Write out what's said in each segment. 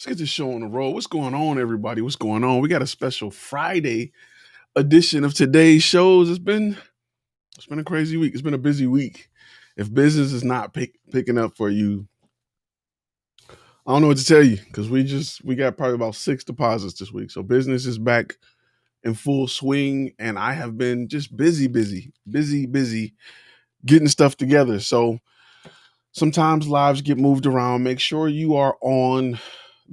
Let's get this show on the road. What's going on, everybody? What's going on? We got a special Friday edition of today's shows. It's been a crazy week. It's been a busy week. If business is not picking up for you, I don't know what to tell you because we got probably about 6 deposits this week. So business is back in full swing, and I have been just busy getting stuff together. So sometimes lives get moved around. Make sure you are on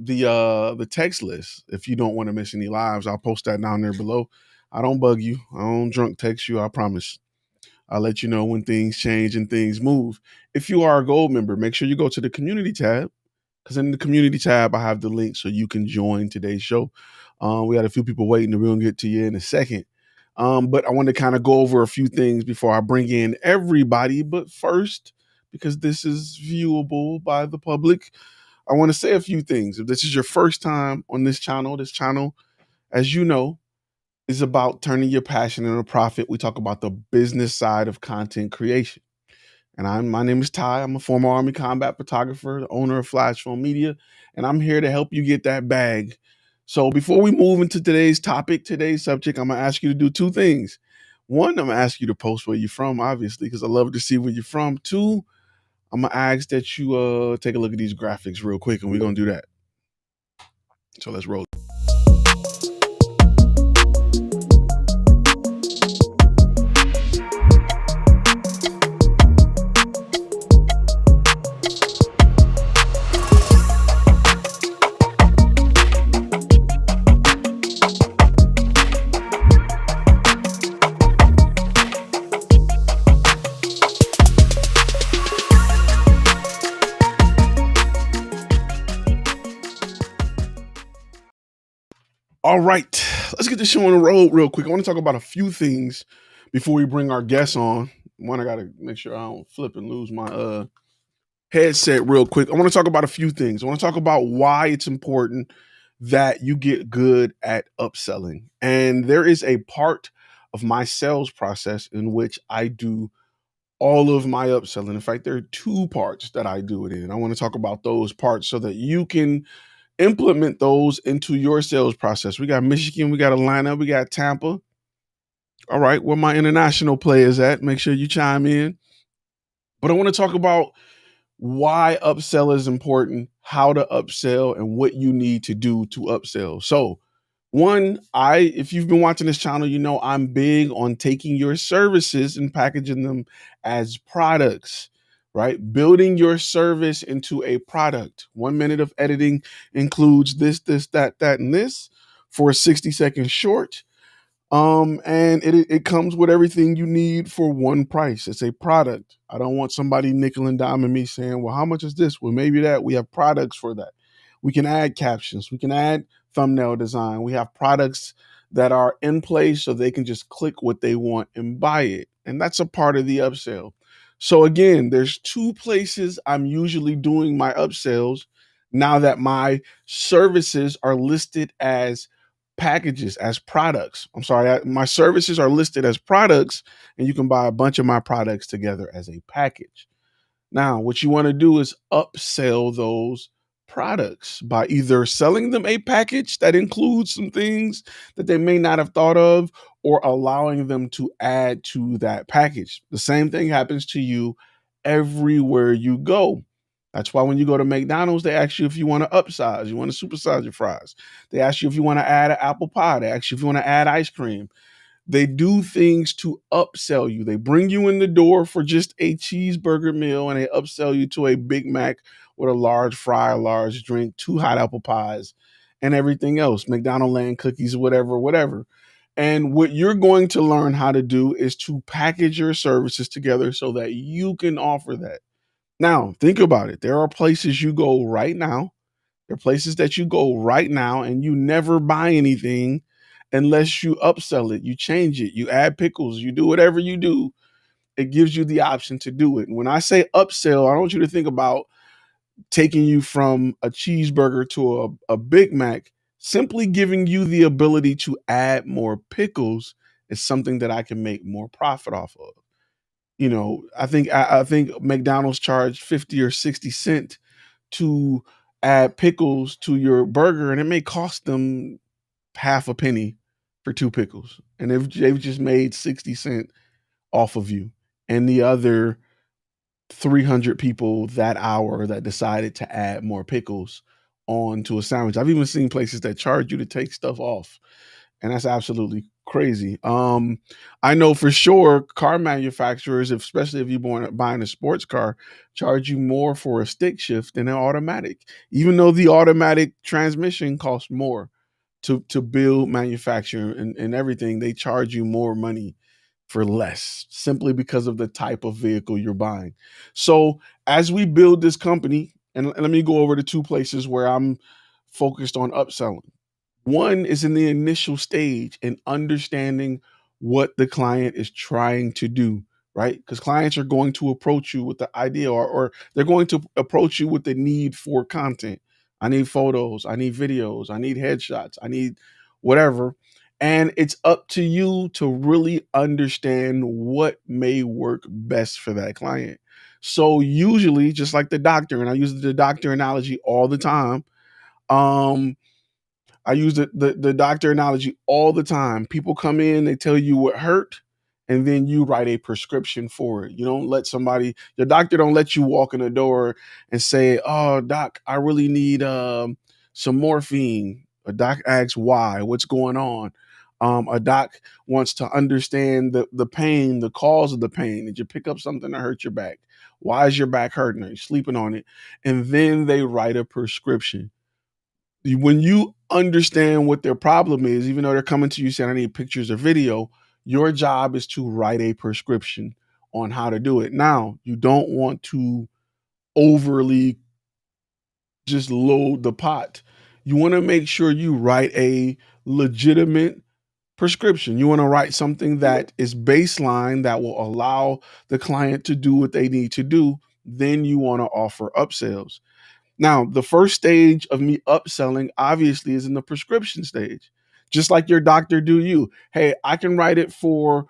the text list if you don't want to miss any lives. I'll post that down there below. I don't bug you. I don't drunk text you. I promise. I'll let you know when things change and things move. If you are a gold member, make sure you go to the community tab because in the community tab, I have the link so you can join today's show. We got a few people waiting, and we're going to get to you in a second. But I want to kind of go over a few things before I bring in everybody. But first, because this is viewable by the public, I want to say a few things. If this is your first time on this channel, as you know, is about turning your passion into a profit. We talk about the business side of content creation. And my name is Ty. I'm a former Army combat photographer, the owner of FlashFilm Media, and I'm here to help you get that bag. So before we move into today's topic, today's subject, I'm gonna ask you to do two things. One, I'm gonna ask you to post where you're from, obviously, because I love to see where you're from. Two, I'm gonna ask that you take a look at these graphics real quick, and we're gonna do that. So let's roll. All right, let's get this show on the road real quick. I want to talk about a few things before we bring our guests on. One, I got to make sure I don't flip and lose my headset real quick. I want to talk about a few things. I want to talk about why it's important that you get good at upselling. And there is a part of my sales process in which I do all of my upselling. In fact, there are two parts that I do it in. I want to talk about those parts so that you can implement those into your sales process. We got Michigan, we got Atlanta, we got Tampa. All right, where my international players at? Make sure you chime in. But I want to talk about why upsell is important, how to upsell, and what you need to do to upsell. So, one, if you've been watching this channel, you know I'm big on taking your services and packaging them as products, right? Building your service into a product. 1 minute of editing includes this, that, and this for a 60-second short. And it comes with everything you need for one price. It's a product. I don't want somebody nickel and diming me saying, well, how much is this? Well, maybe that. We have products for that. We can add captions. We can add thumbnail design. We have products that are in place so they can just click what they want and buy it. And that's a part of the upsell. So again, there's two places I'm usually doing my upsells now that my services are listed as packages, as products. I'm sorry, my services are listed as products, and you can buy a bunch of my products together as a package. Now, what you want to do is upsell those products by either selling them a package that includes some things that they may not have thought of or allowing them to add to that package. The same thing happens to you everywhere you go. That's why when you go to McDonald's, they ask you if you want to upsize, you want to supersize your fries. They ask you if you want to add an apple pie. They ask you if you want to add ice cream. They do things to upsell you. They bring you in the door for just a cheeseburger meal and they upsell you to a Big Mac with a large fry, a large drink, 2 hot apple pies, and everything else, McDonald's land cookies, whatever. And what you're going to learn how to do is to package your services together so that you can offer that. Now, think about it. There are places you go right now. There are places that you go right now and you never buy anything unless you upsell it, you change it, you add pickles, you do whatever you do. It gives you the option to do it. And when I say upsell, I want you to think about taking you from a cheeseburger to a Big Mac. Simply giving you the ability to add more pickles is something that I can make more profit off of. You know, I think McDonald's charged 50 or 60 cents to add pickles to your burger, and it may cost them half a penny for 2 pickles, and they've just made 60 cents off of you and the other 300 people that hour that decided to add more pickles onto a sandwich. I've even seen places that charge you to take stuff off, and that's absolutely crazy. I know for sure car manufacturers, especially if you're buying a sports car, charge you more for a stick shift than an automatic, even though the automatic transmission costs more to build, manufacture, and everything. They charge you more money for less simply because of the type of vehicle you're buying. So as we build this company, and let me go over the 2 places where I'm focused on upselling. One is in the initial stage and understanding what the client is trying to do, right? Because clients are going to approach you with the idea, or they're going to approach you with the need for content. I need photos, I need videos, I need headshots, I need whatever. And it's up to you to really understand what may work best for that client. So usually, just like the doctor, and I use the doctor analogy all the time, um, I use the doctor analogy all the time. People come in, they tell you what hurt, and then you write a prescription for it. You don't let somebody, your doctor don't let you walk in the door and say, "Oh, doc, I really need some morphine." A doc asks why, what's going on. A doc wants to understand the pain, the cause of the pain. Did you pick up something that hurt your back? Why is your back hurting? Are you sleeping on it? And then they write a prescription. When you understand what their problem is, even though they're coming to you saying, "I need pictures or video," your job is to write a prescription on how to do it. Now, you don't want to overly just load the pot. You want to make sure you write a legitimate prescription. You want to write something that is baseline that will allow the client to do what they need to do. Then you want to offer upsells. Now, the first stage of me upselling obviously is in the prescription stage. Just like your doctor do you. Hey, I can write it for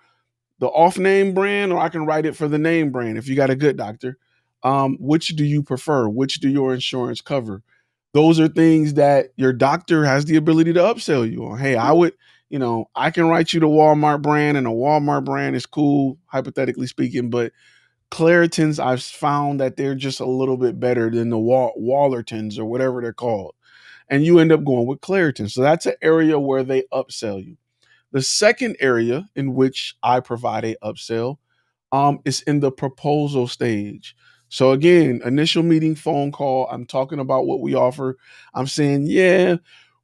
the off name brand, or I can write it for the name brand if you got a good doctor. Which do you prefer? Which do your insurance cover? Those are things that your doctor has the ability to upsell you on. Hey, I can write you the Walmart brand, and a Walmart brand is cool, hypothetically speaking, but Claritons, I've found that they're just a little bit better than the Wallertons or whatever they're called. And you end up going with Claritin. So that's an area where they upsell you. The second area in which I provide a upsell is in the proposal stage. So again, initial meeting, phone call. I'm talking about what we offer. I'm saying, yeah,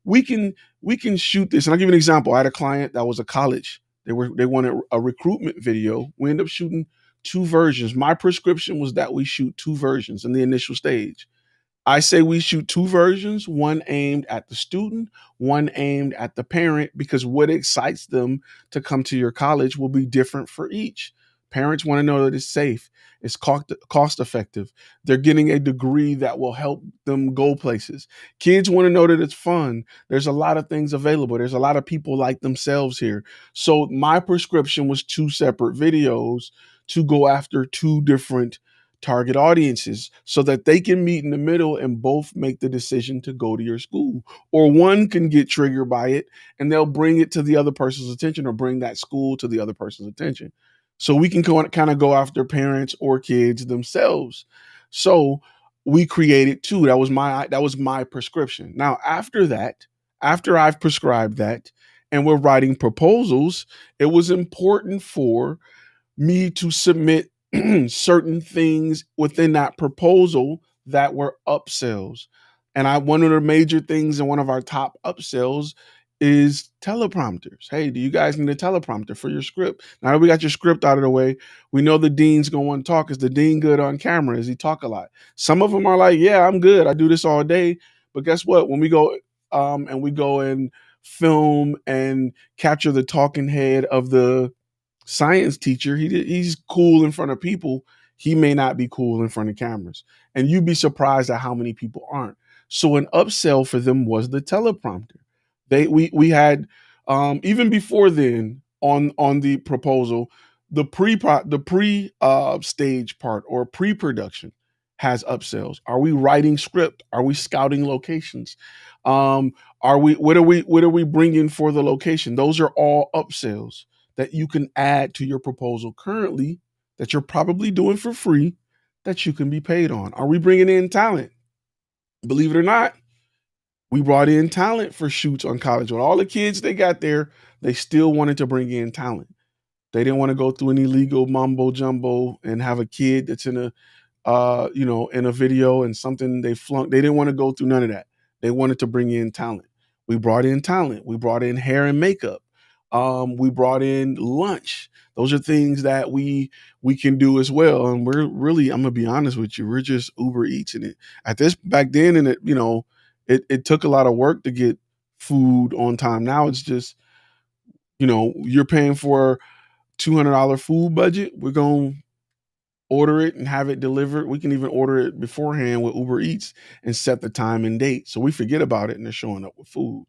we can we can shoot this. And I'll give you an example. I had a client that was a college. They wanted a recruitment video. We ended up shooting 2 versions. My prescription was that we shoot 2 versions in the initial stage. I say we shoot 2 versions, one aimed at the student, one aimed at the parent, because what excites them to come to your college will be different for each. Parents want to know that it's safe, it's cost effective. They're getting a degree that will help them go places. Kids want to know that it's fun. There's a lot of things available. There's a lot of people like themselves here. So my prescription was 2 separate videos to go after 2 different target audiences so that they can meet in the middle and both make the decision to go to your school. Or one can get triggered by it and they'll bring it to the other person's attention, or bring that school to the other person's attention. So we can kind of go after parents or kids themselves. So we created 2. That was my prescription. Now after that, after I've prescribed that and we're writing proposals, it was important for me to submit certain things within that proposal that were upsells. And one of the major things in one of our top upsells is teleprompters. Hey, do you guys need a teleprompter for your script? Now that we got your script out of the way, we know the dean's going to want to talk. Is the dean good on camera? Does he talk a lot? Some of them are like, yeah, I'm good. I do this all day. But guess what? When we go and we go and film and capture the talking head of the science teacher, he's cool in front of people. He may not be cool in front of cameras, and you'd be surprised at how many people aren't. So an upsell for them was the teleprompter. We had even before then on the proposal, the pre stage part or pre-production. has upsells? Are we writing script? Are we scouting locations? Um, what are we bringing for the location? Those are all upsells that you can add to your proposal currently that you're probably doing for free that you can be paid on. Are we bringing in talent? Believe it or not, we brought in talent for shoots on college. With all the kids they got there, they still wanted to bring in talent. They didn't want to go through any legal mumbo jumbo and have a kid that's in a in a video and something they flunked. They didn't want to go through none of that. They wanted to bring in talent. We brought in talent. We brought in hair and makeup. We brought in lunch. Those are things that we can do as well. And we're really, I'm gonna be honest with you, we're just Uber Eats in it. At this back then, and it took a lot of work to get food on time. Now it's just, you're paying for $200 food budget. We're gonna order it and have it delivered. We can even order it beforehand with Uber Eats and set the time and date. So we forget about it and they're showing up with food.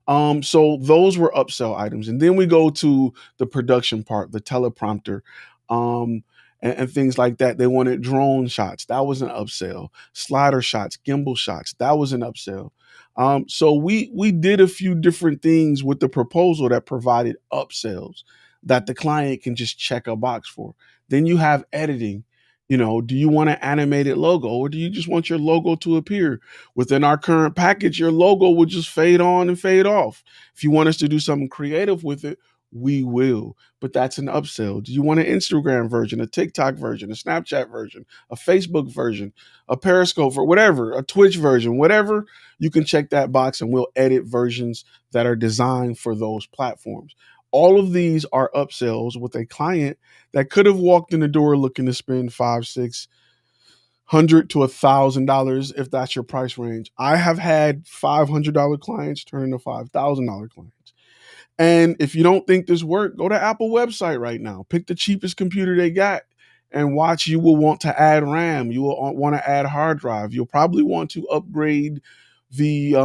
So those were upsell items. And then we go to the production part, the teleprompter, um, and things like that. They wanted drone shots. That was an upsell. Slider shots, gimbal shots. That was an upsell. So we did a few different things with the proposal that provided upsells that the client can just check a box for. Then you have editing. Do you want an animated logo or do you just want your logo to appear? Within our current package, your logo will just fade on and fade off. If you want us to do something creative with it, we will. But that's an upsell. Do you want an Instagram version, a TikTok version, a Snapchat version, a Facebook version, a Periscope or whatever, a Twitch version, whatever? You can check that box and we'll edit versions that are designed for those platforms. All of these are upsells with a client that could have walked in the door looking to spend five, $600 to $1,000 if that's your price range. I have had $500 clients turn into $5,000 clients. And if you don't think this worked, go to Apple website right now. Pick the cheapest computer they got and watch. You will want to add RAM. You will want to add hard drive. You'll probably want to upgrade the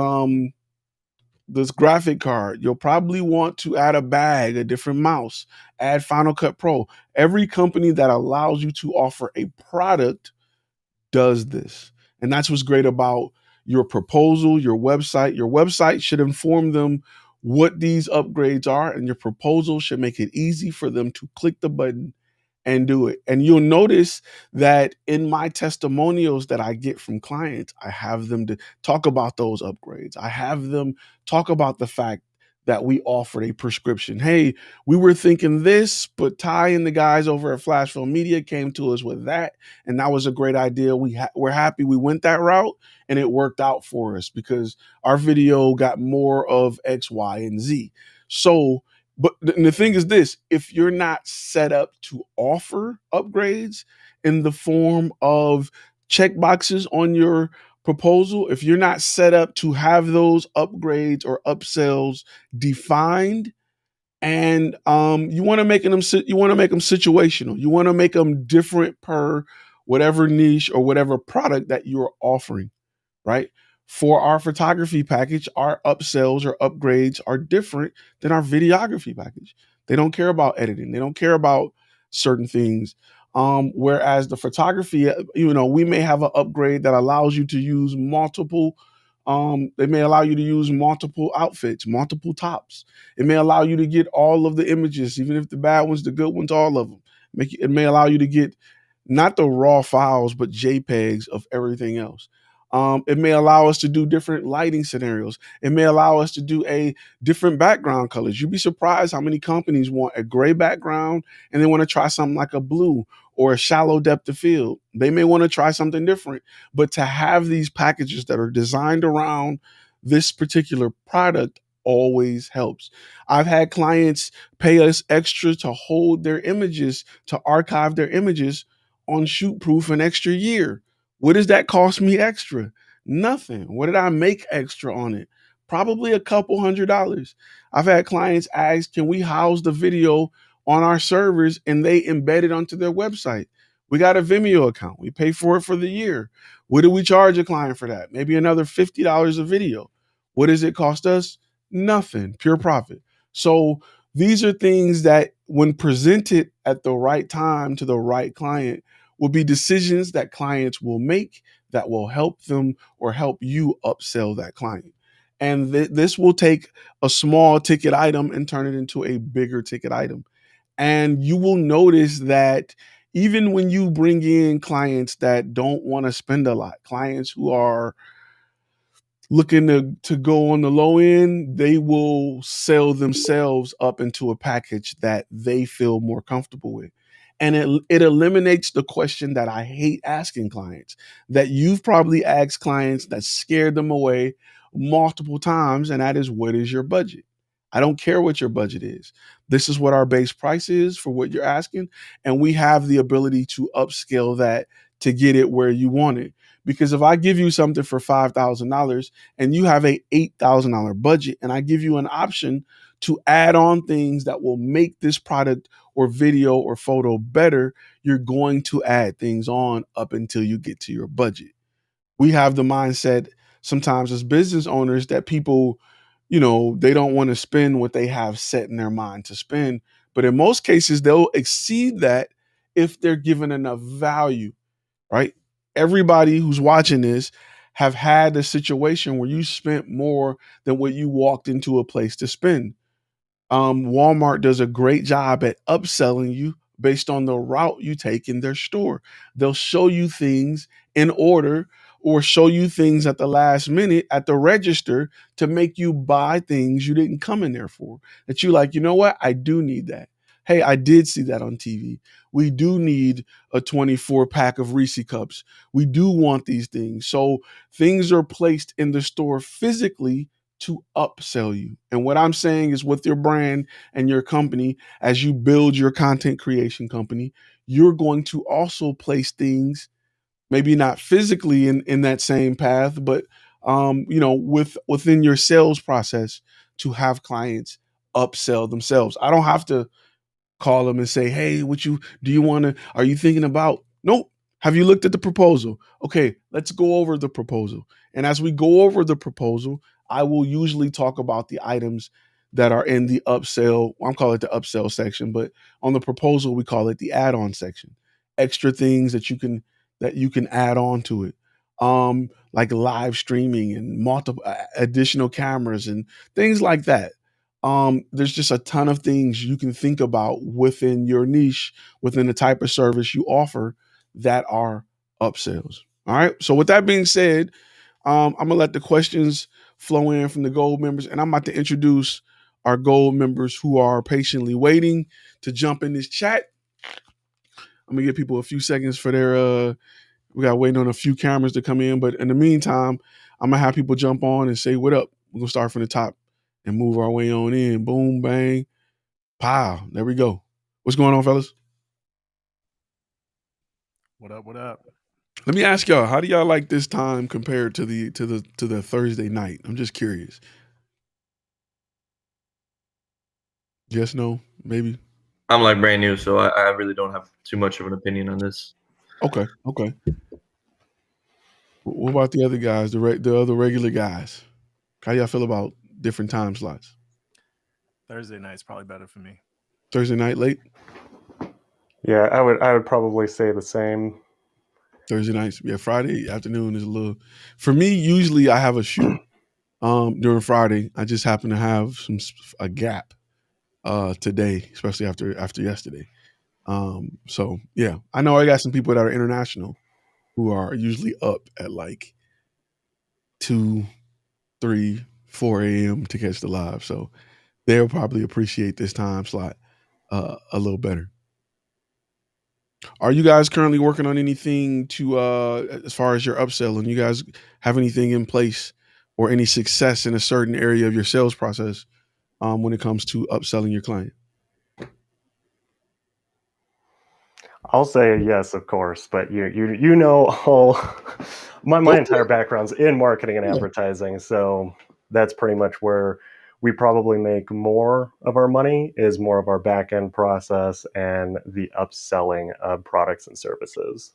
this graphic card. You'll probably want to add a bag, a different mouse, add Final Cut Pro. Every company that allows you to offer a product does this. And that's what's great about your proposal, your website. Your website should inform them what these upgrades are, and your proposal should make it easy for them to click the button and do it. And you'll notice that in my testimonials that I get from clients, I have them to talk about those upgrades. I have them talk about the fact that we offered a prescription. Hey, we were thinking this, but Ty and the guys over at FlashFilm Media came to us with that, and that was a great idea. We're happy we went that route, and it worked out for us because our video got more of X, Y, and Z. So but the thing is this, if you're not set up to offer upgrades in the form of check boxes on your proposal, if you're not set up to have those upgrades or upsells defined, and you want to make them situational, you want to make them different per whatever niche or whatever product that you're offering, right? For our photography package, our upsells or upgrades are different than our videography package. They don't care about editing. They don't care about certain things. Whereas the photography, we may have an upgrade that allows you to use multiple. They may allow you to use multiple outfits, multiple tops. It may allow you to get all of the images, even if the bad ones, the good ones, all of them. It may allow you to get not the raw files, but JPEGs of everything else. It may allow us to do different lighting scenarios. It may allow us to do a different background colors. You'd be surprised how many companies want a gray background and they want to try something like a blue or a shallow depth of field. They may want to try something different, but to have these packages that are designed around this particular product always helps. I've had clients pay us extra to hold their images, to archive their images on ShootProof an extra year. What does that cost me extra? Nothing. What did I make extra on it? Probably a couple $100. I've had clients ask, can we house the video on our servers, and they embed it onto their website? We got a Vimeo account. We pay for it for the year. What do we charge a client for that? Maybe another $50 a video. What does it cost us? Nothing. Pure profit. So these are things that when presented at the right time to the right client will be decisions that clients will make that will help them or help you upsell that client. And this will take a small ticket item and turn it into a bigger ticket item. And you will notice that even when you bring in clients that don't want to spend a lot, clients who are looking to go on the low end, they will sell themselves up into a package that they feel more comfortable with. And it eliminates the question that I hate asking clients, that you've probably asked clients that scared them away multiple times, and that is, what is your budget? I don't care what your budget is. This is what our base price is for what you're asking. And we have the ability to upscale that to get it where you want it. Because if I give you something for $5,000 and you have a $8,000 budget, and I give you an option to add on things that will make this product or video or photo better, you're going to add things on up until you get to your budget. We have the mindset sometimes as business owners that people, they don't want to spend what they have set in their mind to spend. But in most cases, they'll exceed that if they're given enough value, right? Everybody who's watching this have had a situation where you spent more than what you walked into a place to spend. Walmart does a great job at upselling you based on the route you take in their store. They'll show you things in order or show you things at the last minute at the register to make you buy things you didn't come in there for. That you like, you know what? I do need that. Hey, I did see that on TV. We do need a 24 pack of Reese cups. We do want these things. So things are placed in the store physically to upsell you. And what I'm saying is, with your brand and your company, as you build your content creation company, you're going to also place things, maybe not physically in that same path, but within your sales process to have clients upsell themselves. I don't have to call them and say, "Hey, are you thinking about?" Nope. Have you looked at the proposal? Okay, let's go over the proposal. And as we go over the proposal, I will usually talk about the items that are in the upsell. I'm calling it the upsell section, but on the proposal, we call it the add-on section. Extra things that you can add on to it. Like live streaming and multiple additional cameras and things like that. There's just a ton of things you can think about within your niche, within the type of service you offer, that are upsells. All right. So with that being said, I'm gonna let the questions flow in from the gold members, and I'm about to introduce our gold members who are patiently waiting to jump in this chat. I'm gonna give people a few seconds for their. We got waiting on a few cameras to come in, but in the meantime, I'm gonna have people jump on and say what up. We're gonna start from the top and move our way on in. Boom, bang, pow. There we go. What's going on, fellas? What up? What up? Let me ask y'all, how do y'all like this time compared to the Thursday night? I'm just curious. Yes, no, maybe. I'm like brand new, so I really don't have too much of an opinion on this. Okay. What about the other guys, the other regular guys? How y'all feel about different time slots? Thursday night's probably better for me. Thursday night late? Yeah, I would probably say the same. Thursday nights. Yeah, Friday afternoon is a little. For me, usually I have a shoot during Friday. I just happen to have a gap today, especially after yesterday. So yeah, I know I got some people that are international who are usually up at like 2, 3, 4 a.m. to catch the live. So they'll probably appreciate this time slot a little better. Are you guys currently working on anything to as far as your upselling? You guys have anything in place or any success in a certain area of your sales process when it comes to upselling your client? I'll say yes, of course, but you know all my entire background's in marketing and advertising, so that's pretty much where we probably make more of our money, is more of our back end process and the upselling of products and services.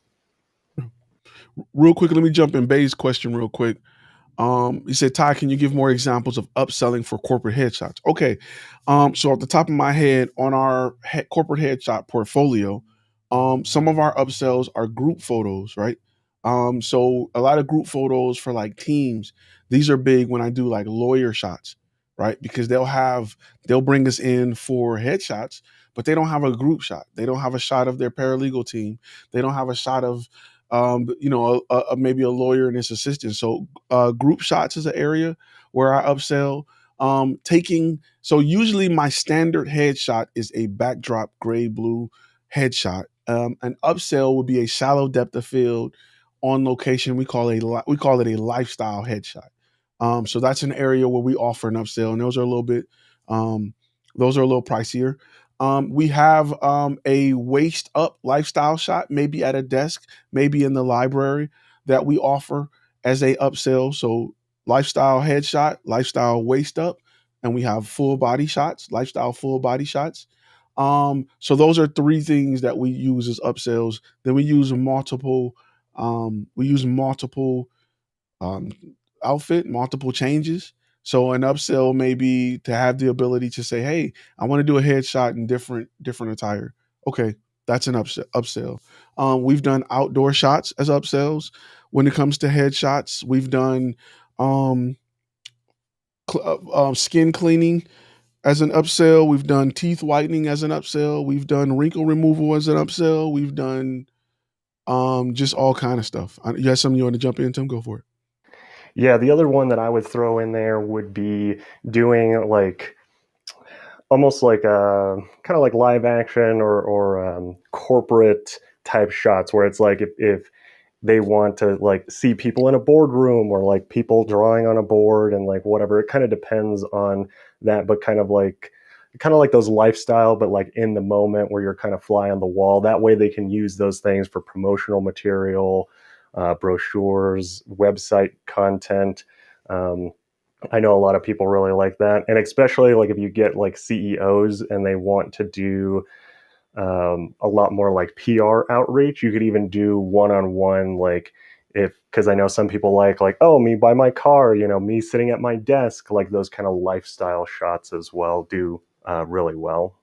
Real quick, let me jump in Bay's question real quick. He said, Ty, can you give more examples of upselling for corporate headshots? Okay. So at the top of my head, on our corporate headshot portfolio, Some of our upsells are group photos, right? So a lot of group photos for like teams. These are big when I do like lawyer shots, right? Because they'll bring us in for headshots, but they don't have a group shot. They don't have a shot of their paralegal team. They don't have a shot of maybe a lawyer and his assistant. So group shots is an area where I upsell. So usually my standard headshot is a backdrop gray blue headshot. An upsell would be a shallow depth of field on location. We call it a lifestyle headshot. So that's an area where we offer an upsell, and those are a little bit pricier. We have a waist up lifestyle shot, maybe at a desk, maybe in the library, that we offer as a upsell. So lifestyle headshot, lifestyle waist up, and we have full body shots, lifestyle full body shots. So those are three things that we use as upsells. Then we use multiple um, multiple changes. So an upsell may be to have the ability to say, "Hey, I want to do a headshot in different attire." Okay, that's an upsell. We've done outdoor shots as upsells. When it comes to headshots, we've done um, skin cleaning as an upsell. We've done teeth whitening as an upsell. We've done wrinkle removal as an upsell. We've done just all kind of stuff. You have something you want to jump in, Tim? Go for it. Yeah, the other one that I would throw in there would be doing like almost like a kind of like live action or corporate type shots where it's like if they want to like see people in a boardroom or like people drawing on a board and like whatever, it kind of depends on that, but kind of like those lifestyle, but like in the moment where you're kind of fly on the wall. That way they can use those things for promotional material, brochures, website content. I know a lot of people really like that, and especially like if you get like CEOs and they want to do a lot more like PR outreach. You could even do one-on-one, like because I know some people like, oh, me by my car, me sitting at my desk, like those kind of lifestyle shots as well do really well.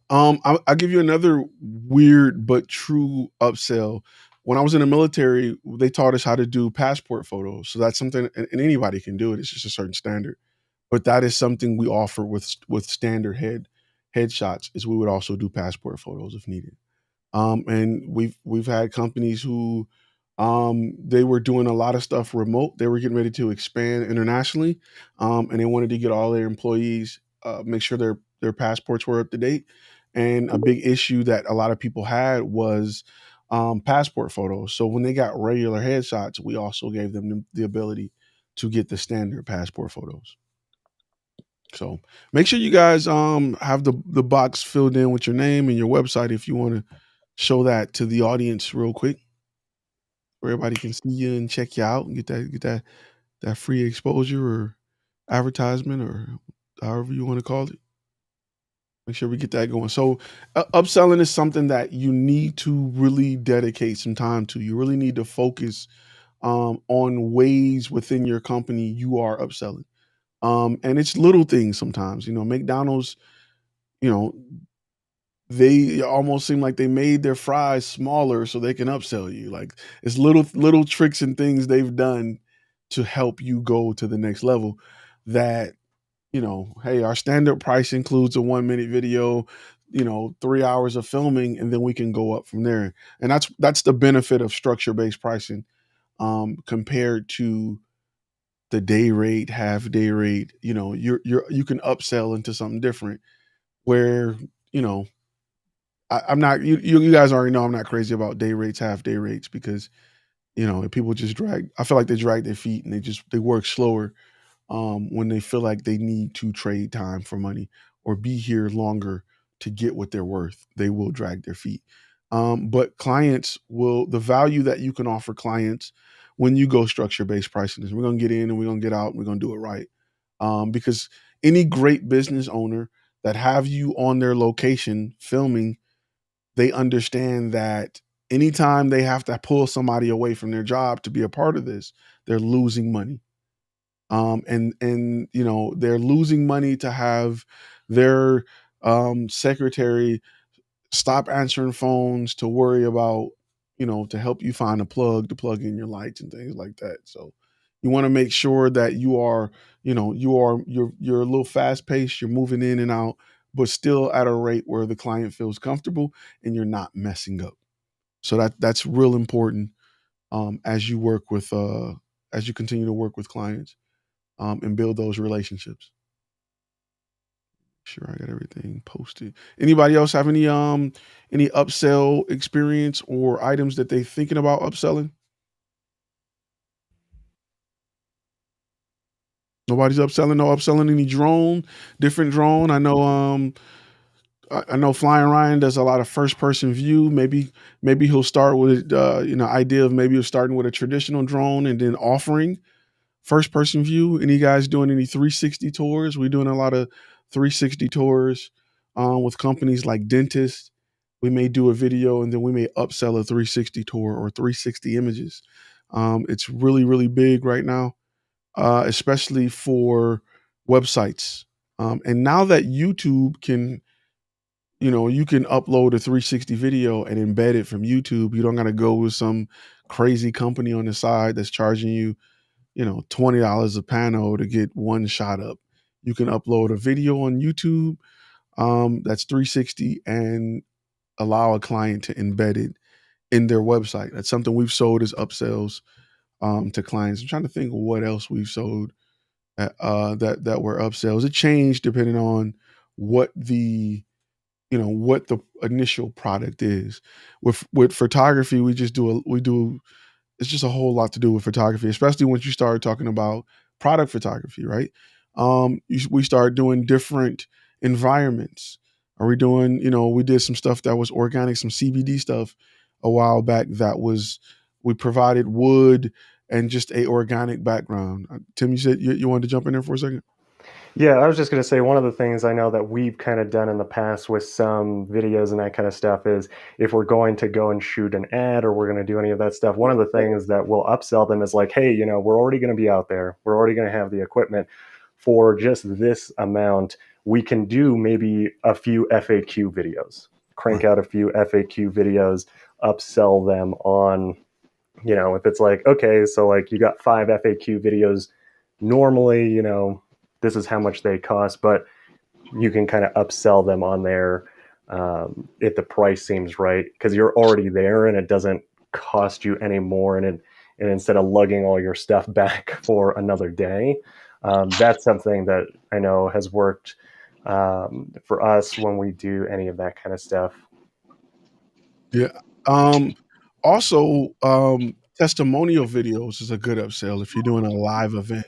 I'll give you another weird but true upsell. When I was in the military, they taught us how to do passport photos. So that's something, and anybody can do it. It's just a certain standard. But that is something we offer with standard headshots. Is we would also do passport photos if needed. And we've had companies who they were doing a lot of stuff remote. They were getting ready to expand internationally, and they wanted to get all their employees make sure their passports were up to date. And a big issue that a lot of people had was passport photos. So when they got regular headshots, we also gave them the ability to get the standard passport photos. So make sure you guys have the box filled in with your name and your website if you want to show that to the audience real quick, where everybody can see you and check you out and get that free exposure or advertisement or however you want to call it. Make sure we get that going. So upselling is something that you need to really dedicate some time to. You really need to focus on ways within your company you are upselling. And it's little things sometimes. McDonald's, you know, they almost seem like they made their fries smaller so they can upsell you. Like it's little tricks and things they've done to help you go to the next level that, hey, our standard price includes a 1-minute video, 3 hours of filming, and then we can go up from there. And that's the benefit of structure-based pricing compared to the day rate, half day rate. You can upsell into something different where, I'm not, you guys already know I'm not crazy about day rates, half day rates, because, people just I feel like they drag their feet and they work slower when they feel like they need to trade time for money or be here longer to get what they're worth. They will drag their feet. But the value that you can offer clients when you go structure-based pricing is we're going to get in and we're going to get out and we're going to do it right. Because any great business owner that have you on their location filming, they understand that anytime they have to pull somebody away from their job to be a part of this, they're losing money. And they're losing money to have their secretary stop answering phones to worry about, to help you find a plug to plug in your lights and things like that. So you want to make sure that you're a little fast paced, you're moving in and out, but still at a rate where the client feels comfortable and you're not messing up. So that's real important as you continue to work with clients and build those relationships. Sure, I got everything posted. Anybody else have any upsell experience or items that they thinking about upselling? Nobody's upselling. No upselling any different drone. I know. I know Flying Ryan does a lot of first person view. Maybe he'll start with idea of maybe starting with a traditional drone and then offering first person view. Any guys doing any 360 tours? We're doing a lot of 360 tours with companies like dentists. We may do a video and then we may upsell a 360 tour or 360 images. It's really, really big right now, especially for websites. And now that YouTube can, you can upload a 360 video and embed it from YouTube. You don't got to go with some crazy company on the side that's charging you, $20 a panel to get one shot up. You can upload a video on YouTube that's 360 and allow a client to embed it in their website. That's something we've sold as upsells to clients. I'm trying to think of what else we've sold that were upsells. It changed depending on what the initial product is. With photography, we do it's just a whole lot to do with photography, especially once you start talking about product photography, right? We start doing different environments. Are we doing, we did some stuff that was organic, some CBD stuff a while back we provided wood and just a organic background. Tim, you said you wanted to jump in there for a second? Yeah, I was just going to say one of the things I know that we've kind of done in the past with some videos and that kind of stuff is if we're going to go and shoot an ad or we're going to do any of that stuff, one of the things that we'll upsell them is like, hey, we're already going to be out there. We're already going to have the equipment for just this amount. We can do maybe a few FAQ videos, crank out a few FAQ videos, upsell them on, if it's like, okay, so like you got 5 FAQ videos normally, this is how much they cost, but you can kind of upsell them on there if the price seems right, because you're already there and it doesn't cost you any more. And instead of lugging all your stuff back for another day, that's something that I know has worked for us when we do any of that kind of stuff. Yeah. Also, testimonial videos is a good upsell if you're doing a live event.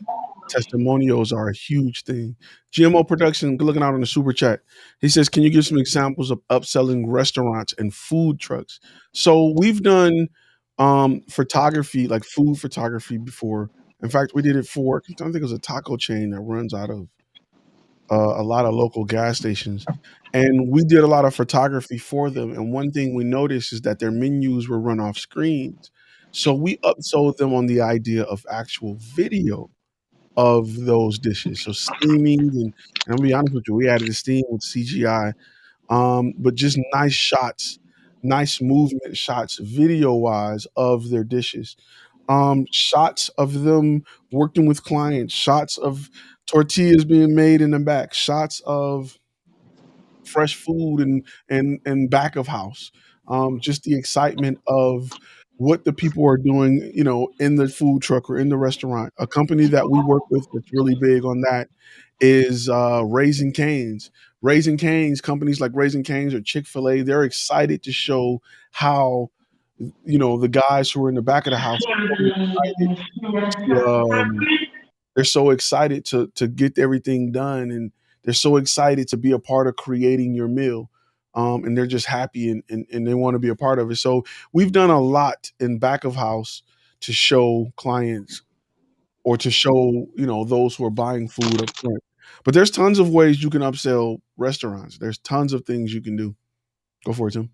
Testimonials are a huge thing. GMO Production, looking out on the super chat. He says, can you give some examples of upselling restaurants and food trucks? So we've done photography, like food photography before. In fact, we did it for, I think it was a taco chain that runs out of a lot of local gas stations. And we did a lot of photography for them. And one thing we noticed is that their menus were run off screens. So we upsold them on the idea of actual video of those dishes. So steaming and I'll be honest with you, we added the steam with CGI, but just nice shots, nice movement shots, video wise of their dishes. Shots of them working with clients, shots of tortillas being made in the back, shots of fresh food and back of house. Just the excitement of what the people are doing, in the food truck or in the restaurant. A company that we work with that's really big on that is Raising Cane's. Raising Cane's, companies like Raising Cane's or Chick-fil-A, they're excited to show how, the guys who are in the back of the house are so excited they're so excited to get everything done, and they're so excited to be a part of creating your meal. And they're just happy and they want to be a part of it. So we've done a lot in back of house to show clients or to show, those who are buying food up front. But there's tons of ways you can upsell restaurants. There's tons of things you can do. Go for it, Tim.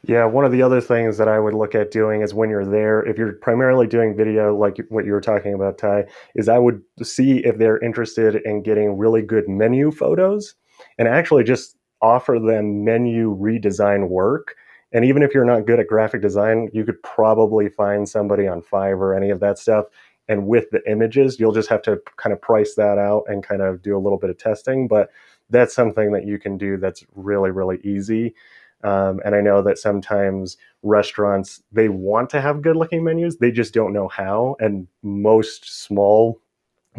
Yeah, one of the other things that I would look at doing is when you're there, if you're primarily doing video like what you were talking about, Ty, is I would see if they're interested in getting really good menu photos and actually just offer them menu redesign work. And even if you're not good at graphic design, you could probably find somebody on Fiverr or any of that stuff. And with the images, you'll just have to kind of price that out and kind of do a little bit of testing. But that's something that you can do that's really, really easy. And I know that sometimes restaurants, they want to have good looking menus, they just don't know how. And most small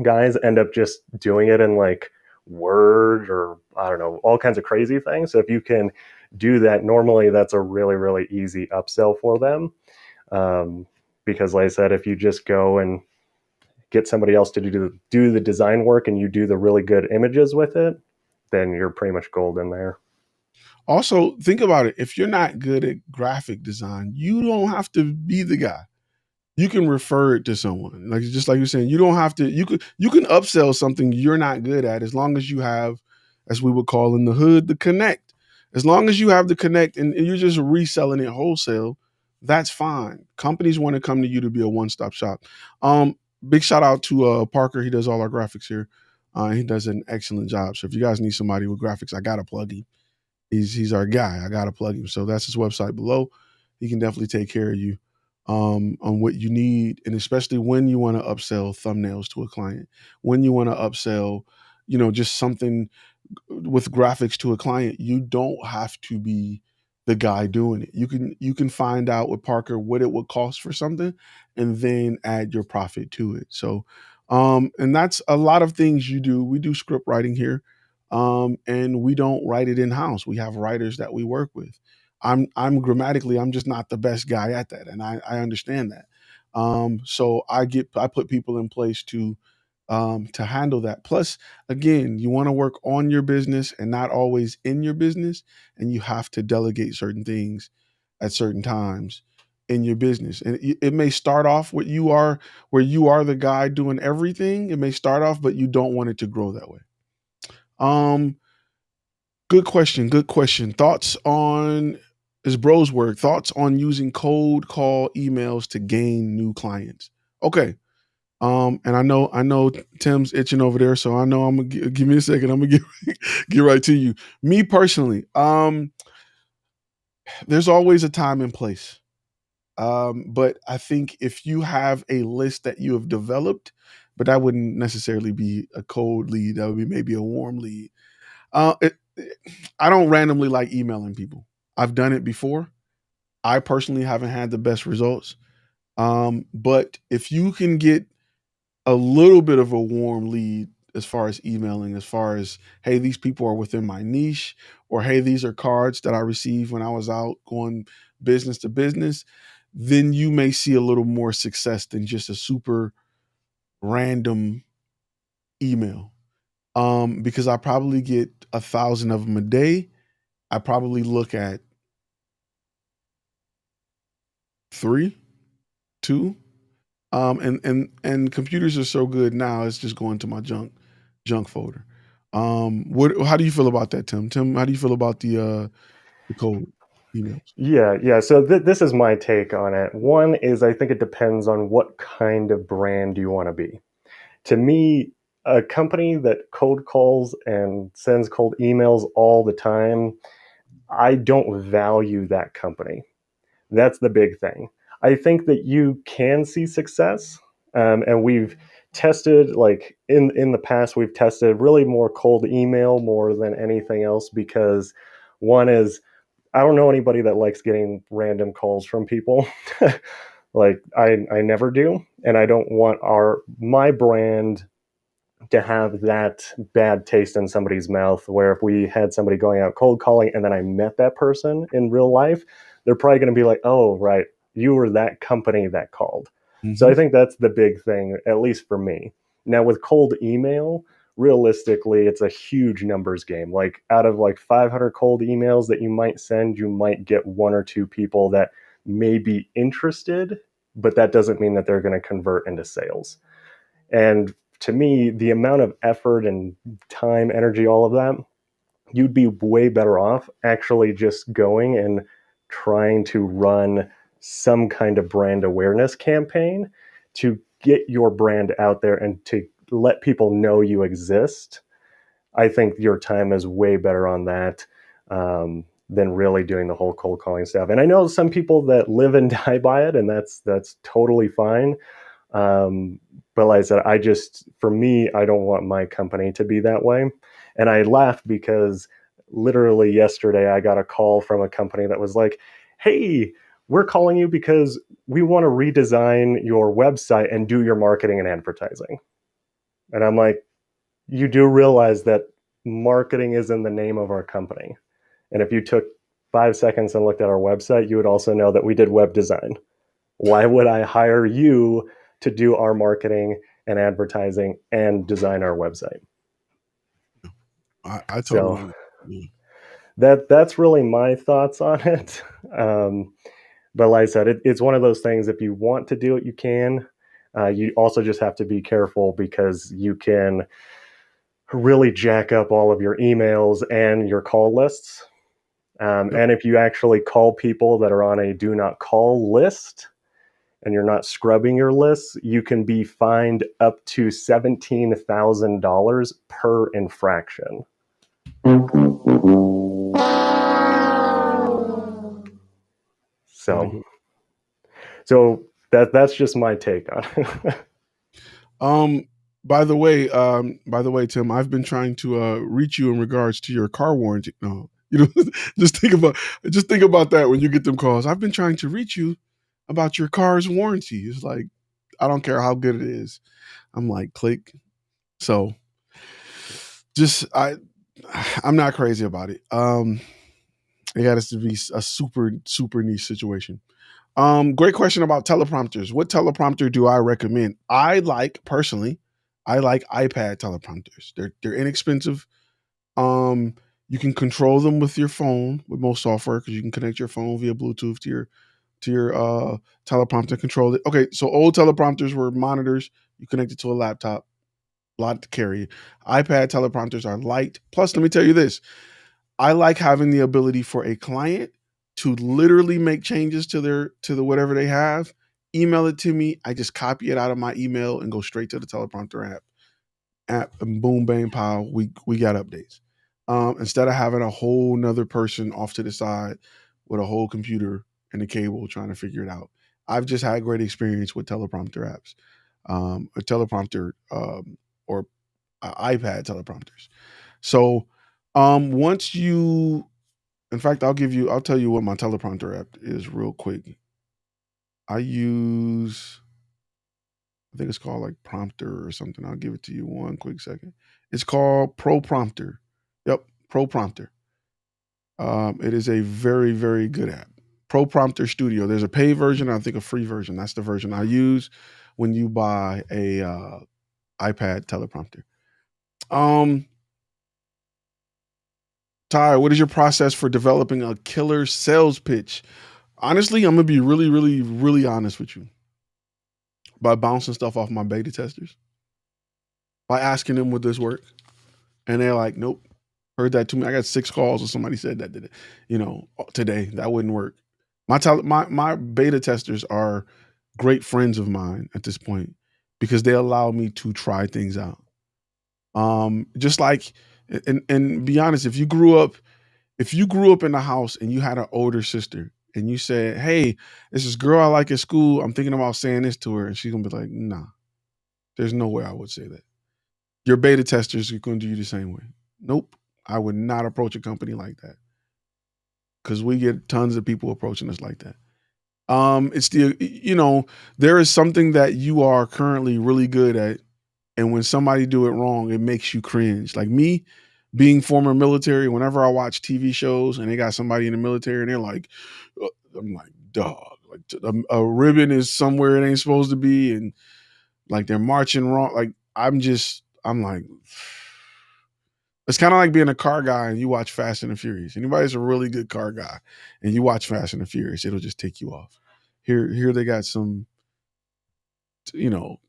guys end up just doing it in like Word or I don't know, all kinds of crazy things. So if you can do that, normally that's a really, really easy upsell for them. Because like I said, if you just go and get somebody else to do the design work and you do the really good images with it, then you're pretty much golden there. Also, think about it. If you're not good at graphic design, you don't have to be the guy. You can refer it to someone. Like just like you're saying, you don't have to. You can upsell something you're not good at as long as you have, as we would call in the hood, the connect. As long as you have the connect and you're just reselling it wholesale, that's fine. Companies want to come to you to be a one-stop shop. Big shout out to Parker. He does all our graphics here. He does an excellent job. So if you guys need somebody with graphics, I gotta plug him. He's our guy. I gotta plug him. So that's his website below. He can definitely take care of you on what you need, and especially when you want to upsell thumbnails to a client, when you want to upsell, just something with graphics to a client. You don't have to be the guy doing it. You can find out with Parker what it would cost for something, and then add your profit to it. So, and that's a lot of things you do. We do script writing here. And we don't write it in house. We have writers that we work with. I'm grammatically, I'm just not the best guy at that, and I understand that. So I put people in place to handle that. Plus, again, you want to work on your business and not always in your business, and you have to delegate certain things at certain times in your business. And it may start off where you are the guy doing everything. It may start off, but you don't want it to grow that way. Good question. Good question. Thoughts on is bros work? Thoughts on using cold call emails to gain new clients? Okay. And I know Tim's itching over there, so I know I'm gonna give me a second. I'm gonna get right to you. Me personally, there's always a time and place. But I think if you have a list that you have developed, but that wouldn't necessarily be a cold lead. That would be maybe a warm lead. I don't randomly like emailing people. I've done it before. I personally haven't had the best results. But if you can get a little bit of a warm lead as far as emailing, as far as, hey, these people are within my niche, or hey, these are cards that I received when I was out going business to business, then you may see a little more success than just a super random email. Because I probably get 1,000 of them a day. I probably look at 3, 2, and computers are so good now. It's just going to my junk folder. How do you feel about that, Tim? Tim, how do you feel about the cold emails? Yeah. So this is my take on it. One is I think it depends on what kind of brand you want to be. To me, a company that cold calls and sends cold emails all the time, I don't value that company. That's the big thing. I think that you can see success, and we've tested, like in the past, we've tested really more cold email more than anything else, because one is, I don't know anybody that likes getting random calls from people. Like I never do, and I don't want my brand to have that bad taste in somebody's mouth, where if we had somebody going out cold calling and then I met that person in real life, they're probably going to be like, oh, right, you were that company that called. Mm-hmm. So I think that's the big thing, at least for me. Now with cold email, realistically, it's a huge numbers game. Like out of like 500 cold emails that you might send, you might get 1 or 2 people that may be interested, but that doesn't mean that they're going to convert into sales. And to me, the amount of effort and time, energy, all of that, you'd be way better off actually just going and trying to run some kind of brand awareness campaign to get your brand out there and to let people know you exist. I think your time is way better on that. than really doing the whole cold calling stuff. And I know some people that live and die by it, and that's totally fine. But like I said, for me, I don't want my company to be that way. And I laughed because literally yesterday I got a call from a company that was like, hey, we're calling you because we want to redesign your website and do your marketing and advertising. And I'm like, you do realize that marketing is in the name of our company. And if you took 5 seconds and looked at our website, you would also know that we did web design. Why would I hire you to do our marketing and advertising and design our website? I totally. That's really my thoughts on it. But like I said, it's one of those things. If you want to do it, you can. You also just have to be careful because you can really jack up all of your emails and your call lists. And if you actually call people that are on a do not call list and you're not scrubbing your lists, you can be fined up to $17,000 per infraction. So that's just my take on it. By the way, Tim, I've been trying to reach you in regards to your car warranty. No, just think about that when you get them calls. I've been trying to reach you about your car's warranty. It's like, I don't care how good it is. I'm like, click. So I'm not crazy about it. It got us to be a super, super niche situation. Great question about teleprompters. What teleprompter do I recommend? Personally, I like iPad teleprompters. They're inexpensive. You can control them with your phone with most software because you can connect your phone via Bluetooth to your teleprompter, control it. Okay, so old teleprompters were monitors. You connected to a laptop. A lot to carry. iPad teleprompters are light. Plus, let me tell you this. I like having the ability for a client to literally make changes to the whatever they have, email it to me. I just copy it out of my email and go straight to the teleprompter app, and boom, bang, pow, we got updates. Instead of having a whole nother person off to the side with a whole computer and a cable trying to figure it out. I've just had great experience with teleprompter apps, a teleprompter or iPad teleprompters. So once you, in fact, I'll tell you what my teleprompter app is real quick. I think it's called like Prompter or something. I'll give it to you one quick second. It's called Prompter. Yep, Prompter. It is a very, very good app. Prompter Studio. There's a paid version, I think a free version. That's the version I use when you buy a iPad teleprompter. Ty, what is your process for developing a killer sales pitch? Honestly, I'm gonna be really, really, really honest with you. By bouncing stuff off my beta testers, by asking them would this work, and they're like, nope. Heard that too many. I got 6 calls or somebody said that did it. Today that wouldn't work. My beta testers are great friends of mine at this point because they allow me to try things out. Just like, and be honest, if you grew up in the house and you had an older sister and you said, hey, this is girl I like at school, I'm thinking about saying this to her, and she's gonna be like, nah, there's no way I would say that. Your beta testers are going to do you the same way. Nope, I would not approach a company like that because we get tons of people approaching us like that. It's there is something that you are currently really good at, and when somebody do it wrong, it makes you cringe. Like me, being former military, whenever I watch TV shows and they got somebody in the military and they're like, I'm like, dog, like a ribbon is somewhere it ain't supposed to be, and like they're marching wrong. Like I'm like, it's kind of like being a car guy and you watch Fast and the Furious. Anybody's a really good car guy and you watch Fast and the Furious, it'll just take you off. Here they got some,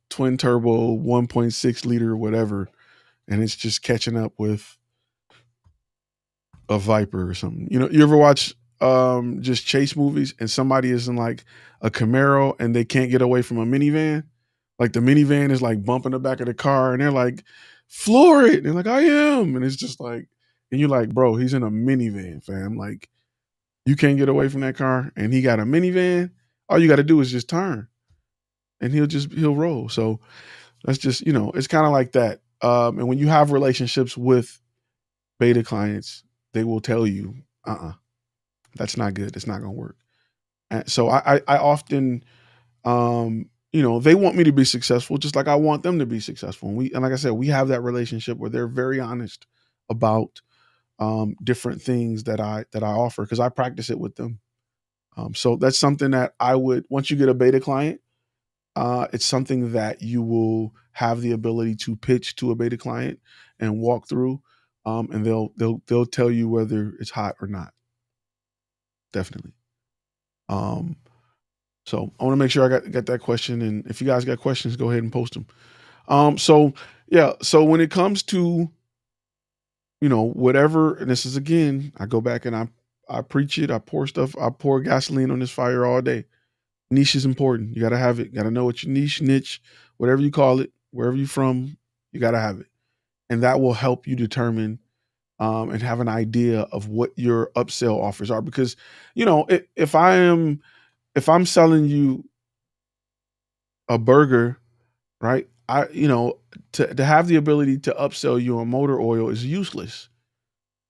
twin turbo, 1.6 liter, whatever, and it's just catching up with a Viper or something. You ever watch just chase movies and somebody is in like a Camaro and they can't get away from a minivan? Like the minivan is like bumping the back of the car and they're like, floor it. And they're like, I am. And it's just like, And you're like, bro, he's in a minivan, fam. Like, you can't get away from that car, and he got a minivan. All you got to do is just turn, and he'll roll. So that's just, it's kind of like that. And when you have relationships with beta clients, they will tell you, that's not good. It's not going to work. And so I often, they want me to be successful, just like I want them to be successful. And like I said, we have that relationship where they're very honest about different things that I offer, because I practice it with them. So that's something that I would, once you get a beta client, it's something that you will have the ability to pitch to a beta client and walk through, and they'll tell you whether it's hot or not. Definitely. So I want to make sure I got that question, and if you guys got questions, go ahead and post them. So when it comes to whatever, and this is, again, I go back and I preach it, I pour gasoline on this fire all day. Niche is important. You got to have it. You got to know what your niche, whatever you call it, wherever you're from, you got to have it. And that will help you determine and have an idea of what your upsell offers are. Because, if I'm selling you a burger, right? To have the ability to upsell you on motor oil is useless.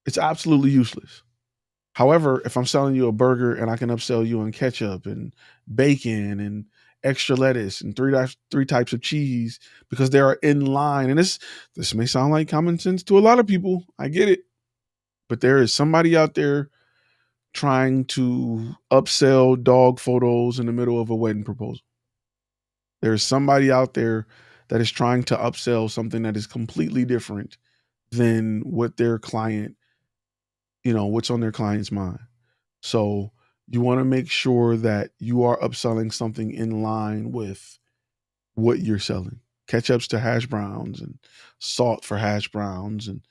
It's absolutely useless. However, if I'm selling you a burger and I can upsell you on ketchup and bacon and extra lettuce and three types of cheese, because they are in line, and this may sound like common sense to a lot of people, I get it, but there is somebody out there trying to upsell dog photos in the middle of a wedding proposal. There's somebody out there that is trying to upsell something that is completely different than what their client, what's on their client's mind. So you want to make sure that you are upselling something in line with what you're selling. Ketchups to hash browns and salt for hash browns and,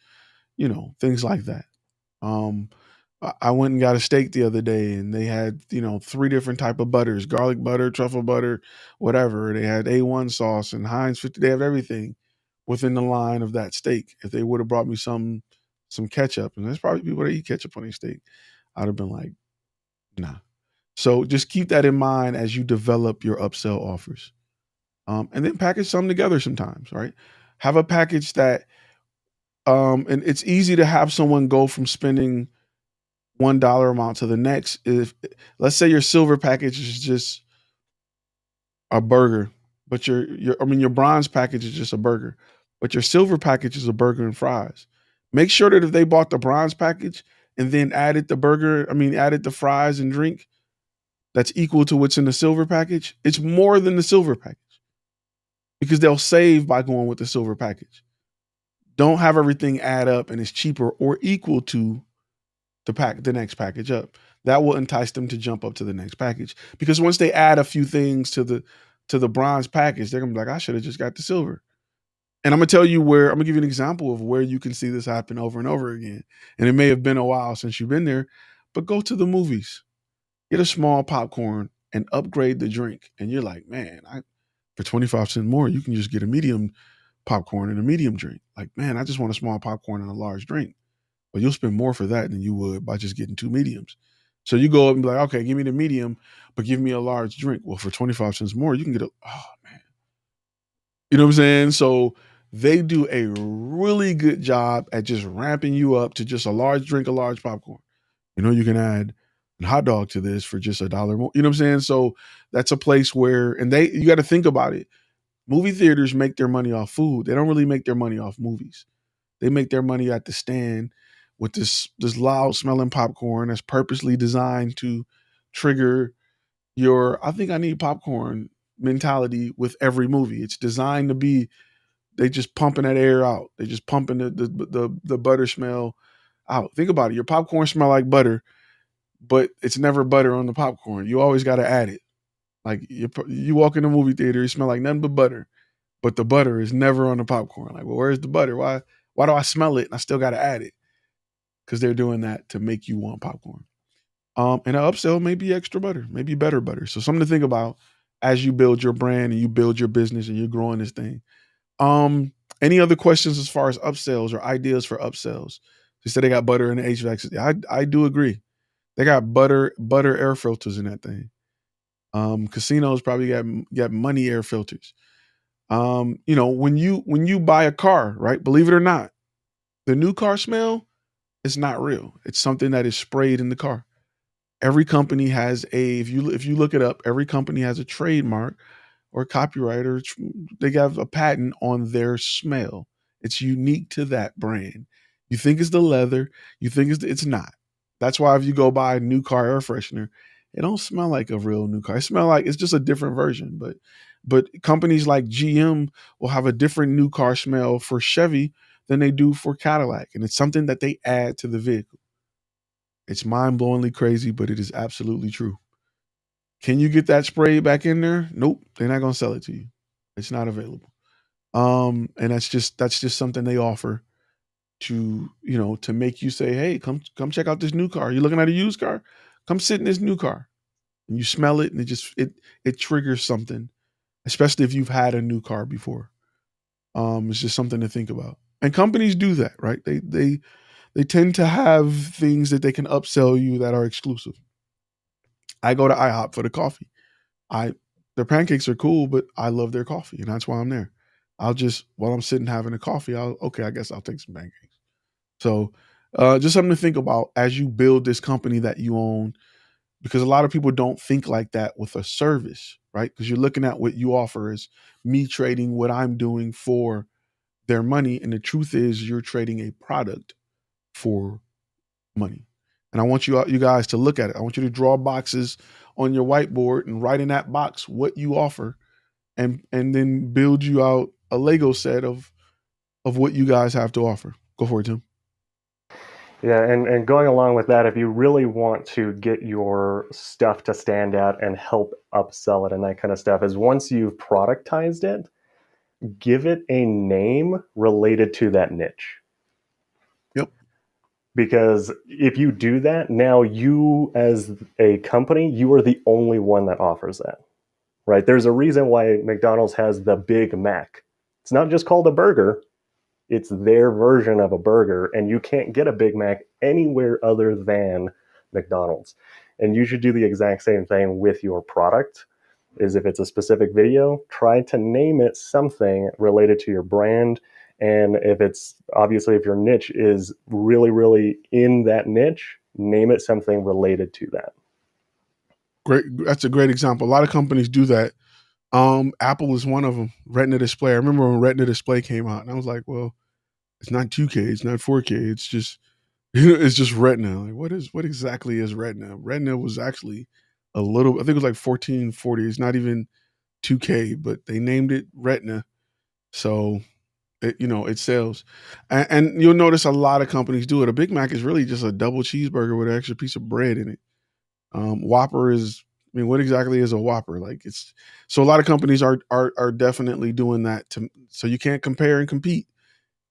things like that. I went and got a steak the other day, and they had, 3 different type of butters: garlic butter, truffle butter, whatever. They had A1 sauce and Heinz 50. They have everything within the line of that steak. If they would have brought me some ketchup, and there's probably people that eat ketchup on their steak, I'd have been like, nah. So just keep that in mind as you develop your upsell offers. And then package some together sometimes, right? Have a package that, and it's easy to have someone go from spending $1 amount to the next. If, let's say, your silver package is just a burger, but your bronze package is just a burger, but your silver package is a burger and fries. Make sure that if they bought the bronze package and then added the fries and drink, that's equal to what's in the silver package, it's more than the silver package, because they'll save by going with the silver package. Don't have everything add up and it's cheaper or equal to the next package up. That will entice them to jump up to the next package, because once they add a few things to the bronze package, they're gonna be like, I should have just got the silver. And I'm gonna give you an example of where you can see this happen over and over again. And it may have been a while since you've been there, but go to the movies, get a small popcorn and upgrade the drink. And you're like, man, for 25 cents more, you can just get a medium popcorn and a medium drink. Like, man, I just want a small popcorn and a large drink. But you'll spend more for that than you would by just getting 2 mediums. So you go up and be like, okay, give me the medium, but give me a large drink. Well, for 25 cents more, you can get oh man. You know what I'm saying? So they do a really good job at just ramping you up to just a large drink, a large popcorn. You can add a hot dog to this for just $1 more. You know what I'm saying? So that's a place where, and you got to think about it. Movie theaters make their money off food. They don't really make their money off movies. They make their money at the stand with this loud smelling popcorn that's purposely designed to trigger your, I think I need popcorn mentality with every movie. It's designed to be, they just pumping that air out. They just pumping the butter smell out. Think about it. Your popcorn smell like butter, but it's never butter on the popcorn. You always got to add it. Like you walk in the movie theater, you smell like nothing but butter, but the butter is never on the popcorn. Like, well, where's the butter? Why do I smell it and I still got to add it? Because they're doing that to make you want popcorn. And an upsell may be extra butter, maybe better butter. So something to think about as you build your brand and you build your business and you're growing this thing. Any other questions as far as upsells or ideas for upsells? They said they got butter in the HVAC system. I do agree. They got butter air filters in that thing. Casinos probably got money air filters. When you buy a car, right? Believe it or not, the new car smell is not real. It's something that is sprayed in the car. Every company has if you look it up, every company has a trademark or copyright, or they have a patent on their smell. It's unique to that brand. You think it's the leather, you think it's not. That's why if you go buy a new car air freshener, it don't smell like a real new car. It smell like it's just a different version. But companies like GM will have a different new car smell for Chevy than they do for Cadillac, and it's something that they add to the vehicle. It's mind-blowingly crazy, but it is absolutely true. Can you get that spray back in there? Nope, they're not going to sell it to you. It's not available. And that's just something they offer to make you say, hey, come check out this new car. You're looking at a used car? Come sit in this new car. And you smell it, and it triggers something, especially if you've had a new car before. It's just something to think about. And companies do that, right? They tend to have things that they can upsell you that are exclusive. I go to IHOP for the coffee. Their pancakes are cool, but I love their coffee, and that's why I'm there. While I'm sitting having a coffee, I guess I'll take some pancakes. So just something to think about as you build this company that you own, because a lot of people don't think like that with a service, right? Because you're looking at what you offer as me trading what I'm doing for their money. And the truth is you're trading a product for money. And I want you guys to look at it. I want you to draw boxes on your whiteboard and write in that box what you offer, and then build you out a Lego set of what you guys have to offer. Go for it, Tim. Yeah, and going along with that, if you really want to get your stuff to stand out and help upsell it and that kind of stuff, is once you've productized it, give it a name related to that niche. Yep. Because if you do that, now you as a company, you are the only one that offers that, right? There's a reason why McDonald's has the Big Mac. It's not just called a burger. It's their version of a burger, and you can't get a Big Mac anywhere other than McDonald's. And you should do the exact same thing with your product. Is if it's a specific video, try to name it something related to your brand. And if your niche is really, really in that niche, name it something related to that. Great. That's a great example. A lot of companies do that. Apple is one of them. Retina display. I remember when Retina display came out, and I was like, well, it's not 2K, it's not 4K, it's just Retina. Like, what exactly is Retina? Retina was actually I think it was like 1440. It's not even 2K, but they named it Retina, so it sells. And you'll notice a lot of companies do it. A Big Mac is really just a double cheeseburger with an extra piece of bread in it. Whopper is. I mean, what exactly is a Whopper? So a lot of companies are definitely doing that so you can't compare and compete.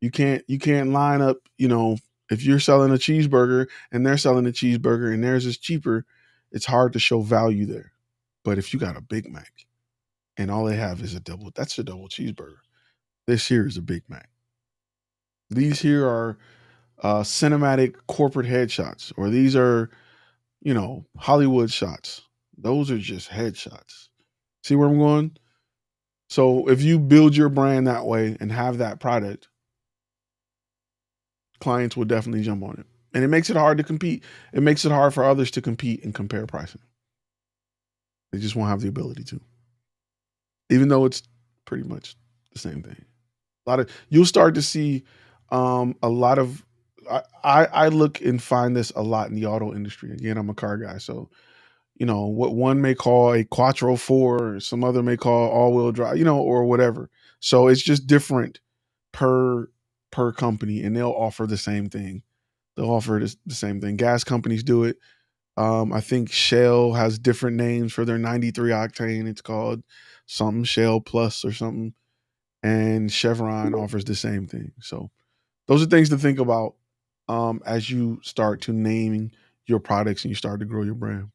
You can't line up, if you're selling a cheeseburger and they're selling a cheeseburger and theirs is cheaper, it's hard to show value there. But if you got a Big Mac and all they have is that's a double cheeseburger. This here is a Big Mac. These here are cinematic corporate headshots, or these are, Hollywood shots. Those are just headshots. See where I'm going? So if you build your brand that way and have that product, clients will definitely jump on it. And it makes it hard to compete. It makes it hard for others to compete and compare pricing. They just won't have the ability to. Even though it's pretty much the same thing. You'll start to see a lot of, I look and find this a lot in the auto industry. Again, I'm a car guy. So, what one may call a Quattro 4, or some other may call all-wheel drive, or whatever. So it's just different per company, and they'll offer the same thing. They'll offer the same thing. Gas companies do it. I think Shell has different names for their 93 octane. It's called something Shell Plus or something. And Chevron offers the same thing. So those are things to think about as you start to naming your products and you start to grow your brand.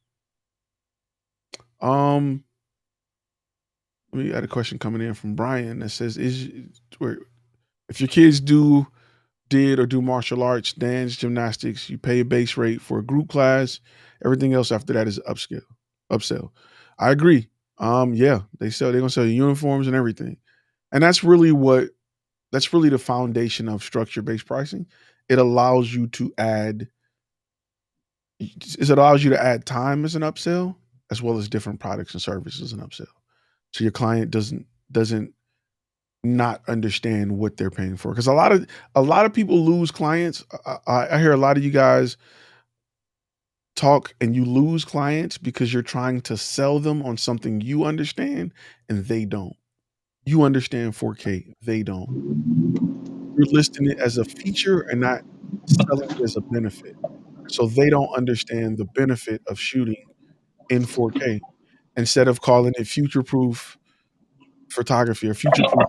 We had a question coming in from Brian that says, if your kids do did or do martial arts, dance, gymnastics, you pay a base rate for a group class. Everything else after that is upsell. I agree. Yeah, they're gonna sell you uniforms and everything. And that's really the foundation of structure-based pricing. It allows you to add time as an upsell, as well as different products and services as an upsell. So your client doesn't not understand what they're paying for. Because a lot of people lose clients. I hear a lot of you guys talk and you lose clients because you're trying to sell them on something you understand and they don't. You understand 4K, they don't. You're listing it as a feature and not selling it as a benefit. So they don't understand the benefit of shooting in 4K instead of calling it future-proof photography or future-proof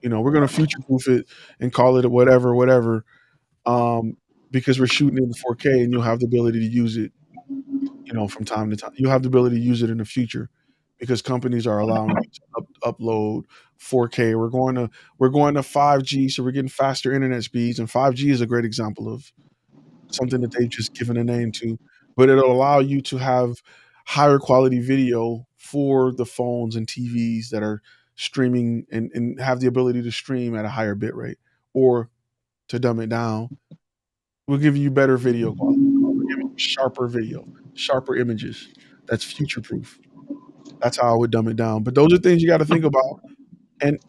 video. We're gonna future-proof it and call it whatever, um, because we're shooting it in 4K and you'll have the ability to use it, from time to time. You'll have the ability to use it in the future because companies are allowing you to upload 4K. We're going to 5G, so we're getting faster internet speeds, and 5G is a great example of something that they've just given a name to, but it'll allow you to have higher quality video for the phones and TVs that are streaming and have the ability to stream at a higher bit rate. Or to dumb it down, we'll give you better video quality. We're giving you sharper video, sharper images. That's future proof. That's how I would dumb it down. But those are things you got to think about. And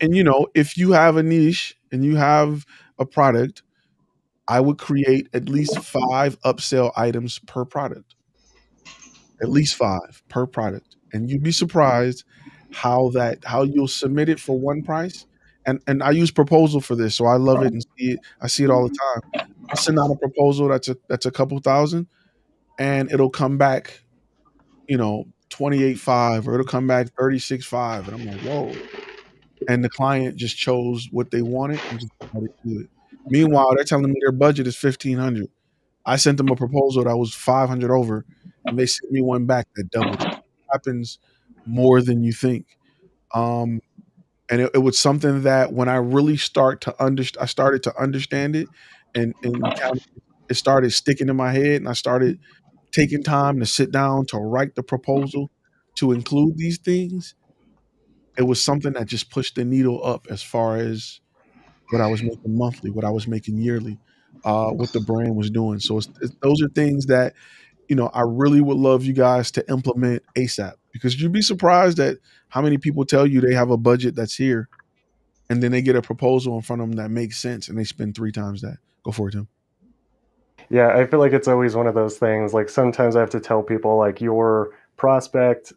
if you have a niche and you have a product, I would create at least 5 upsell items per product. At least 5 per product. And you'd be surprised how you'll submit it for one price. And I use proposal for this, so I love it and see it. I see it all the time. I'll send out a proposal that's a couple thousand, and it'll come back, 28.5, or it'll come back 36.5, and I'm like, whoa. And the client just chose what they wanted and just decided to do it. Meanwhile, they're telling me their budget is 1,500. I sent them a proposal that was 500 over, and they sent me one back that doubled it. It happens more than you think. And it was something that when I really I started to understand it, and kind of it started sticking in my head, and I started taking time to sit down to write the proposal to include these things. It was something that just pushed the needle up as far as what I was making monthly, what I was making yearly, what the brand was doing. So those are things that I really would love you guys to implement ASAP, because you'd be surprised at how many people tell you they have a budget that's here, and then they get a proposal in front of them that makes sense, and they spend 3 times that. Go for it, Tim. Yeah, I feel like it's always one of those things. Like sometimes I have to tell people, like, your prospect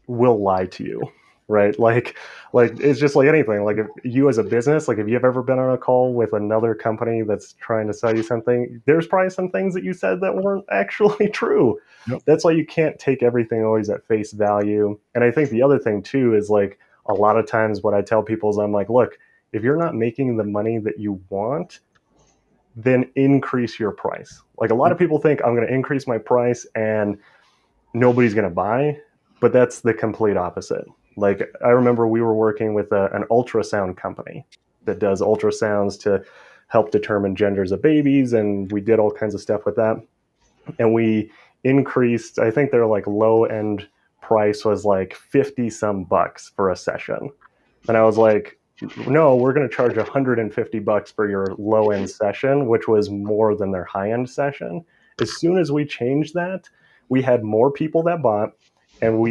will lie to you, right? Like it's just like anything. Like if you as a business, like if you've ever been on a call with another company that's trying to sell you something, there's probably some things that you said that weren't actually true. Yep. That's why you can't take everything always at face value. And I think the other thing too is, like, a lot of times what I tell people is I'm like, look, if you're not making the money that you want, then increase your price. Like, a lot of people think I'm going to increase my price and nobody's going to buy, but that's the complete opposite. Like, I remember we were working with an ultrasound company that does ultrasounds to help determine genders of babies, and we did all kinds of stuff with that. And we increased, I think their like low end price was like 50 some bucks for a session. And I was like, no, we're going to charge $150 for your low end session, which was more than their high end session. As soon as we changed that, we had more people that bought, and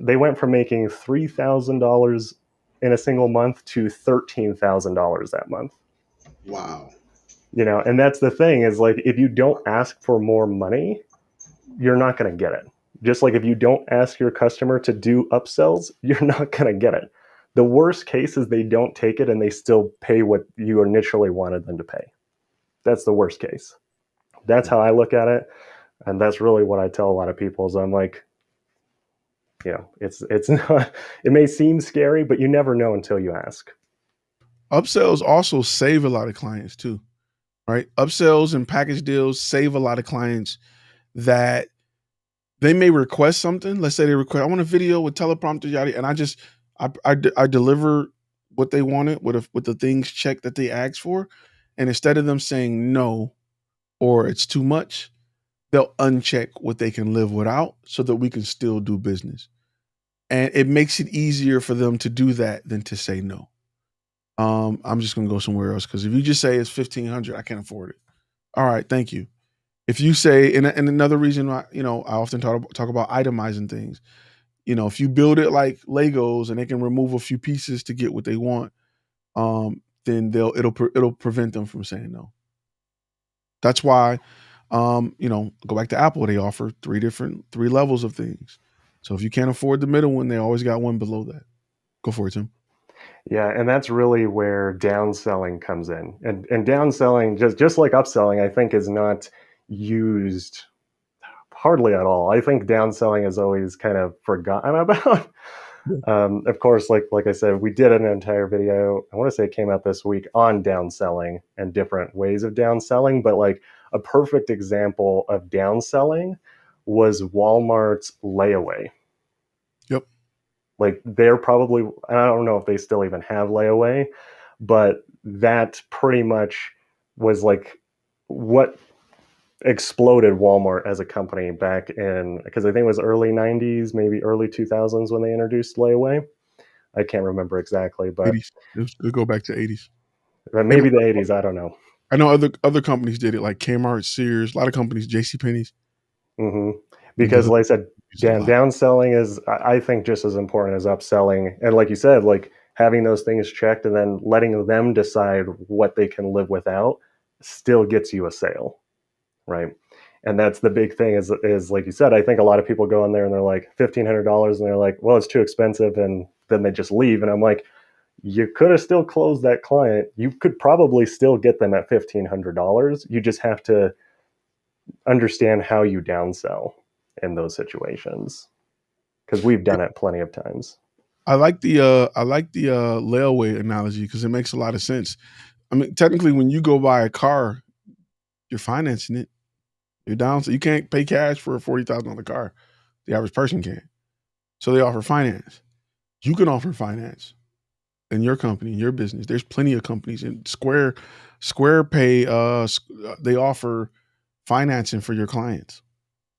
they went from making $3,000 in a single month to $13,000 that month. Wow. And that's the thing is, like, if you don't ask for more money, you're not going to get it. Just like if you don't ask your customer to do upsells, you're not going to get it. The worst case is they don't take it and they still pay what you initially wanted them to pay. That's the worst case. That's how I look at it. And that's really what I tell a lot of people is I'm like, it's not, it may seem scary, but you never know until you ask. Upsells also save a lot of clients too, right? Upsells and package deals save a lot of clients that they may request something. Let's say they request, I want a video with teleprompter, yada, and I deliver what they wanted with the things checked that they asked for, And instead of them saying no or it's too much, they'll uncheck what they can live without so that we can still do business. And it makes it easier for them to do that than to say no. I'm just going to go somewhere else, because if you just say it's $1,500, I can't afford it. All right, thank you. If you say, and another reason why, I often talk about itemizing things. If you build it like Legos and they can remove a few pieces to get what they want, then it'll prevent them from saying no. That's why, go back to Apple. They offer three levels of things. So if you can't afford the middle one, they always got one below that. Go for it, Tim. Yeah, and that's really where downselling comes in. And downselling, just like upselling, I think is not used hardly at all. I think downselling is always kind of forgotten about. Of course, like I said, we did an entire video, I want to say it came out this week, on downselling and different ways of downselling. But like a perfect example of downselling was Walmart's layaway. Yep. Like they're probably, I don't know if they still even have layaway, but that pretty much was like what exploded Walmart as a company back in, because I think it was early 90s, maybe early 2000s when they introduced layaway. I can't remember exactly, but 80s. It'll go back to 80s. Maybe the 80s, I don't know. I know other companies did it, like Kmart, Sears, a lot of companies, JCPenney's. Mm-hmm. Because like I said, downselling is, I think, just as important as upselling. And like you said, like having those things checked and then letting them decide what they can live without still gets you a sale, right? And that's the big thing is like you said, I think a lot of people go in there and they're like $1,500 and they're like, well, it's too expensive. And then they just leave. And I'm like, you could have still closed that client. You could probably still get them at $1,500. You just have to understand how you downsell in those situations, because we've done it plenty of times. I like the layaway analogy because it makes a lot of sense. I mean, technically, when you go buy a car, you're financing it. You're down, so you can't pay cash for a $40,000 car. The average person can't. So they offer finance. You can offer finance in your company, in your business. There's plenty of companies. In Square Pay, they offer financing for your clients.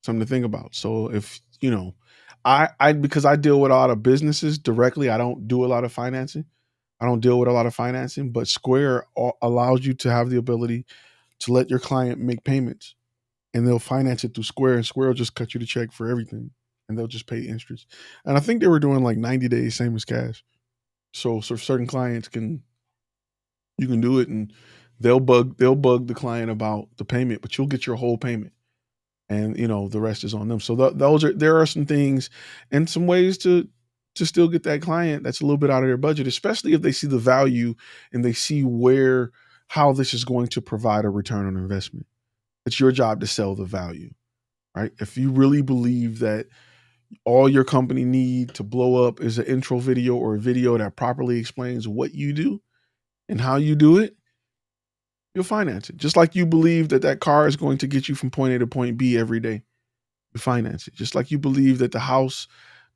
Something to think about. So if I because I deal with a lot of businesses directly, I don't do a lot of financing. I don't deal with a lot of financing, but Square allows you to have the ability to let your client make payments, and they'll finance it through Square, and Square will just cut you the check for everything, and they'll just pay interest. And I think they were doing like 90 days, same as cash. So certain clients you can do it, and they'll bug the client about the payment, but you'll get your whole payment. And the rest is on them. So there are some things and some ways to still get that client that's a little bit out of their budget, especially if they see the value and they see how this is going to provide a return on investment. It's your job to sell the value, right? If you really believe that all your company need to blow up is an intro video or a video that properly explains what you do and how you do it, you'll finance it. Just like you believe that car is going to get you from point A to point B every day. You finance it. Just like you believe that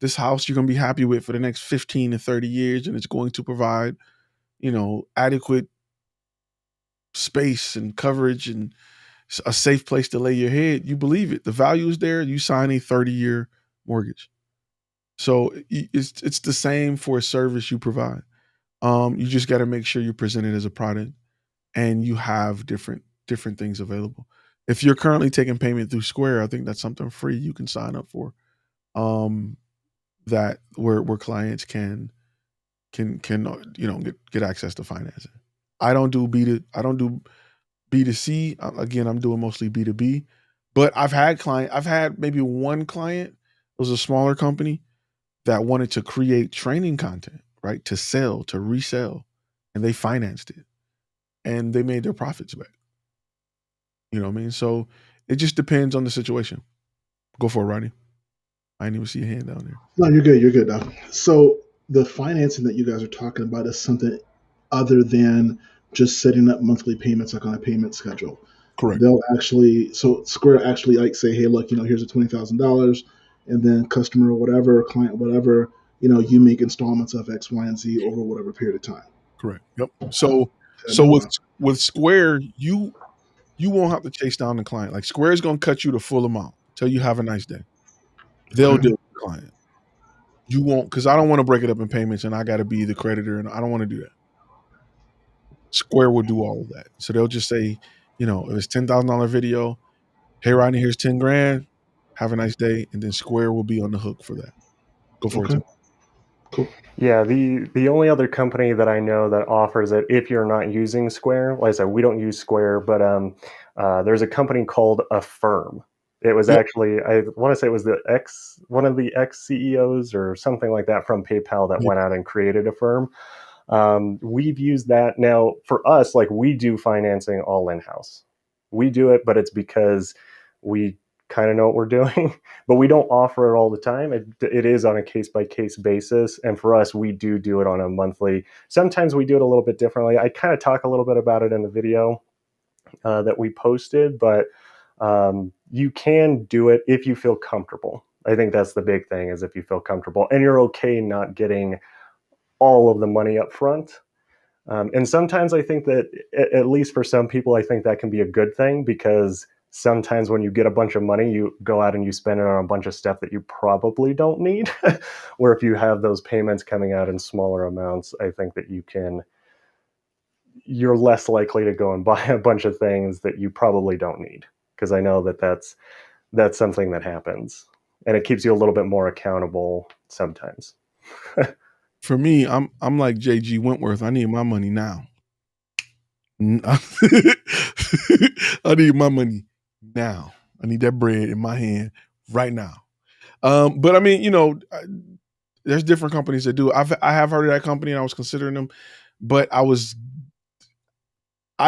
this house you're going to be happy with for the next 15 to 30 years, and it's going to provide, adequate space and coverage and a safe place to lay your head. You believe it. The value is there. You sign a 30-year mortgage. So it's the same for a service you provide. You just got to make sure you present it as a product, and you have different things available. If you're currently taking payment through Square, I think that's something free you can sign up for. That where clients can get access to financing. I don't do B2C. Again, I'm doing mostly B2B. But I've had maybe one client, it was a smaller company, that wanted to create training content, right? To sell, to resell, and they financed it. And they made their profits back. You know what I mean? So it just depends on the situation. Go for it, Rodney. I didn't even see a hand down there. No, you're good. You're good now. So the financing that you guys are talking about is something other than just setting up monthly payments, like on a payment schedule. Correct. So Square actually like say, hey, look, here's a $20,000, and then customer whatever, client whatever, you make installments of X, Y, and Z over whatever period of time. Correct. Yep. So So with Square, you won't have to chase down the client. Like Square is going to cut you the full amount. Tell you have a nice day. They'll deal with the client. You won't, because I don't want to break it up in payments and I got to be the creditor and I don't want to do that. Square will do all of that. So they'll just say, if it's $10,000 video, hey Rodney, here's 10 grand. Have a nice day, and then Square will be on the hook for that. Go for it, Tim. Cool. Yeah, the only other company that I know that offers it, if you're not using Square, like I said, we don't use Square, but there's a company called Affirm. It was actually, I want to say it was one of the ex CEOs or something like that from PayPal that went out and created Affirm. We've used that. Now for us, like we do financing all in-house. We do it, but it's because we kind of know what we're doing, but we don't offer it all the time. It is on a case-by-case basis. And for us, we do it on a monthly. Sometimes we do it a little bit differently. I kind of talk a little bit about it in the video that we posted, but you can do it if you feel comfortable. I think that's the big thing, is if you feel comfortable and you're okay not getting all of the money up front. And sometimes I think that, at least for some people, I think that can be a good thing, because sometimes when you get a bunch of money, you go out and you spend it on a bunch of stuff that you probably don't need. Where if you have those payments coming out in smaller amounts, I think that you're less likely to go and buy a bunch of things that you probably don't need. Because I know that that's something that happens, and it keeps you a little bit more accountable sometimes. For me, I'm like J.G. Wentworth. I need my money now. I need my money now. I need that bread in my hand right now. But I mean, there's different companies that do it. I have heard of that company and I was considering them, but I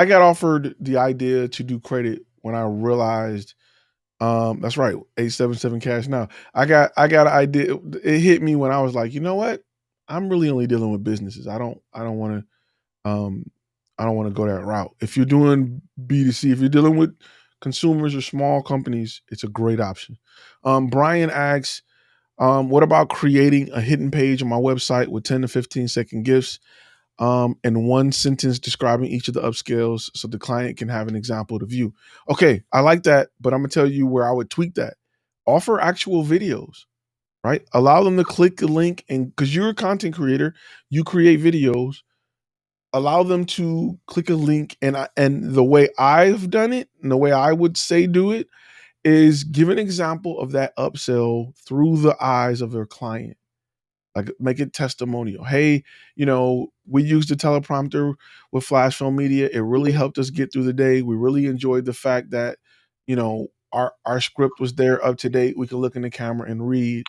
got offered the idea to do credit when I realized, that's right, 877 cash now. I got an idea. It hit me when I was like, you know what? I'm really only dealing with businesses. I don't want to go that route. If you're doing B2C, if you're dealing with consumers or small companies, it's a great option. Brian asks, what about creating a hidden page on my website with 10 to 15 second gifts and one sentence describing each of the upscales so the client can have an example to view? Okay, I like that, but I'm going to tell you where I would tweak that. Offer actual videos, right? Allow them to click the link, and because you're a content creator, you create videos. Allow them to click a link, and the way I've done it, and the way I would say do it, is give an example of that upsell through the eyes of their client. Like, make it testimonial. Hey, we used the teleprompter with FlashFilm Media. It really helped us get through the day. We really enjoyed the fact that, our script was there up to date. We could look in the camera and read.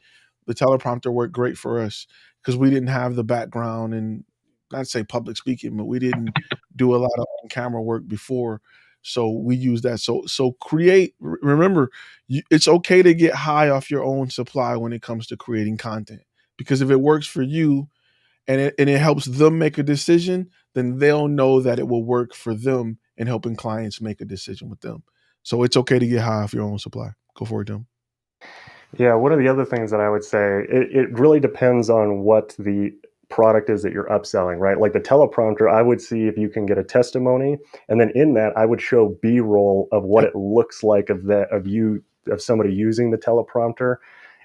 The teleprompter worked great for us because we didn't have the background and, not say public speaking, but we didn't do a lot of on-camera work before. So we use that. So create. Remember, it's okay to get high off your own supply when it comes to creating content. Because if it works for you and it helps them make a decision, then they'll know that it will work for them in helping clients make a decision with them. So it's okay to get high off your own supply. Go for it, Tim. Yeah, one of the other things that I would say, it really depends on what the product is that you're upselling, right? Like the teleprompter, I would see if you can get a testimony, and then in that, I would show B-roll of what it looks like of somebody using the teleprompter.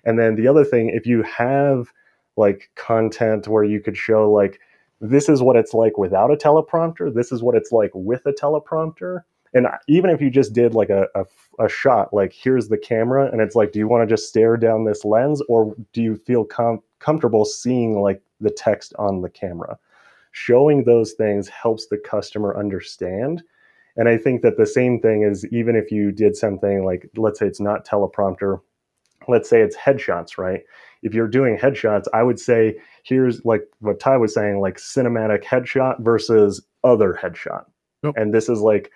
And then the other thing, if you have like content where you could show like, this is what it's like without a teleprompter, this is what it's like with a teleprompter. And even if you just did like a shot, like here's the camera, and it's like, do you want to just stare down this lens, or do you feel comfortable seeing like the text on the camera? Showing those things helps the customer understand. And I think that the same thing is, even if you did something like, let's say it's not teleprompter, let's say it's headshots, right? If you're doing headshots, I would say, here's like what Ty was saying, like cinematic headshot versus other headshot. Yep. And this is like,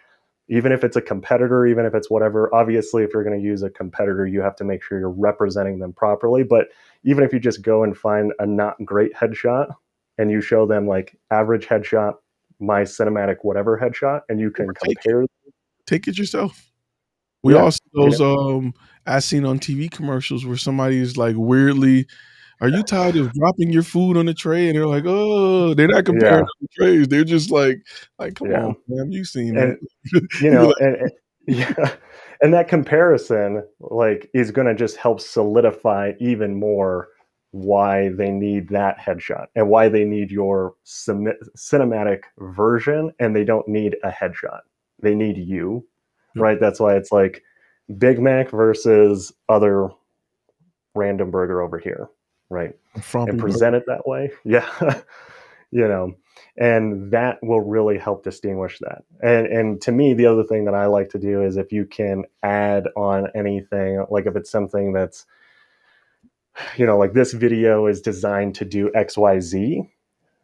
even if it's a competitor, even if it's whatever, obviously, if you're going to use a competitor, you have to make sure you're representing them properly. But even if you just go and find a not great headshot and you show them like average headshot, my cinematic whatever headshot, and you can compare. Take it yourself. We all see those as seen on TV commercials where somebody is like weirdly are you tired of dropping your food on the tray? And they're like, oh, they're not comparing the trays. They're just like, come on, man, you've seen And, that. you know, yeah, and that comparison like is going to just help solidify even more why they need that headshot and why they need your cinematic version, and they don't need a headshot. They need you, right? That's why it's like Big Mac versus other random burger over here, right? And present it that way. Yeah. You know, and that will really help distinguish that. And to me, the other thing that I like to do is if you can add on anything, like if it's something that's, you know, like this video is designed to do XYZ,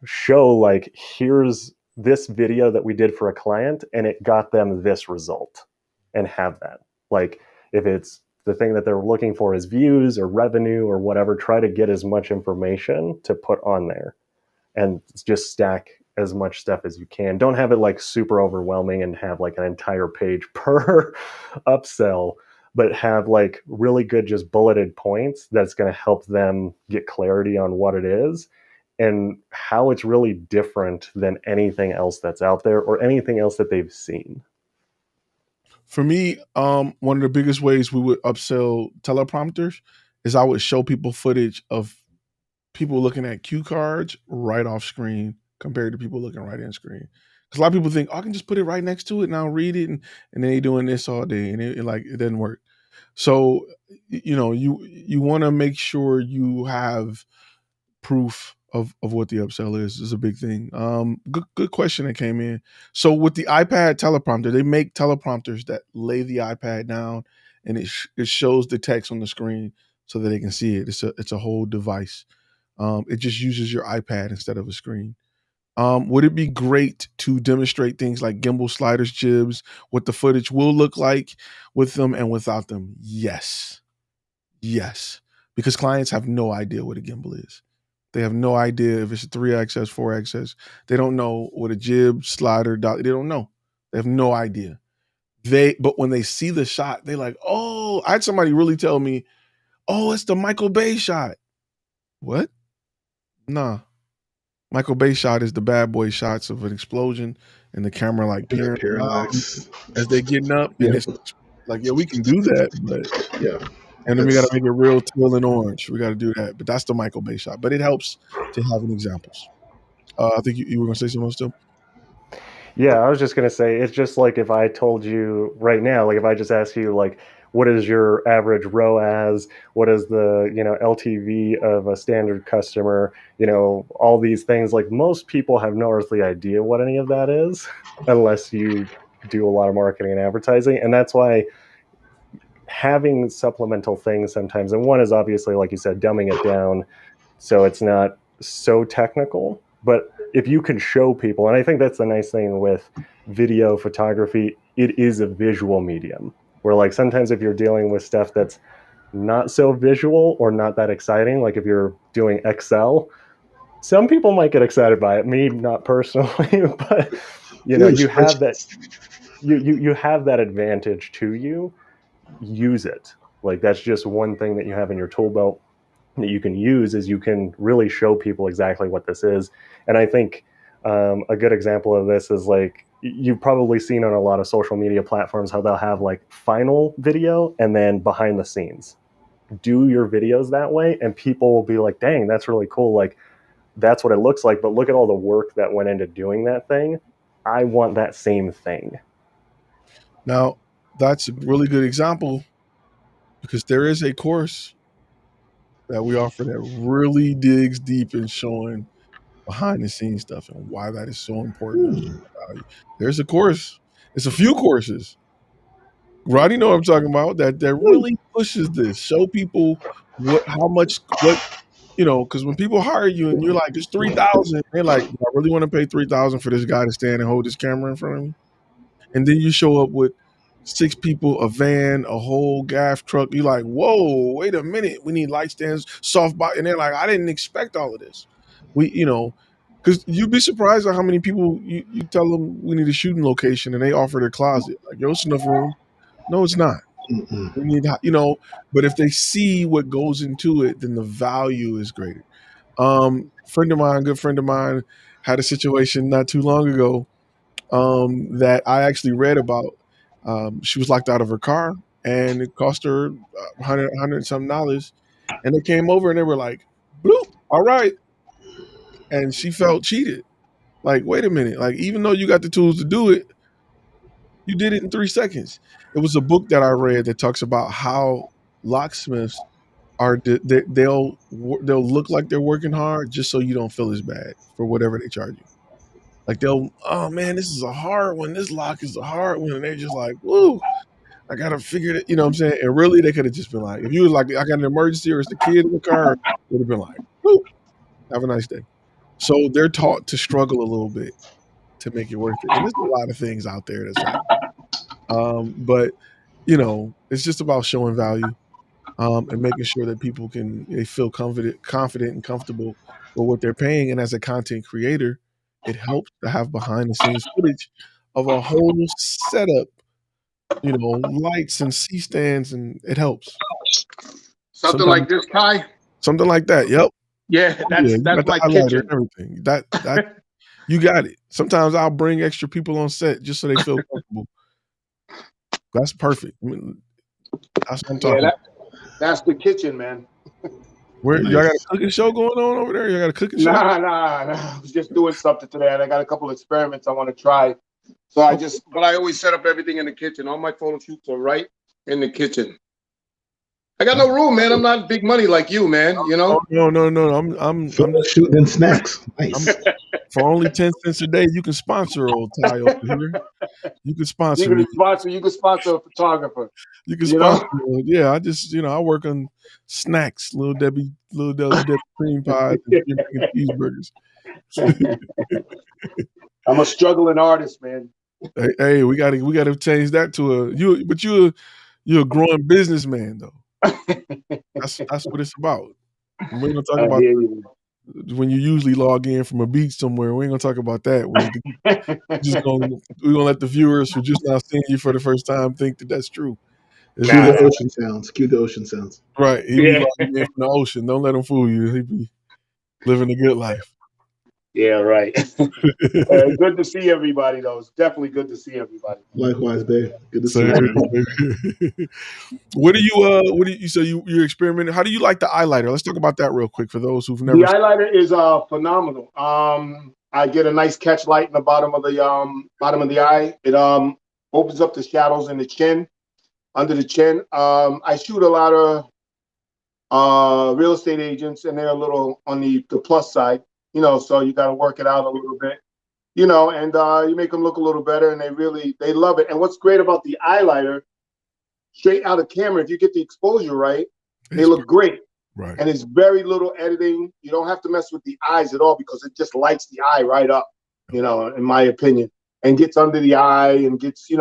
show like, here's this video that we did for a client and it got them this result, and have that. Like if it's the thing that they're looking for is views or revenue or whatever, try to get as much information to put on there and just stack as much stuff as you can. Don't have it like super overwhelming and have like an entire page per upsell, but have like really good just bulleted points that's going to help them get clarity on what it is and how it's really different than anything else that's out there or anything else that they've seen. For me, one of the biggest ways we would upsell teleprompters is I would show people footage of people looking at cue cards right off screen compared to people looking right in screen. Because a lot of people think, oh, I can just put it right next to it and I'll read it, and then they're doing this all day, and it doesn't work. So, you know, you want to make sure you have proof of what the upsell is a big thing. Good question that came in. So with the iPad teleprompter, they make teleprompters that lay the iPad down and it shows the text on the screen so that they can see it. It's a whole device. It just uses your iPad instead of a screen. Would it be great to demonstrate things like gimbal sliders, jibs, what the footage will look like with them and without them? Yes. Because clients have no idea what a gimbal is. They have no idea if it's a 3XS, 4XS. They don't know what a jib, slider, they don't know. They have no idea. But when they see the shot, they're like, oh, I had somebody really tell me, oh, it's the Michael Bay shot. What? Nah. Michael Bay shot is the bad boy shots of an explosion and the camera like peering parallax as they're getting up. And it's like, yeah, we can do that, but yeah. And then we got to make it real teal and orange. We got to do that. But that's the Michael Bay shot. But it helps to have an examples. I think you were going to say something else too? Yeah, I was just going to say, it's just like if I told you right now, like if I just asked you, like, what is your average ROAS? What is the, you know, LTV of a standard customer? You know, all these things, like most people have no earthly idea what any of that is unless you do a lot of marketing and advertising. And that's why having supplemental things sometimes, and one is obviously, like you said, dumbing it down so it's not so technical. But if you can show people, and I think that's the nice thing with video photography, it is a visual medium where like sometimes if you're dealing with stuff that's not so visual or not that exciting, like if you're doing Excel, some people might get excited by it, me not personally, but you know, you have that you have that advantage to you. Use it. Like that's just one thing that you have in your tool belt that you can use, is you can really show people exactly what this is. And I think a good example of this is like you've probably seen on a lot of social media platforms how they'll have like final video and then behind the scenes. Do your videos that way and people will be like, dang, that's really cool. Like that's what it looks like, but look at all the work that went into doing that thing. I want that same thing. Now, that's a really good example because there is a course that we offer that really digs deep in showing behind the scenes stuff and why that is so important. There's a course. It's a few courses. Roddy know what I'm talking about, that really pushes this. Show people what you know, because when people hire you and you're like, it's 3,000, they're like, I really want to pay 3,000 for this guy to stand and hold this camera in front of me. And then you show up with 6 people, a van, a whole gaff truck. You're like, whoa, wait a minute. We need light stands, soft box. And they're like, I didn't expect all of this. You know, because you'd be surprised at how many people you tell them we need a shooting location and they offer their closet. Like, yo, it's enough room. No, it's not. Mm-mm. We need, you know, but if they see what goes into it, then the value is greater. Friend of mine, good friend of mine, had a situation not too long ago that I actually read about. She was locked out of her car, and it cost her $100 and something dollars. And they came over and they were like, "Bloop, all right," and she felt cheated. Like, wait a minute, like even though you got the tools to do it, you did it in 3 seconds. It was a book that I read that talks about how locksmiths are they'll look like they're working hard just so you don't feel as bad for whatever they charge you. Like they'll, oh man, this is a hard one. This lock is a hard one, and they're just like, woo, I gotta figure it. You know what I'm saying? And really, they could have just been like, if you was like, I got an emergency or it's the kid in the car, would have been like, woo, have a nice day. So they're taught to struggle a little bit to make it worth it. And there's a lot of things out there that's like, but you know, it's just about showing value. And making sure that people they feel confident and comfortable with what they're paying. And as a content creator, it helps to have behind the scenes footage of a whole setup, you know, lights and C-stands, and it helps. Something like this, Kai? Something like that. Yep. Yeah, You that's got the my highlighter kitchen. and everything. That you got it. Sometimes I'll bring extra people on set just so they feel comfortable. That's perfect. I mean, that's what I'm talking about. That's the kitchen, man. Y'all got a cooking show going on over there? Y'all got a cooking show? Nah. I was just doing something today, and I got a couple of experiments I want to try. So but I always set up everything in the kitchen. All my photo shoots are right in the kitchen. I got no room, man. I'm not big money like you, man. You know? Oh, no. I'm shooting in snacks. Nice. For only 10 cents a day, you can sponsor old Ty over here. You can sponsor me. You can sponsor a photographer. You can sponsor me. Yeah, I just, I work on snacks, little Debbie cream pies and cheeseburgers. I'm a struggling artist, man. Hey, we gotta change that to you're a growing businessman though. That's what it's about. We're gonna talk about when you usually log in from a beach somewhere. We ain't gonna talk about that. We're gonna let the viewers who just now seeing you for the first time think that that's true. Cue the ocean sounds. Cue the ocean sounds. Right. He be logging in from the ocean. Don't let him fool you. He be living a good life. Yeah, right. Good to see everybody, though. It's definitely good to see everybody. Likewise, babe. Good to see you. What do you so you're experimenting? How do you like the eyeliner? Let's talk about that real quick for those who've never. The eyeliner is phenomenal. I get a nice catch light in the bottom of the eye. It opens up the shadows in the chin, under the chin. I shoot a lot of real estate agents, and they're a little on the plus side. So you got to work it out a little bit, and you make them look a little better, and they love it. And what's great about the eyeliner, straight out of camera, if you get the exposure right, they look great. Right. And it's very little editing. You don't have to mess with the eyes at all because it just lights the eye right up, in my opinion, and gets under the eye and gets, I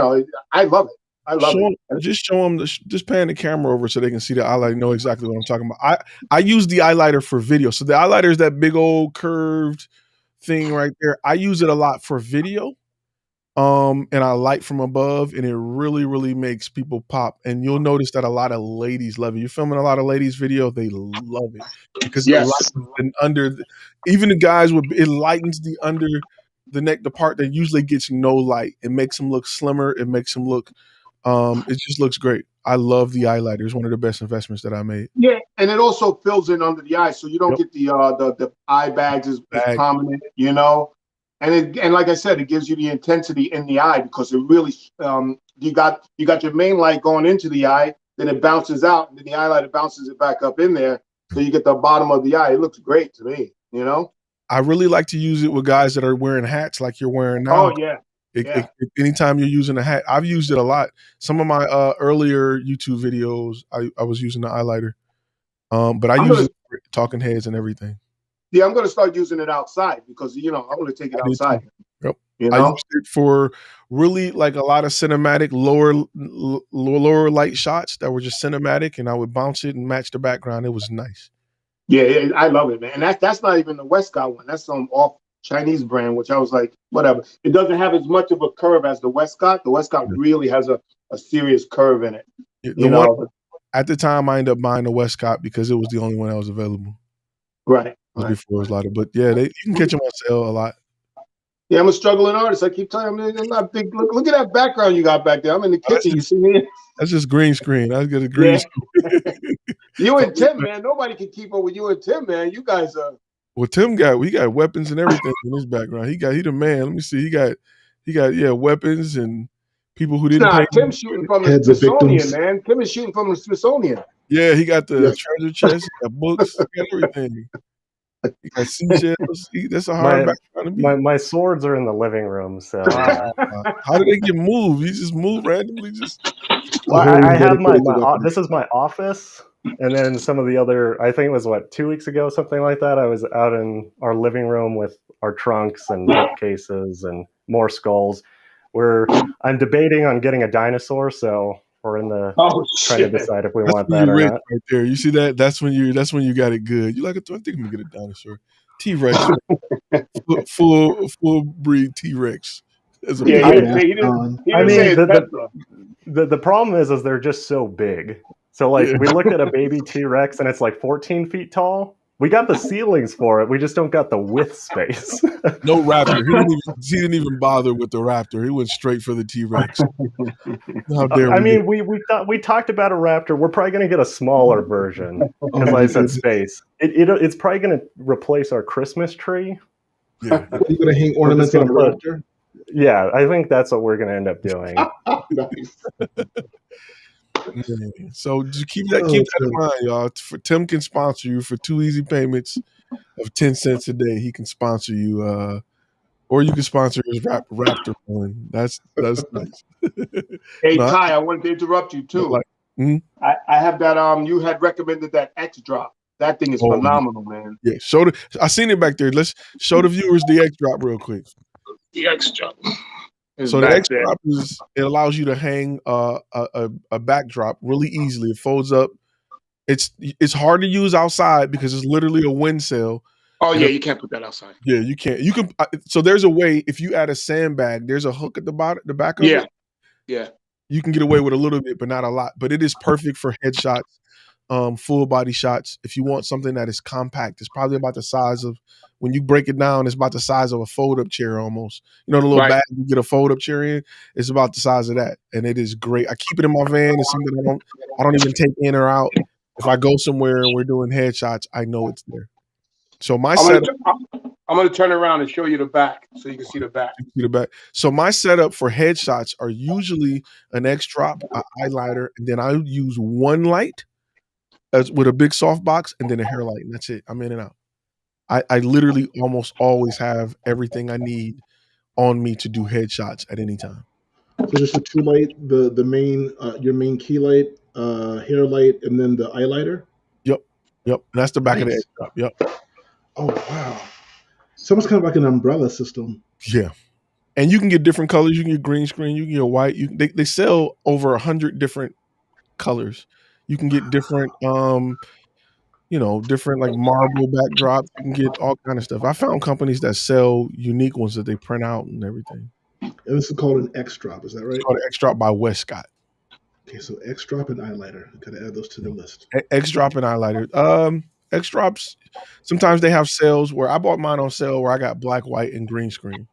love it. I love it. Just show them, just pan the camera over so they can see the eyeliner, know exactly what I'm talking about. I use the eyeliner for video. So the eyeliner is that big old curved thing right there. I use it a lot for video. And I light from above, and it really, really makes people pop. And you'll notice that a lot of ladies love it. You're filming a lot of ladies' video, they love it because it lightens even the guys it lightens the under the neck, the part that usually gets no light. It makes them look slimmer. It makes them look. It just looks great. I love the eyeliner. It's one of the best investments that I made. Yeah, and it also fills in under the eye, so you don't get the eye bags as prominent, And like I said, it gives you the intensity in the eye because it really you got your main light going into the eye, then it bounces out, and then the eyeliner bounces it back up in there, so you get the bottom of the eye. It looks great to me, I really like to use it with guys that are wearing hats like you're wearing now. Oh yeah. Anytime you're using a hat, I've used it a lot. Some of my earlier YouTube videos, I was using the eyeliner, but I use it for talking heads and everything. Yeah, I'm going to start using it outside because I want to take it outside. Yep. I used it for really like a lot of cinematic lower light shots that were just cinematic, and I would bounce it and match the background. It was nice. Yeah, I love it, man. And that's not even the Westcott one. That's some off Chinese brand, which I was like, whatever. It doesn't have as much of a curve as the Westcott. The Westcott really has a serious curve in it. The You one know, at the time I ended up buying the Westcott because it was the only one that was available. right. It was Right. before it was lighter. But yeah, you can catch them on sale a lot. Yeah, I'm a struggling artist. I keep telling you, I'm not big. Look at that background you got back there. I'm in the That's kitchen. You just, see me? that's just green screen. I get a green Yeah. screen. You and Tim, man. Nobody can keep up with you and Tim, man. You guys are. Well, we got weapons and everything in his background. He the man. Let me see. He got weapons and people who didn't pay. Tim's shooting from the Heads of Smithsonian, victims. man. Tim is shooting from the Smithsonian. Yeah, he got the Yeah. treasure chest, he got books, he got everything. He got seashells. That's a hard background to be. My swords are in the living room, so How did they get moved? You just move randomly, just well, whole room I have dedicated to weapons. this is my office, and then some of the other. I think it was 2 weeks ago, something like that. I was out in our living room with our trunks and bookcases and more skulls. I'm debating on getting a dinosaur, so we're in the trying to decide if we That's want when that you're or rich not. right there. You see that? That's when you got it good. You like I think I'm gonna get a dinosaur. T-Rex. full breed T-Rex. As a Yeah, pet. he didn't say it's Tesla. The problem is they're just so big. So Yeah. we looked at a baby T-Rex and it's like 14 feet tall. We got the ceilings for it. We just don't got the width space. No raptor. He didn't even bother with the raptor. He went straight for the T-Rex. How dare I we? mean, we talked about a raptor. We're probably going to get a smaller version because I said space. It's probably going to replace our Christmas tree. Yeah. Are you going to hang ornaments on a raptor? Yeah, I think that's what we're going to end up doing. Nice. So just keep that in mind, y'all. Tim can sponsor you for 2 easy payments of 10 cents a day. He can sponsor you, or you can sponsor his Raptor one. That's nice. Hey, No, Ty, I wanted to interrupt you too. I have that. You had recommended that X drop. That thing is phenomenal, man. Yeah, I seen it back there. Let's show the viewers the X drop real quick. The X drop. So the X drop it allows you to hang a backdrop really easily. It folds up. It's hard to use outside because it's literally a wind sail. Oh yeah, you can't put that outside. Yeah, you can't. You can. So there's a way. If you add a sandbag, there's a hook at the back of it. Yeah. You can get away with a little bit, but not a lot. But it is perfect for headshots, full body shots. If you want something that is compact, it's probably about the size of, when you break it down, it's about the size of a fold-up chair almost. You know the little bag you get a fold-up chair in? It's about the size of that. And it is great. I keep it in my van. It's something I don't even take in or out. If I go somewhere and we're doing headshots, I know it's there. So I'm going to turn around and show you the back so you can see the back. So my setup for headshots are usually an X drop, an eyeliner, and then I use one light with a big softbox and then a hair light, and that's it. I'm in and out. I literally almost always have everything I need on me to do headshots at any time. So just the 2 light, the main your main key light, hair light, and then the eyeliner. Yep. That's the back of the X drop. Yep. Oh wow. So it's kind of like an umbrella system. Yeah. And you can get different colors. You can get green screen. You can get white. They sell over 100 different colors. You can get different, different like marble backdrops. You can get all kind of stuff. I found companies that sell unique ones that they print out and everything. And this is called an X drop. Is that right? It's called an X drop by Westcott. Okay, so X drop and eyeliner. Got to add those to the list. X drop and eyeliner. X drops. Sometimes they have sales where I bought mine on sale where I got black, white, and green screen.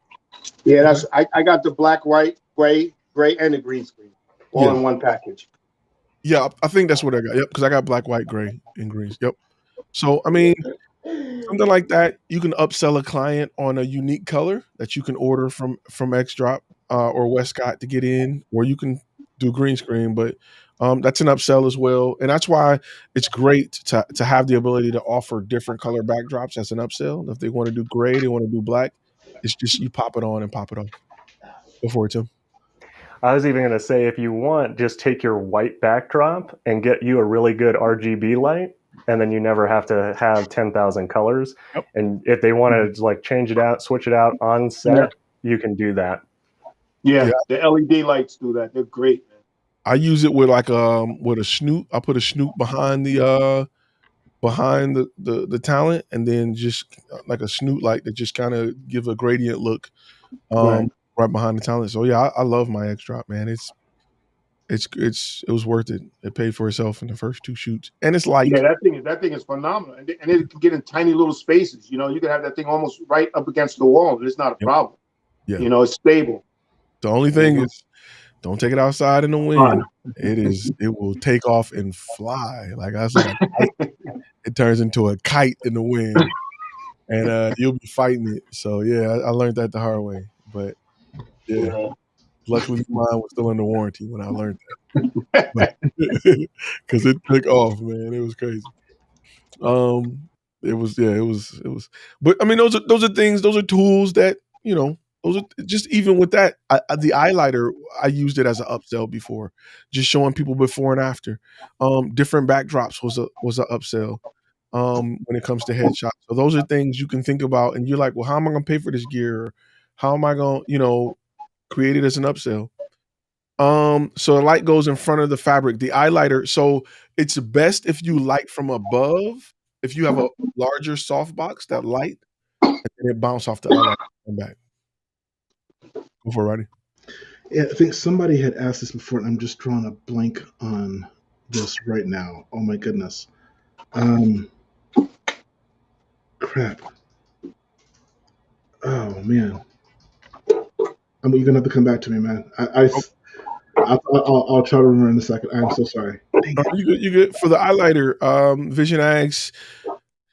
Yeah, I got the black, white, gray, and the green screen all in one package. Yeah, I think that's what I got. Yep, because I got black, white, gray, and greens. Yep. So I mean, something like that, you can upsell a client on a unique color that you can order from X drop or Westcott to get in, or you can do green screen, but that's an upsell as well. And that's why it's great to have the ability to offer different color backdrops as an upsell. If they want to do gray, they want to do black, it's just you pop it on and pop it off. Go for it, Tim. I was even going to say, if you want, just take your white backdrop and get you a really good RGB light, and then you never have to have 10,000 colors. Yep. And if they want to like change it out, switch it out on set, you can do that. Yeah, the LED lights do that. They're great, man. I use it with like with a snoot. I put a snoot behind the talent, and then just like a snoot light that just kind of give a gradient look right behind the talent. So yeah, I love my X drop, man. it was worth it. It paid for itself in the first 2 shoots, and it's light. Yeah, that thing is phenomenal, and it can get in tiny little spaces. You know, you can have that thing almost right up against the wall, and it's not a problem. Yeah. You know, it's stable. The only thing is, don't take it outside in the wind. It will take off and fly. Like I said, it turns into a kite in the wind, and you'll be fighting it. So yeah, I learned that the hard way. But yeah, luckily mine was still under warranty when I learned that, because it took off, man. It was crazy. It was. But I mean, those are things. Those are tools that those are just, even with that, the highlighter, I used it as an upsell before, just showing people before and after. Different backdrops was an upsell. When it comes to headshots, so those are things you can think about, and you're like, well, how am I going to pay for this gear? Or how am I going to, create it as an upsell? So the light goes in front of the fabric, the highlighter. So it's best if you light from above. If you have a larger softbox, that light, and then it bounce off the highlighter and come back. Go for it, Rodney. Yeah, I think somebody had asked this before, and I'm just drawing a blank on this right now. Oh my goodness. Crap. Oh man. You're gonna have to come back to me, man. I'll try to remember in a second. I'm so sorry. You good for the highlighter? Vision X.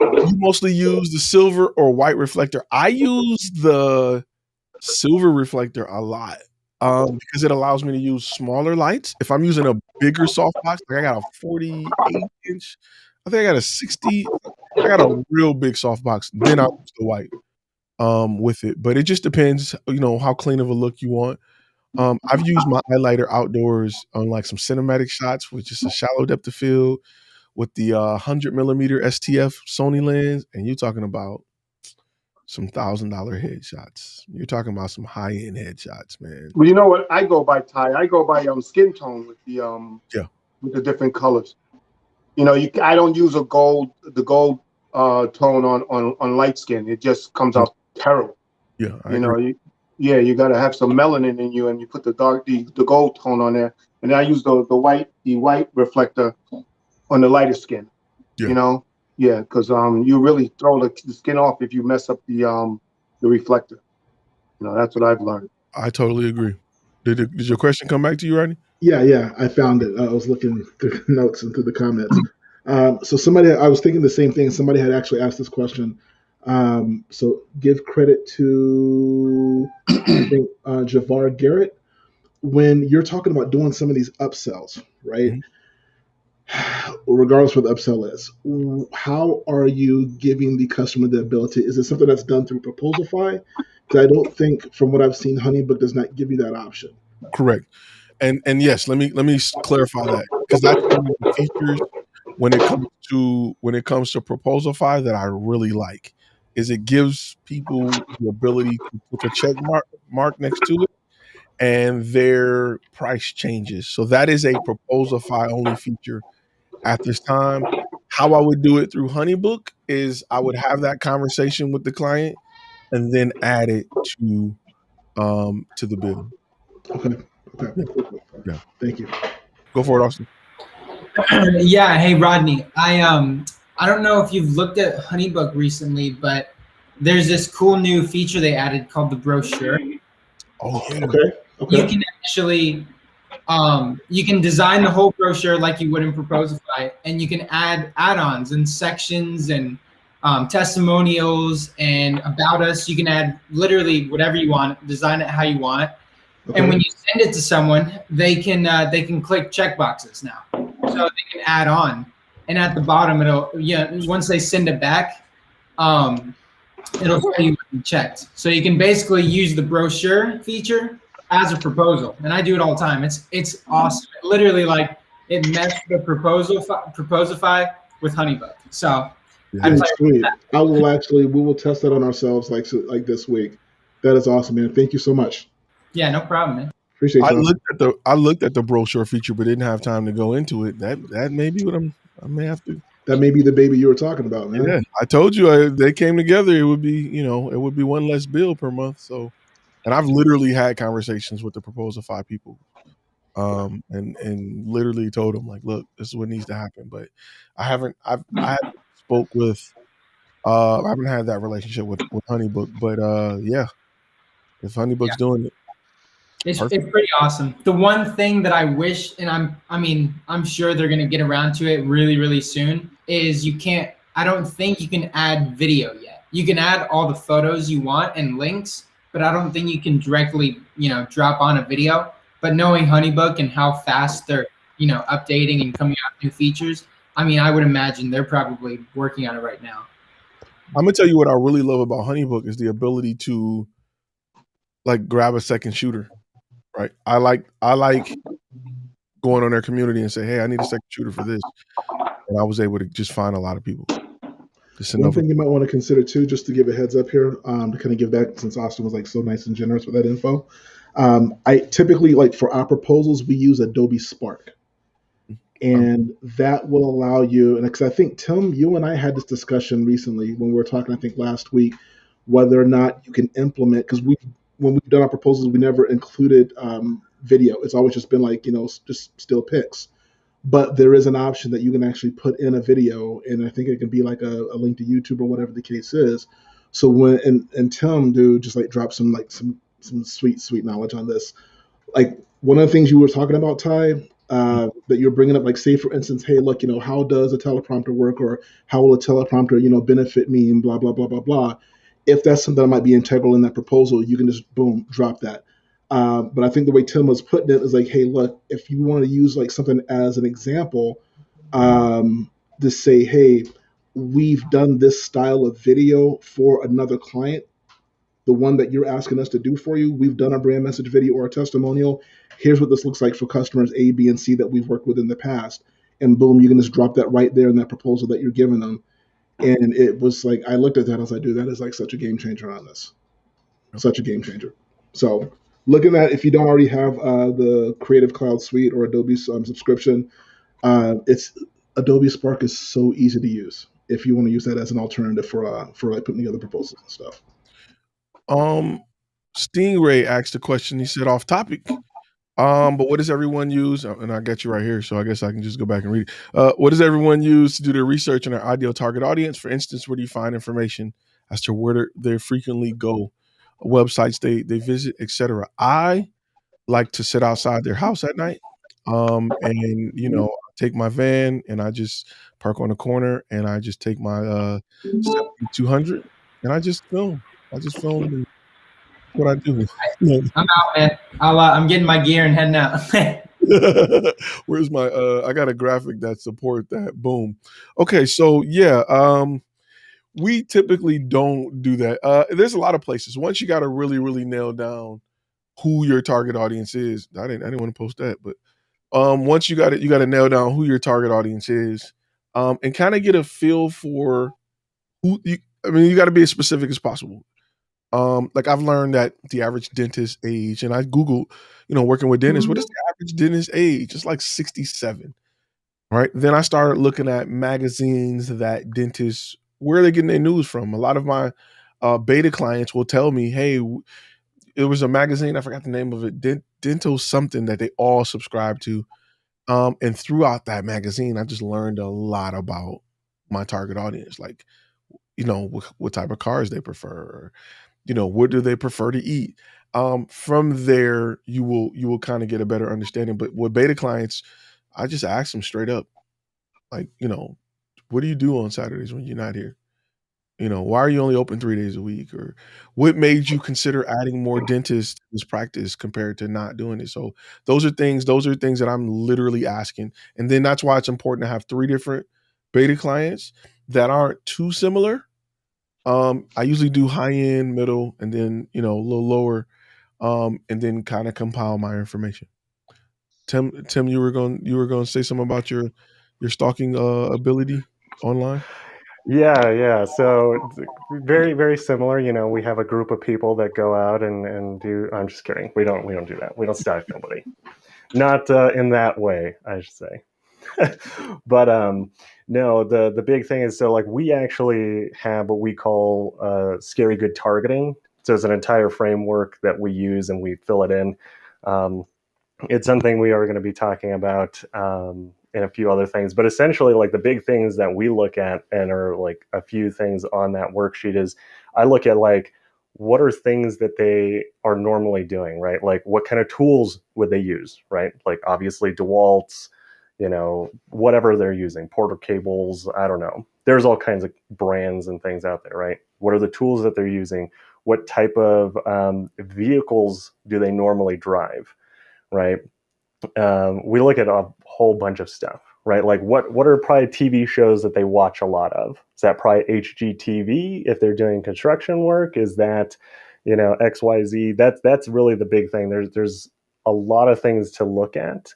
You mostly use the silver or white reflector. I use the silver reflector a lot because it allows me to use smaller lights. If I'm using a bigger softbox, like I got a 48-inch, I think I got a 60. I got a real big softbox. Then I'll use the white with it. But it just depends, how clean of a look you want. I've used my highlighter outdoors on like some cinematic shots with just a shallow depth of field with the 100mm STF Sony lens, and you're talking about some $1,000 headshots. You're talking about some high-end headshots, man. Well, you know what? I go by, Ty. I go by skin tone with the different colors. I don't use the gold tone on light skin. It just comes out terrible. Yeah, you got to have some melanin in you, and you put the gold tone on there. And I use the white reflector on the lighter skin. Yeah. Because you really throw the skin off if you mess up the reflector. That's what I've learned. I totally agree. Did your question come back to you, Rodney? Yeah, I found it. I was looking through notes and through the comments. So I was thinking the same thing. Somebody had actually asked this question. So give credit to I think Javar Garrett. When you're talking about doing some of these upsells, right? Mm-hmm. Regardless what the upsell is, how are you giving the customer the ability? Is it something that's done through Proposalify? Because I don't think, from what I've seen, Honeybook does not give you that option. Correct. And yes, let me clarify that, because that's one of the features when it comes to Proposalify that I really like, is it gives people the ability to put a check mark next to it, and their price changes. So that is a Proposalify only feature at this time. How I would do it through Honeybook is I would have that conversation with the client and then add it to the bill. Okay. Yeah. Thank you. Go for it, Austin. Yeah. Hey, Rodney. I don't know if you've looked at Honeybook recently, but there's this cool new feature they added called the brochure. Oh, yeah. Okay. You can actually you can design the whole brochure like you would in Proposalify, and you can add add-ons and sections and testimonials and about us. You can add literally whatever you want, design it how you want. Okay. And when you send it to someone, they can click check boxes now, so they can add on. And at the bottom, once they send it back, it'll tell you what you checked. So you can basically use the brochure feature as a proposal, and I do it all the time. It's awesome. Literally, like, it meshed the Proposalify with Honeybook. So sweet. We will test that on ourselves like this week. That is awesome, man. Thank you so much. Yeah, no problem, man. Appreciate it. I looked at the brochure feature, but didn't have time to go into it. That may be what I may have to. That may be the baby you were talking about, man. Yeah, I told you they came together. It would be, it would be one less bill per month. So, and I've literally had conversations with the Proposalify people and literally told him like, look, this is what needs to happen. But I haven't spoke with I haven't had that relationship with Honeybook, but yeah, if Honeybook's doing it, It's perfect. pretty awesome. The one thing that I wish, and I'm sure they're gonna get around to it really, really soon, is I don't think you can add video yet. You can add all the photos you want and links, but I don't think you can directly, drop on a video. But knowing Honeybook and how fast they're, updating and coming out with new features, I would imagine they're probably working on it right now. I'm gonna tell you what I really love about Honeybook is the ability to like grab a second shooter. Right. I like going on their community and say, hey, I need a second shooter for this. And I was able to just find a lot of people. One thing you might want to consider too, just to give a heads up here, to kind of give back, since Austin was like so nice and generous with that info. I typically, like for our proposals, we use Adobe Spark. And that will allow you, and because I think, Tim, you and I had this discussion recently when we were talking, I think last week, whether or not you can implement, because when we've done our proposals, we never included video. It's always just been like, just still pics. But there is an option that you can actually put in a video, and I think it can be like a link to YouTube or whatever the case is. So when and Tim, dude, just like drop some sweet knowledge on this. Like one of the things you were talking about, Ty, that you're bringing up, like say for instance, hey, look, how does a teleprompter work, or how will a teleprompter, benefit me, and blah blah blah blah blah. If that's something that might be integral in that proposal, you can just boom, drop that. But I think the way Tim was putting it is like, hey, look, if you want to use like something as an example, to say, hey, we've done this style of video for another client, the one that you're asking us to do for you, we've done a brand message video or a testimonial. Here's what this looks like for customers A, B, and C that we've worked with in the past. And boom, you can just drop that right there in that proposal that you're giving them. And it was like, I looked at that, I was like, dude, that is like such a game changer on this. Such a game changer. So looking at, if you don't already have the Creative Cloud Suite or Adobe subscription, it's Adobe Spark is so easy to use if you want to use that as an alternative for like putting together proposals and stuff. Stingray asked a question. He said, off topic. But what does everyone use? And I got you right here, so I guess I can just go back and read it. What does everyone use to do their research on their ideal target audience? For instance, where do you find information as to where they frequently go, websites they visit, etc.? I like to sit outside their house at night, and take my van and I just park on the corner and I just take my 7200 and I just film. And what I do. I'm out, man. I'm getting my gear and heading out. Where's my I got a graphic that support that. Boom. Okay, so yeah, we typically don't do that. There's a lot of places. Once you got to really, really nail down who your target audience is. I didn't want to post that, but once you got to nail down who your target audience is, and kind of get a feel for who you got to be as specific as possible. Like I've learned that the average dentist age, and I Googled, working with dentists, what is the average dentist age? It's like 67, right? Then I started looking at magazines that dentists, where are they getting their news from? A lot of my beta clients will tell me, hey, it was a magazine, I forgot the name of it, Dental something that they all subscribe to. And throughout that magazine, I just learned a lot about my target audience, like, what type of cars they prefer, or, what do they prefer to eat? From there, you will kind of get a better understanding. But with beta clients, I just ask them straight up, like, what do you do on Saturdays when you're not here? Why are you only open 3 days a week? Or what made you consider adding more dentists to this practice compared to not doing it? So those are things that I'm literally asking. And then that's why it's important to have 3 different beta clients that aren't too similar. I usually do high end, middle, and then, a little lower, and then kind of compile my information. Tim, you were going to say something about your stalking ability online? Yeah. So very, very similar. We have a group of people that go out and do. I'm just kidding. We don't do that. We don't stalk nobody. Not in that way, I should say. But no, the big thing is, so like we actually have what we call scary good targeting. So it's an entire framework that we use and we fill it in. it's something we are going to be talking about in a few other things. But essentially, like the big things that we look at and are like a few things on that worksheet is I look at like what are things that they are normally doing, right? Like what kind of tools would they use, right? Like obviously DeWalt's, you know, whatever they're using, Porter cables, I don't know. There's all kinds of brands and things out there, right? What are the tools that they're using? What type of vehicles do they normally drive, right? We look at a whole bunch of stuff, right? Like what are probably TV shows that they watch a lot of? Is that probably HGTV if they're doing construction work? Is that, you know, XYZ? That's really the big thing. There's a lot of things to look at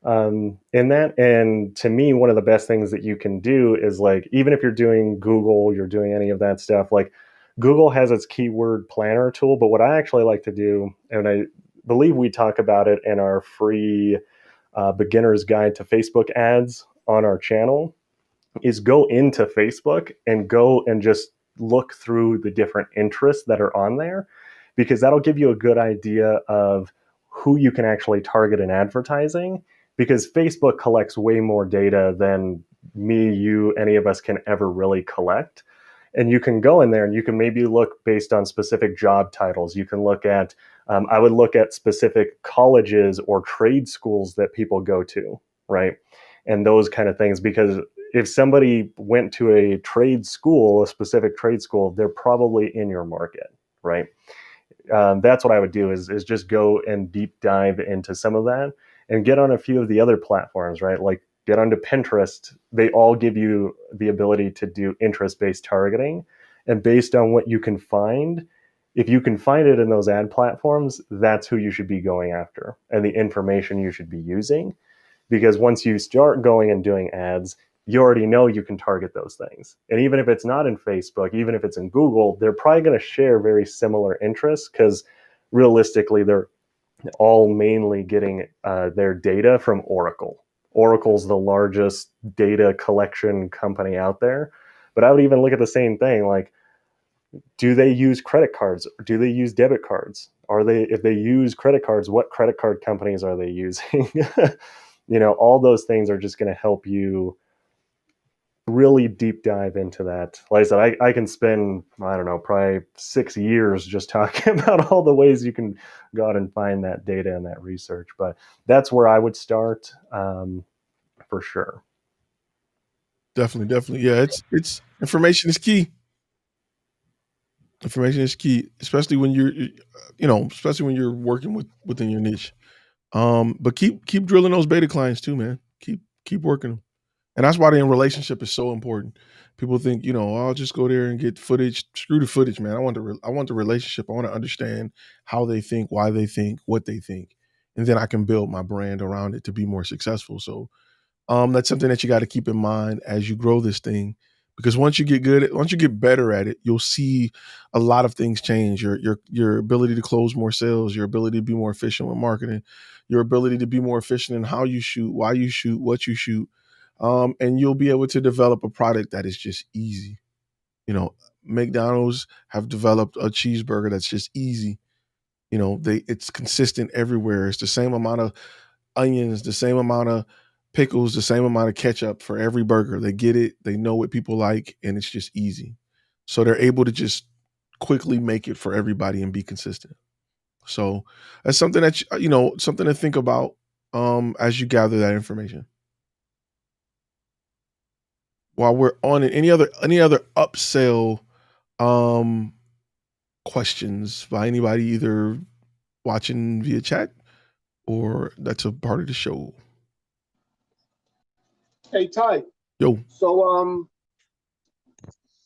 in that. And to me, one of the best things that you can do is like, even if you're doing Google, you're doing any of that stuff, like Google has its keyword planner tool. But what I actually like to do, and I believe we talk about it in our free beginner's guide to Facebook ads on our channel, is go into Facebook and go and just look through the different interests that are on there, because that'll give you a good idea of who you can actually target in advertising, because Facebook collects way more data than me, you, any of us can ever really collect. And you can go in there and you can maybe look based on specific job titles. You can look at, I would look at specific colleges or trade schools that people go to, right? And those kind of things, because if somebody went to a trade school, a specific trade school, they're probably in your market, right? That's what I would do is just go and deep dive into some of that and get on a few of the other platforms, right? Like get onto Pinterest. They all give you the ability to do interest-based targeting. And based on what you can find, if you can find it in those ad platforms, that's who you should be going after and the information you should be using. Because once you start going and doing ads, you already know you can target those things. And even if it's not in Facebook, even if it's in Google, they're probably going to share very similar interests, because realistically, they're all mainly getting their data from Oracle. Oracle's the largest data collection company out there. But I would even look at the same thing, like, do they use credit cards? Do they use debit cards? If they use credit cards, what credit card companies are they using? You know, all those things are just going to help you really deep dive into that. Like I said, I can spend, I don't know, probably 6 years just talking about all the ways you can go out and find that data and that research. But that's where I would start for sure. Definitely. Yeah, it's information is key. Information is key, especially when especially when you're working within your niche. But keep drilling those beta clients too, man. Keep working them. And that's why the relationship is so important. People think, I'll just go there and get footage. Screw the footage, man. I want the relationship. I want to understand how they think, why they think, what they think, and then I can build my brand around it to be more successful. So that's something that you got to keep in mind as you grow this thing, because once you get better at it, you'll see a lot of things change. Your ability to close more sales, your ability to be more efficient with marketing, your ability to be more efficient in how you shoot, why you shoot, what you shoot. And you'll be able to develop a product that is just easy. McDonald's have developed a cheeseburger that's just easy. It's consistent everywhere. It's the same amount of onions, the same amount of pickles, the same amount of ketchup for every burger. They get it. They know what people like, and it's just easy. So they're able to just quickly make it for everybody and be consistent. So that's something that something to think about as you gather that information. While we're on it, any other upsell questions by anybody either watching via chat or that's a part of the show? Hey, Ty. Yo. So,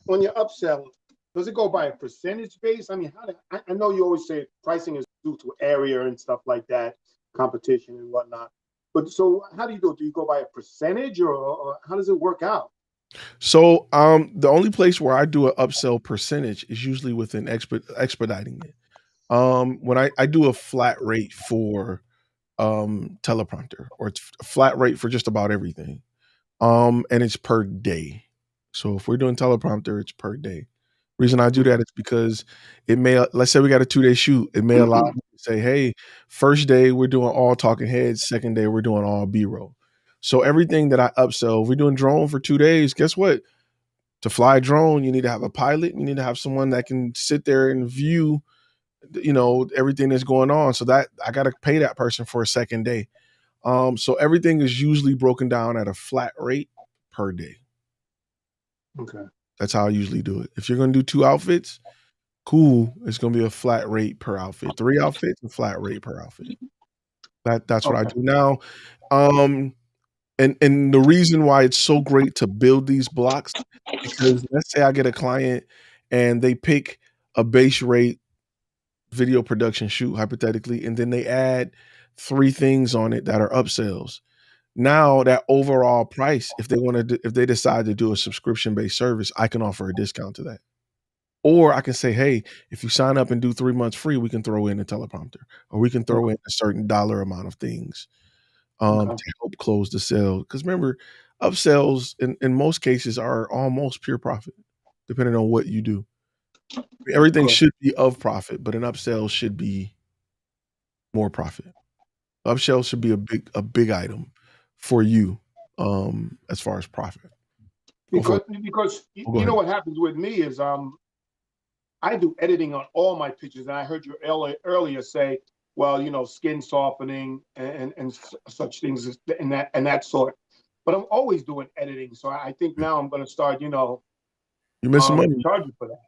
when you're upselling, does it go by a percentage base? I mean, I know you always say pricing is due to area and stuff like that, competition and whatnot. But so how do you do it? Do you go by a percentage or how does it work out? So the only place where I do an upsell percentage is usually within expediting it. When I do a flat rate for teleprompter, or it's a flat rate for just about everything. And it's per day. So if we're doing teleprompter, it's per day. Reason I do that is because it may, let's say we got a 2-day shoot, it may allow me to say, hey, first day we're doing all talking heads, second day we're doing all B-roll. So everything that I upsell, if we're doing drone for 2 days, guess what? To fly a drone, you need to have a pilot. You need to have someone that can sit there and view, everything that's going on. So that I got to pay that person for a second day. So everything is usually broken down at a flat rate per day. Okay. That's how I usually do it. If you're going to do 2 outfits, cool. It's going to be a flat rate per outfit. 3 outfits, a flat rate per outfit. That's what I do now. And the reason why it's so great to build these blocks, because let's say I get a client and they pick a base rate video production shoot, hypothetically, and then they add 3 things on it that are upsells. Now that overall price, if they decide to do a subscription-based service, I can offer a discount to that. Or I can say, hey, if you sign up and do 3 months free, we can throw in a teleprompter, or we can throw in a certain dollar amount of things to help close the sale. Because remember, upsells in most cases are almost pure profit, depending on what you do. Everything should be of profit, but an upsell should be more profit. Upsell should be a big item for you as far as profit. Because you know what happens with me is I do editing on all my pictures, and I heard you earlier say, well, skin softening and such things and that sort. But I'm always doing editing, so I think now I'm going to start, you missing money, charging for that.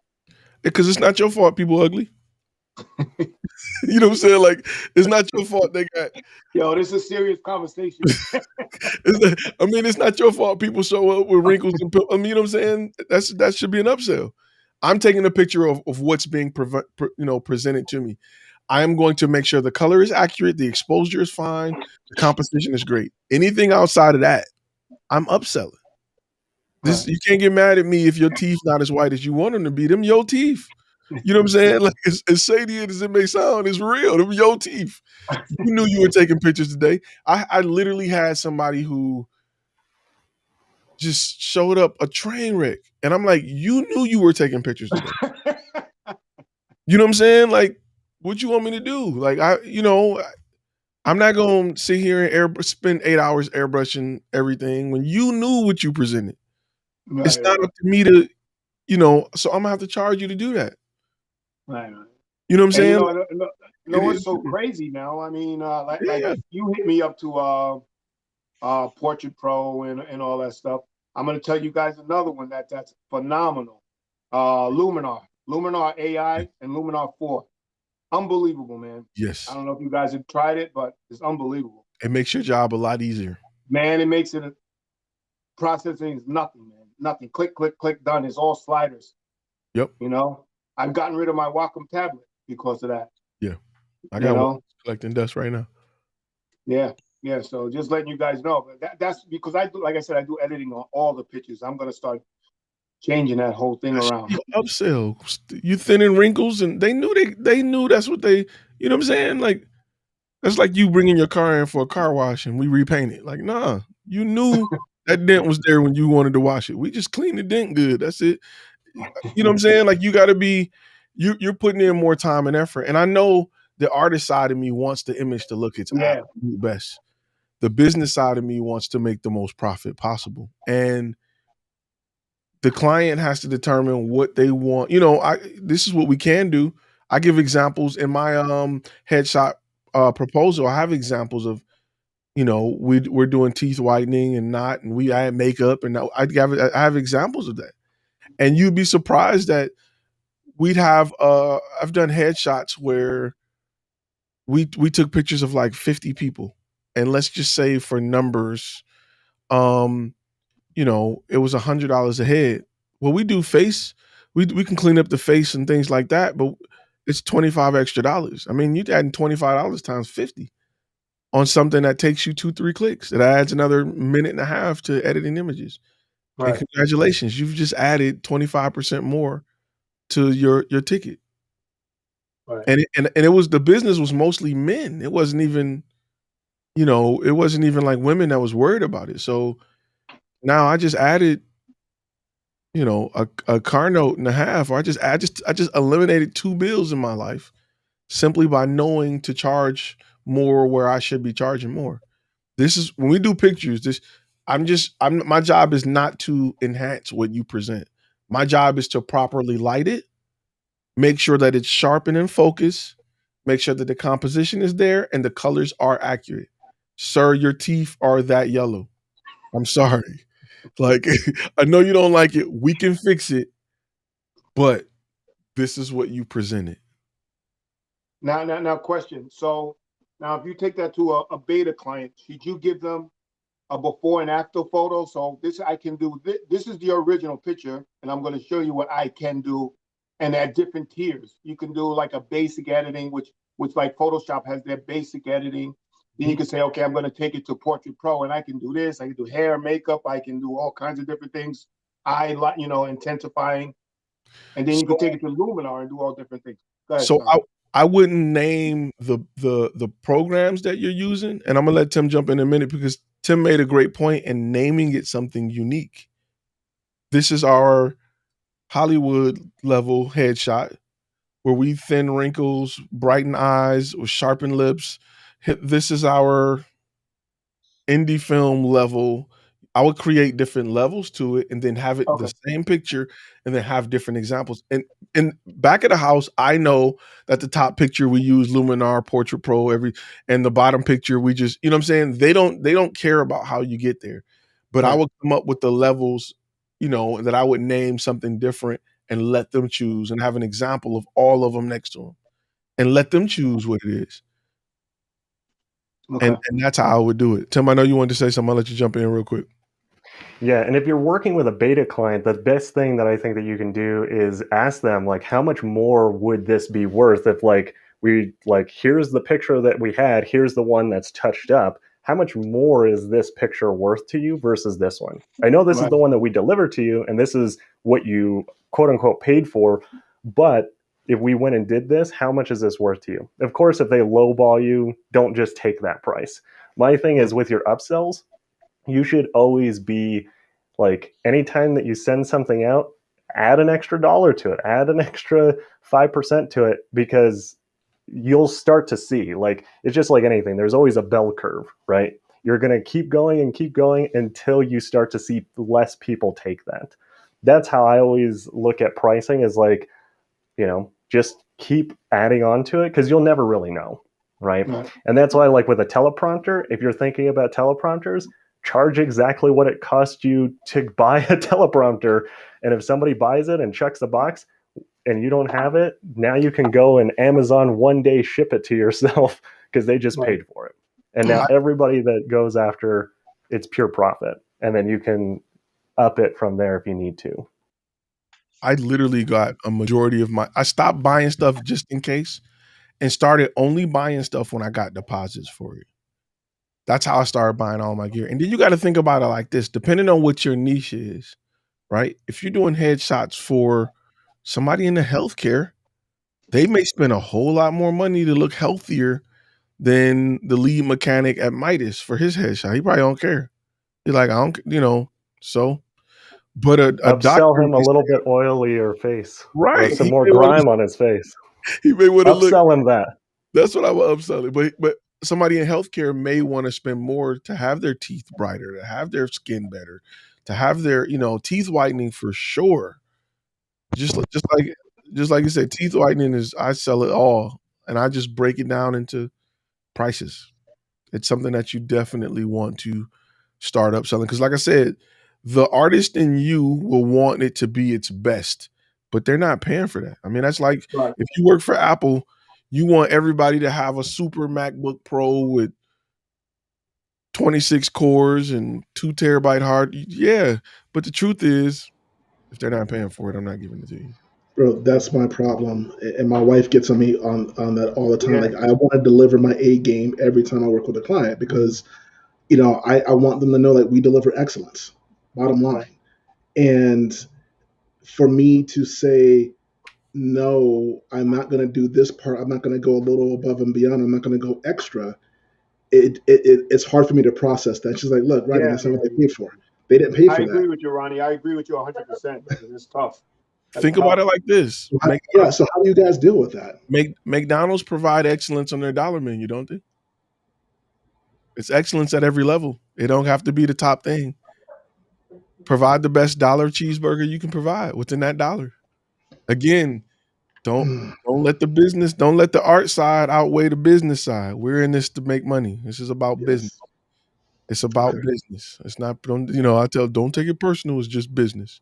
Because it's not your fault people ugly. You know what I'm saying? Like, it's not your fault they got. Yo, this is a serious conversation. It's not your fault people show up with wrinkles and you know what I'm saying? That should be an upsell. I'm taking a picture of what's being presented to me. I am going to make sure the color is accurate, the exposure is fine, the composition is great. Anything outside of that, I'm upselling. You can't get mad at me if your teeth not as white as you want them to be. Them your teeth. You know what I'm saying? Like, as shady as it may sound, it's real. Them your teeth. You knew you were taking pictures today. I literally had somebody who just showed up a train wreck. And I'm like, you knew you were taking pictures today. You know what I'm saying? Like, what you want me to do? Like, I'm not going to sit here and spend 8 hours airbrushing everything when you knew what you presented. Right, it's not up to me to, so I'm going to have to charge you to do that. Right. You know what I'm saying? It's so crazy now. I mean, like you hit me up to Portrait Pro and all that stuff. I'm going to tell you guys another one that's phenomenal. Luminar AI and Luminar 4. Unbelievable, man. Yes. I don't know if you guys have tried it, but it's unbelievable. It makes your job a lot easier. Man, it makes it processing is nothing, man. Nothing. Click, click, click, done. It's all sliders. Yep. I've gotten rid of my Wacom tablet because of that. Yeah. I got one collecting dust right now. Yeah. Yeah. So just letting you guys know. But that's because I do, like I said, I do editing on all the pictures. I'm going to start changing that whole thing around. Upsell. You thinning wrinkles, and they knew that's what they, you know what I'm saying? Like, that's like you bringing your car in for a car wash and we repaint it. Like, nah, you knew that dent was there when you wanted to wash it. We just cleaned the dent good. That's it. You know what I'm saying? Like, you got to be, you're putting in more time and effort. And I know the artist side of me wants the image to look its absolute best. The business side of me wants to make the most profit possible. And the client has to determine what they want. This is what we can do. I give examples in my headshot proposal. I have examples of, we're doing teeth whitening and not, and we add makeup, and I have examples of that. And you'd be surprised that we'd have I've done headshots where we took pictures of like 50 people, and let's just say for numbers, it was $100 a head. Well, we do face, we can clean up the face and things like that, but it's $25 extra. I mean, you're adding $25 times 50 on something that takes you 2-3 clicks. It adds another minute and a half to editing images. Right. And congratulations, you've just added 25% more to your ticket. Right. And it was, the business was mostly men. It wasn't even, it wasn't even like women that was worried about it. So now I just added, a car note and a half, or I just eliminated 2 bills in my life simply by knowing to charge more where I should be charging more. This is when we do pictures, my job is not to enhance what you present. My job is to properly light it, make sure that it's sharp and in focus, make sure that the composition is there and the colors are accurate. Sir, your teeth are that yellow. I'm sorry. Like, I know you don't like it. We can fix it, but this is what you presented. Now, question. So now, if you take that to a beta client, should you give them a before and after photo? So this I can do. This is the original picture, and I'm going to show you what I can do. And at different tiers, you can do like a basic editing, which like Photoshop has their basic editing. Then you can say, okay, I'm going to take it to Portrait Pro, and I can do this. I can do hair, makeup. I can do all kinds of different things. Intensifying, and then you can take it to Luminar and do all different things. Go ahead, So Sean. I wouldn't name the programs that you're using, and I'm gonna let Tim jump in a minute because Tim made a great point in naming it something unique. This is our Hollywood level headshot where we thin wrinkles, brighten eyes, with sharpened lips. This is our indie film level. I would create different levels to it and then have it the same picture and then have different examples. And back at the house, I know that the top picture we use Luminar, Portrait Pro, and the bottom picture we just, you know what I'm saying? They don't care about how you get there. But I would come up with the levels, that I would name something different and let them choose and have an example of all of them next to them and let them choose what it is. Okay. And that's how I would do it. Tim, I know you wanted to say something. I'll let you jump in real quick. Yeah, and if you're working with a beta client, the best thing that I think that you can do is ask them, like, how much more would this be worth if, here's the picture that we had, here's the one that's touched up. How much more is this picture worth to you versus this one? I know this is the one that we delivered to you, and this is what you, quote unquote, paid for, but if we went and did this, how much is this worth to you? Of course, if they lowball you, don't just take that price. My thing is with your upsells, you should always be like, anytime that you send something out, add an extra dollar to it, add an extra 5% to it, because you'll start to see, like, it's just like anything. There's always a bell curve, right? You're going to keep going until you start to see less people take that. That's how I always look at pricing, is like, just keep adding on to it, because you'll never really know, right? And that's why, like with a teleprompter, if you're thinking about teleprompters, charge exactly what it cost you to buy a teleprompter. And if somebody buys it and checks the box and you don't have it, now you can go and Amazon one day ship it to yourself because they just paid for it. And now everybody that goes after, it's pure profit. And then you can up it from there if you need to. I literally got a majority of I stopped buying stuff just in case and started only buying stuff when I got deposits for it. That's how I started buying all my gear. And then you got to think about it like this, depending on what your niche is, right? If you're doing headshots for somebody in the healthcare, they may spend a whole lot more money to look healthier than the lead mechanic at Midas for his headshot. He probably don't care. He's like, I don't, so. But a doctor, upsell him a little bit oilier face, right? or some more grime on his face. He may want to upsell him that. That's what I would upsell it. But somebody in healthcare may want to spend more to have their teeth brighter, to have their skin better, to have their teeth whitening for sure. Just like you said, teeth whitening I sell it all, and I just break it down into prices. It's something that you definitely want to start upselling, because like I said, the artist in you will want it to be its best, but they're not paying for that. I mean, that's like if you work for Apple, you want everybody to have a super MacBook Pro with 26 cores and 2 terabyte hard. Yeah, but the truth is, if they're not paying for it, I'm not giving it to you. Bro, that's my problem, and my wife gets on me on that all the time. Yeah. Like, I want to deliver my A game every time I work with a client, because I want them to know that we deliver excellence, bottom line. And for me to say, no, I'm not going to do this part, I'm not going to go a little above and beyond, I'm not going to go extra, it's hard for me to process that. She's like, look, Ronnie, that's not what they paid for. They didn't pay for that. I agree with you, Ronnie. I agree with you 100%. It's tough. Think about it like this. Yeah. So how do you guys deal with that? McDonald's provide excellence on their dollar menu, don't they? It's excellence at every level. It don't have to be the top thing. Provide the best dollar cheeseburger you can provide within that dollar. Again, don't let the art side outweigh the business side. We're in this to make money. This is about business. It's about business. It's not, don't take it personal. It's just business.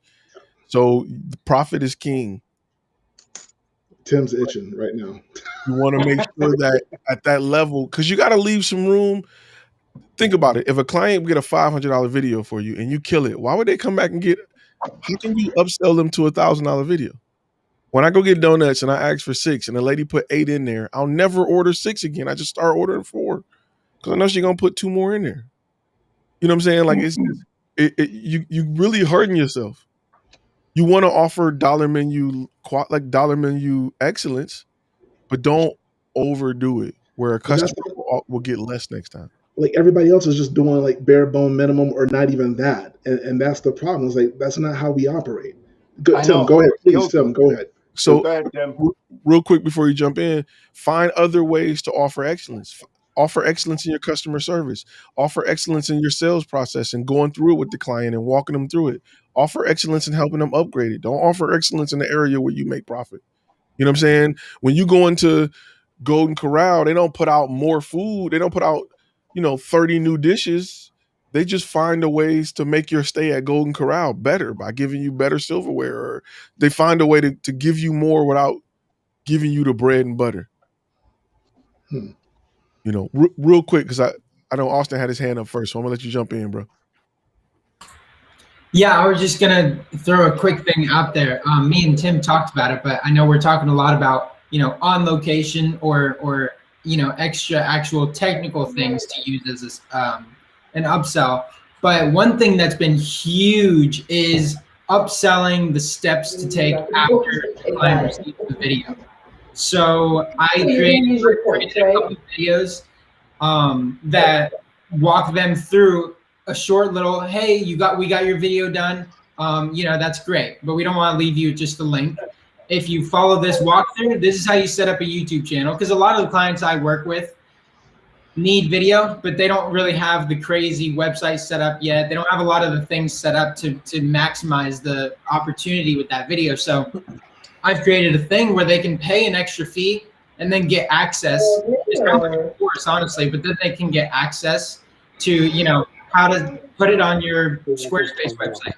So the profit is king. Tim's itching right now. You want to make sure that at that level, because you got to leave some room. Think about it. If a client get a $500 video for you and you kill it, why would they come back and how can you upsell them to a $1,000 video? When I go get donuts and I ask for 6 and the lady put 8 in there, I'll never order 6 again. I just start ordering 4 because I know she's going to put 2 more in there. You know what I'm saying? Like you really hurting yourself. You want to offer dollar menu excellence, but don't overdo it where a customer will get less next time. Like everybody else is just doing like bare bone minimum or not even that. And that's the problem. It's like, that's not how we operate. Tim, go ahead. Please, Tim, go ahead. So Go ahead, Tim. real quick before you jump in, find other ways to offer excellence. Offer excellence in your customer service. Offer excellence in your sales process and going through it with the client and walking them through it. Offer excellence in helping them upgrade it. Don't offer excellence in the area where you make profit. You know what I'm saying? When you go into Golden Corral, they don't put out more food. They don't put out 30 new dishes. They just find a ways to make your stay at Golden Corral better by giving you better silverware, or they find a way to give you more without giving you the bread and butter. Real quick, because I know Austin had his hand up first, so I'm gonna let you jump in, bro. Yeah, I was just gonna throw a quick thing out there. Me and Tim talked about it, but I know we're talking a lot about on location or extra actual technical things to use as an upsell. But one thing that's been huge is upselling the steps to take after the client receives the video. So I created a couple of videos that walk them through a short little, hey, we got your video done. That's great, but we don't want to leave you just a link. If you follow this walkthrough, this is how you set up a YouTube channel. Because a lot of the clients I work with need video, but they don't really have the crazy website set up yet. They don't have a lot of the things set up to maximize the opportunity with that video. So I've created a thing where they can pay an extra fee and then get access. It's not like a course, honestly, but then they can get access to, how to put it on your Squarespace website,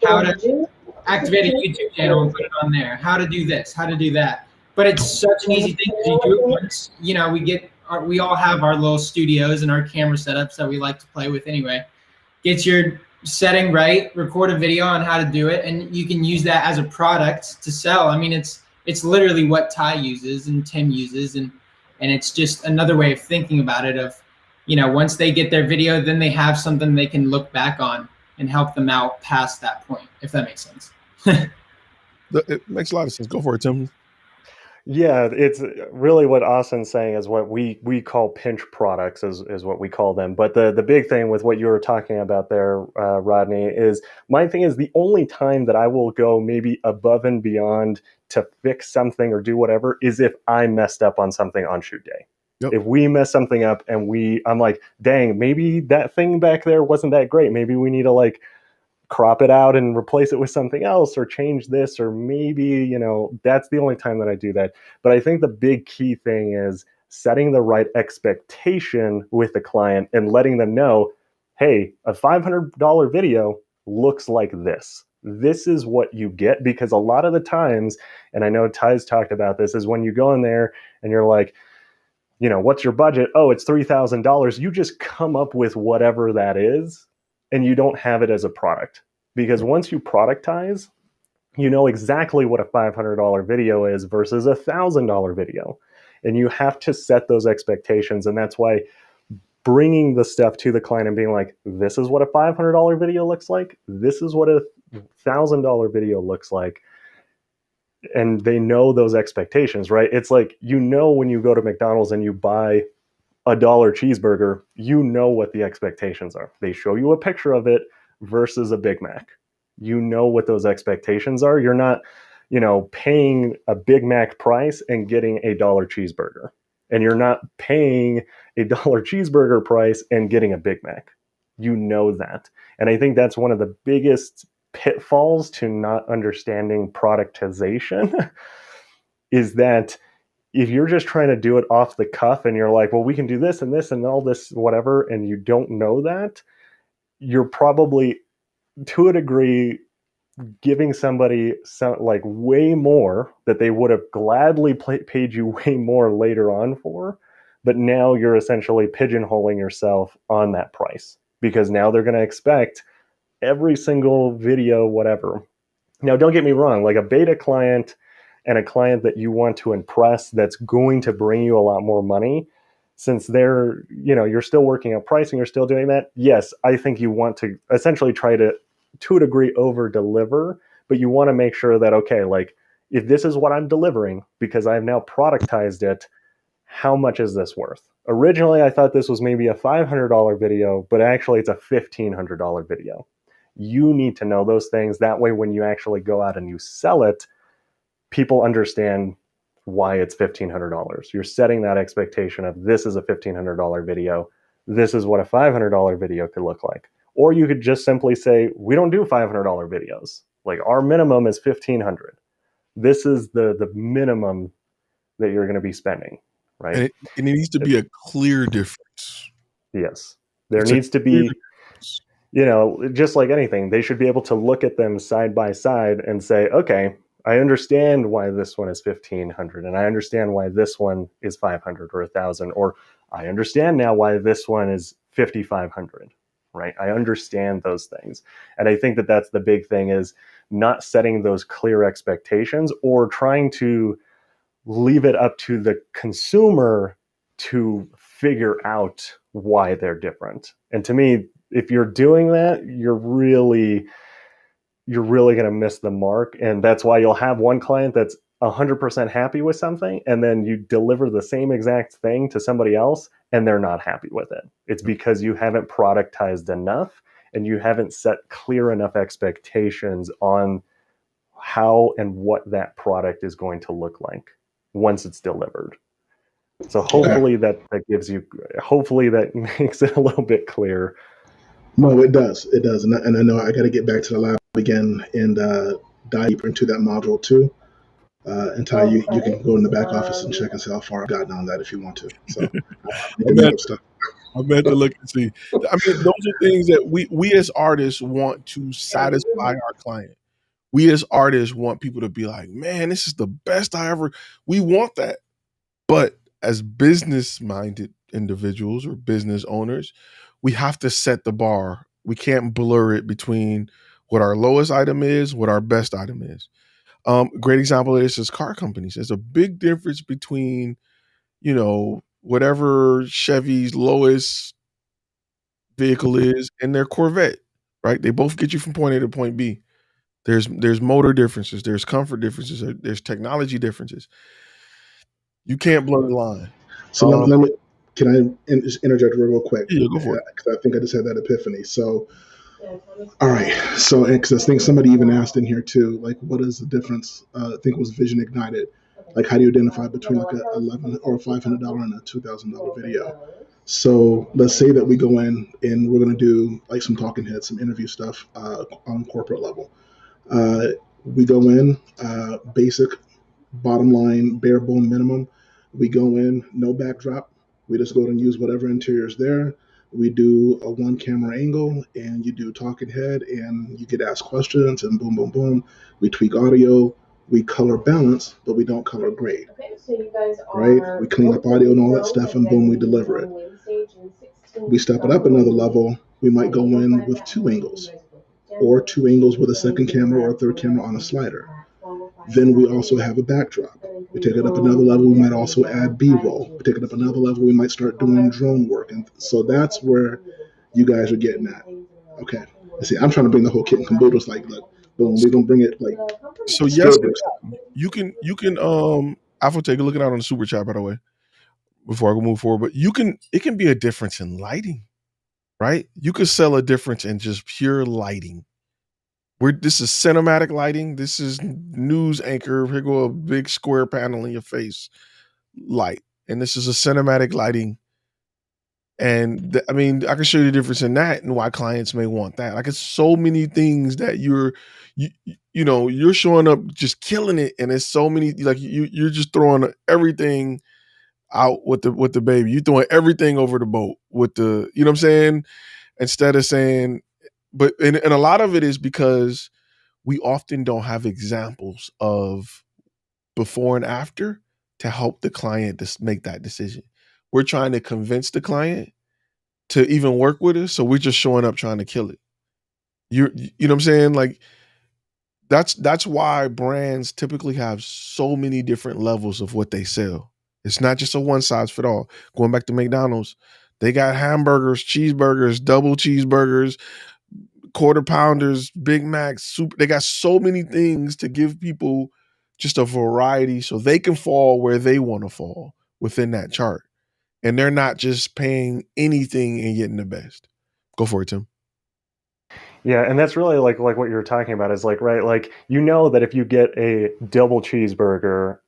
how to activate a YouTube channel and put it on there, how to do this, how to do that. But it's such an easy thing because you do it once. We all have our little studios and our camera setups that we like to play with anyway. Get your setting right, record a video on how to do it, and you can use that as a product to sell. I mean, it's literally what Ty uses and Tim uses, and it's just another way of thinking about it of, once they get their video, then they have something they can look back on and help them out past that point, if that makes sense. It makes a lot of sense. Go for it, Tim. Yeah, it's really what Austin's saying is what we call pinch products is what we call them. But the big thing with what you were talking about there, Rodney, is my thing is the only time that I will go maybe above and beyond to fix something or do whatever is if I messed up on something on shoot day. Yep. If we mess something up and I'm like, dang, maybe that thing back there wasn't that great. Maybe we need to crop it out and replace it with something else or change this, or maybe, that's the only time that I do that. But I think the big key thing is setting the right expectation with the client and letting them know, hey, a $500 video looks like this. This is what you get, because a lot of the times, and I know Ty's talked about this, is when you go in there and you're like, what's your budget? Oh, it's $3,000. You just come up with whatever that is, and you don't have it as a product. Because once you productize, you know exactly what a $500 video is versus a $1,000 video. And you have to set those expectations. And that's why bringing the stuff to the client and being like, this is what a $500 video looks like. This is what a $1,000 video looks like. And they know those expectations, right? It's like, when you go to McDonald's and you buy $1 cheeseburger, what the expectations are. They show you a picture of it versus a Big Mac. What those expectations are. You're not, paying a Big Mac price and getting a $1 cheeseburger. And you're not paying a $1 cheeseburger price and getting a Big Mac. You know that. And I think that's one of the biggest pitfalls to not understanding productization is that if you're just trying to do it off the cuff and you're like, well, we can do this and all this, whatever, and you don't know that, you're probably, to a degree, giving somebody way more that they would have gladly paid you way more later on for, but now you're essentially pigeonholing yourself on that price because now they're going to expect every single video, whatever. Now, don't get me wrong, like a beta client and a client that you want to impress that's going to bring you a lot more money, since they're, you're still working on pricing, you're still doing that. Yes, I think you want to essentially try to a degree, over deliver, but you want to make sure that, okay, like if this is what I'm delivering because I've now productized it, how much is this worth? Originally, I thought this was maybe a $500 video, but actually it's a $1,500 video. You need to know those things. That way, when you actually go out and you sell it, people understand why it's $1,500. You're setting that expectation of this is a $1,500 video. This is what a $500 video could look like. Or you could just simply say, we don't do $500 videos. Like our minimum is $1,500. This is the minimum that you're going to be spending, right? And it needs to be a clear difference. Yes. There needs to be, just like anything, they should be able to look at them side by side and say, okay, I understand why this one is $1,500 and I understand why this one is $500 or $1,000, or I understand now why this one is $5,500. Right? I understand those things. And I think that that's the big thing, is not setting those clear expectations or trying to leave it up to the consumer to figure out why they're different. And to me, if you're doing that, you're really going to miss the mark. And that's why you'll have one client that's 100% happy with something, and then you deliver the same exact thing to somebody else and they're not happy with it. It's because you haven't productized enough and you haven't set clear enough expectations on how and what that product is going to look like once it's delivered. So hopefully that makes it a little bit clear. No, it does. It does. And I know I got to get back to the lab again and dive deeper into that module too. And Ty, you can go in the back office and check and see how far I've gotten on that if you want to. So I'm about to look and see. I mean, those are things that we as artists want to satisfy our client. We as artists want people to be like, man, this is the best I ever. We want that. But as business-minded individuals or business owners, we have to set the bar. We can't blur it between what our lowest item is, what our best item is. Great example of this is car companies. There's a big difference between, whatever Chevy's lowest vehicle is and their Corvette, right? They both get you from point A to point B. There's motor differences, there's comfort differences, there's technology differences. You can't blur the line. So can I just interject real quick? Yeah, go for it. Because I think I just had that epiphany. So, all right. So, because I think somebody even asked in here too, like, what is the difference? I think it was Vision Ignited. Like, how do you identify between like a $1,100 or $500 and a $2,000 video? So let's say that we go in and we're going to do like some talking heads, some interview stuff on corporate level. We go in, basic, bottom line, bare bone minimum. We go in, no backdrop. We just go and use whatever interior is there. We do a one camera angle and you do talking head and you get asked questions and boom, boom, boom. We tweak audio, we color balance, but we don't color grade. Okay, so you guys are right? We clean up audio and all that stuff and boom, we deliver it. We step it up another level. We might go in with 2 angles or 2 angles with a second camera or a third camera on a slider. Then we also have a backdrop. We take it up another level, we might also add B-roll. We take it up another level, we might start doing drone work. And so that's where you guys are getting at. Okay. See, I'm trying to bring the whole kit and caboodle. It's like, look, boom, we're gonna bring it like. So yes, you can I will take a look at it on the super chat, by the way, before I move forward. But it can be a difference in lighting, right? You could sell a difference in just pure lighting. This is cinematic lighting. This is news anchor. Here go a big square panel in your face light. And this is a cinematic lighting. And I mean, I can show you the difference in that and why clients may want that. Like, it's so many things that you're showing up just killing it, and it's so many, like, you're just throwing everything out with the baby. You're throwing everything over the boat with the, you know what I'm saying? Instead of saying, and a lot of it is because we often don't have examples of before and after to help the client to make that decision. We're trying to convince the client to even work with us, so we're just showing up trying to kill it. You know what I'm saying? Like, that's why brands typically have so many different levels of what they sell. It's not just a one size fit all. Going back to McDonald's, they got hamburgers, cheeseburgers, double cheeseburgers, quarter pounders, Big Macs, soup. They got so many things to give people just a variety so they can fall where they want to fall within that chart. And they're not just paying anything and getting the best. Go for it, Tim. Yeah, and that's really like what you're talking about is like, right, like, you know that if you get a double cheeseburger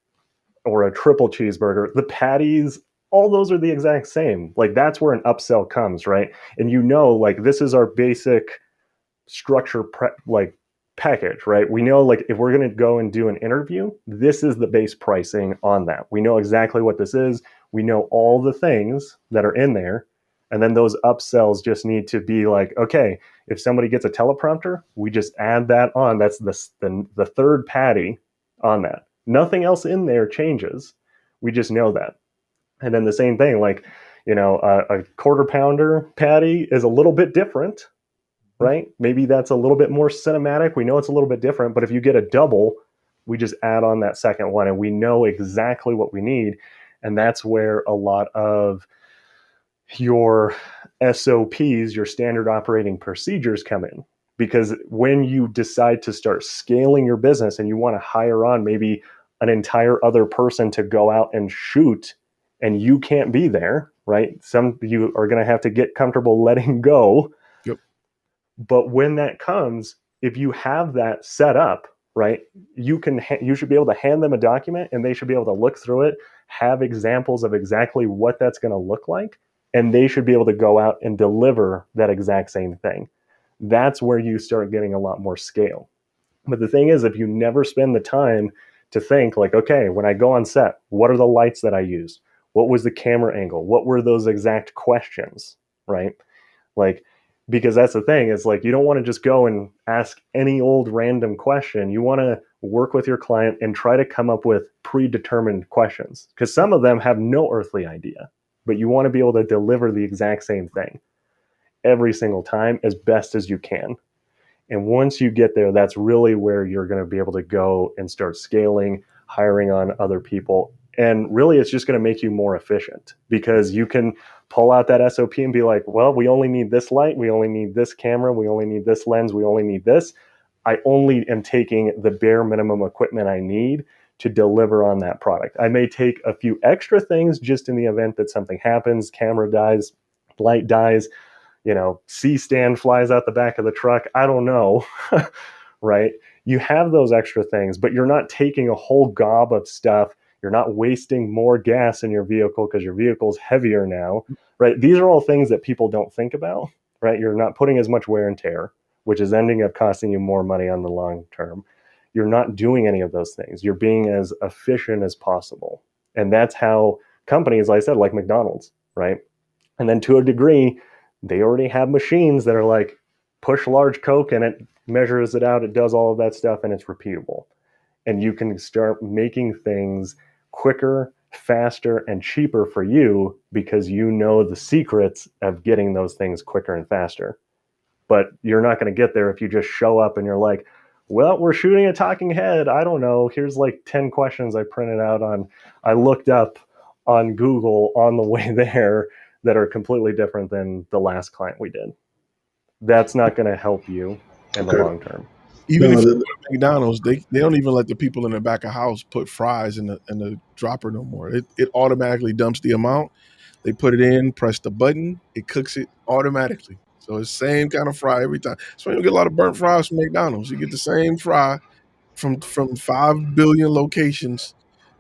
or a triple cheeseburger, the patties, all those are the exact same. Like, that's where an upsell comes, right? And you know, like, this is our basic structure package, right? We know, like, if we're going to go and do an interview, this is the base pricing on that. We know exactly what this is. We know all the things that are in there. And then those upsells just need to be like, okay, if somebody gets a teleprompter, we just add that on. That's the third patty on that. Nothing else in there changes. We just know that. And then the same thing, like, a quarter pounder patty is a little bit different, right? Maybe that's a little bit more cinematic. We know it's a little bit different, but if you get a double, we just add on that second one and we know exactly what we need. And that's where a lot of your SOPs, your standard operating procedures, come in. Because when you decide to start scaling your business and you want to hire on maybe an entire other person to go out and shoot, and you can't be there, right? You are going to have to get comfortable letting go. Yep. But when that comes, if you have that set up, right, you should be able to hand them a document and they should be able to look through it, have examples of exactly what that's going to look like, and they should be able to go out and deliver that exact same thing. That's where you start getting a lot more scale. But the thing is, if you never spend the time to think like, okay, when I go on set, what are the lights that I use? What was the camera angle? What were those exact questions, right? Like, because that's the thing, is like, you don't want to just go and ask any old random question. You want to work with your client and try to come up with predetermined questions, because some of them have no earthly idea, but you want to be able to deliver the exact same thing every single time as best as you can. And once you get there, that's really where you're going to be able to go and start scaling, hiring on other people. And really, it's just going to make you more efficient, because you can pull out that SOP and be like, well, we only need this light. We only need this camera. We only need this lens. We only need this. I only am taking the bare minimum equipment I need to deliver on that product. I may take a few extra things just in the event that something happens, camera dies, light dies, C-stand flies out the back of the truck. I don't know, right? You have those extra things, but you're not taking a whole gob of stuff. You're not wasting more gas in your vehicle because your vehicle's heavier now, right? These are all things that people don't think about, right? You're not putting as much wear and tear, which is ending up costing you more money on the long term. You're not doing any of those things. You're being as efficient as possible. And that's how companies, like I said, like McDonald's, right? And then to a degree, they already have machines that are like, push large Coke and it measures it out. It does all of that stuff and it's repeatable. And you can start making things quicker, faster, and cheaper for you because you know the secrets of getting those things quicker and faster. But you're not going to get there if you just show up and you're like, well, we're shooting a talking head. I don't know. Here's like 10 questions I printed out I looked up on Google on the way there that are completely different than the last client we did. That's not going to help you in the long term. Even if you go to McDonald's, they don't even let the people in the back of house put fries in the dropper no more. It automatically dumps the amount. They put it in, press the button, it cooks it automatically. So it's same kind of fry every time. So you don't get a lot of burnt fries from McDonald's. You get the same fry from 5 billion locations.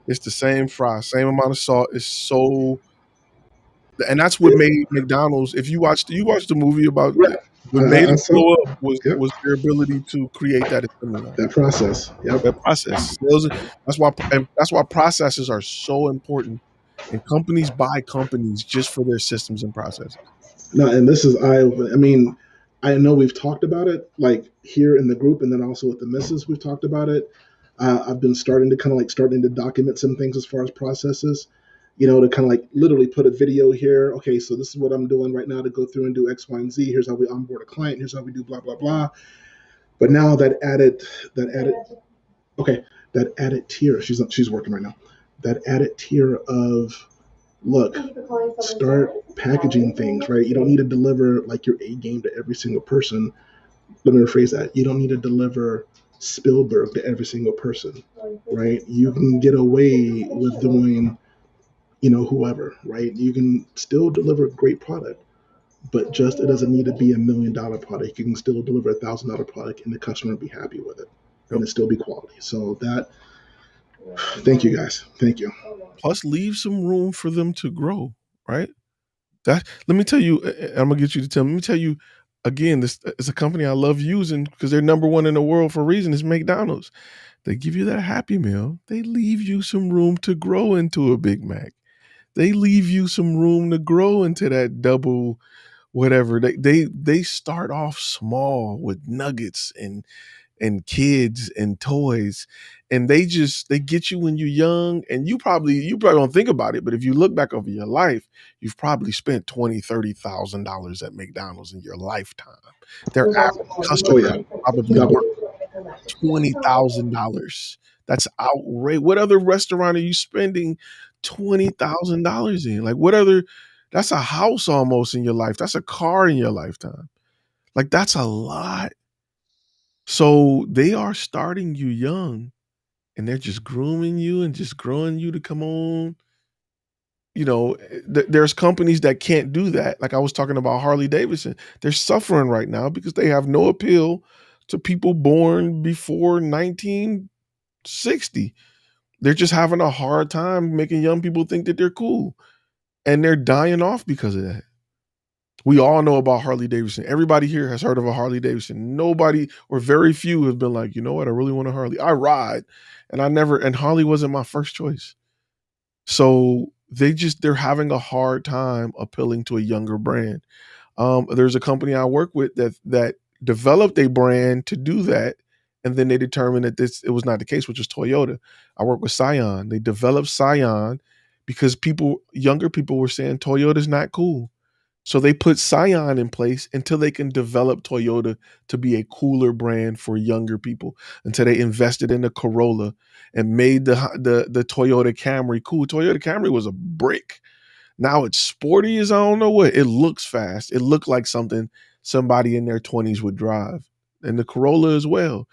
It's the same fry, same amount of salt. It's so, and that's what made McDonald's. If you watched the movie about Right. what made I it saw. blow up Yep. was their ability to create that assembly line. That process. Yep. That process. That's why processes are so important. And companies buy companies just for their systems and processes. No, and this is I mean, I know we've talked about it like here in the group, and then also with the missus, we've talked about it. I've been starting to document some things as far as processes, to kind of like literally put a video here. Okay, so this is what I'm doing right now to go through and do X, Y, and Z. Here's how we onboard a client. Here's how we do blah blah blah. But now that added tier, she's working right now. That added tier of look, start packaging things, right? You don't need to deliver like your A game to every single person. Let me rephrase that. You don't need to deliver Spielberg to every single person, right? You can get away with doing, whoever, right? You can still deliver a great product, but just it doesn't need to be $1 million product. You can still deliver $1,000 product and the customer be happy with it, and it still be quality. So thank you guys. Thank you. Plus, leave some room for them to grow, right? Let me tell you, I'm gonna get you to tell me. Let me tell you again. This is a company I love using because they're number one in the world for a reason. It's McDonald's. They give you that Happy Meal. They leave you some room to grow into a Big Mac. They leave you some room to grow into that double whatever. They start off small with nuggets and kids and toys, and they get you when you're young, and you probably don't think about it, but if you look back over your life, you've probably spent $20,000-$30,000 at McDonald's in your lifetime. Their average customer probably Double. worth $20,000. That's outrageous. What other restaurant are you spending $20,000 in? Like that's a house almost in your life. That's a car in your lifetime. Like that's a lot. So they are starting you young, and they're just grooming you and just growing you to come on. There's companies that can't do that. Like I was talking about Harley Davidson. They're suffering right now because they have no appeal to people born before 1960. They're just having a hard time making young people think that they're cool. And they're dying off because of that. We all know about Harley Davidson. Everybody here has heard of a Harley Davidson. Nobody or very few have been like, you know what, I really want a Harley. I ride, and Harley wasn't my first choice. So they're having a hard time appealing to a younger brand. There's a company I work with that developed a brand to do that, and then they determined that it was not the case, which is Toyota. I work with Scion. They developed Scion because younger people were saying Toyota's not cool. So they put Scion in place until they can develop Toyota to be a cooler brand for younger people, until they invested in the Corolla and made the Toyota Camry cool. Toyota Camry was a brick. Now it's sporty as I don't know what. It looks fast. It looked like something somebody in their 20s would drive. And the Corolla as well.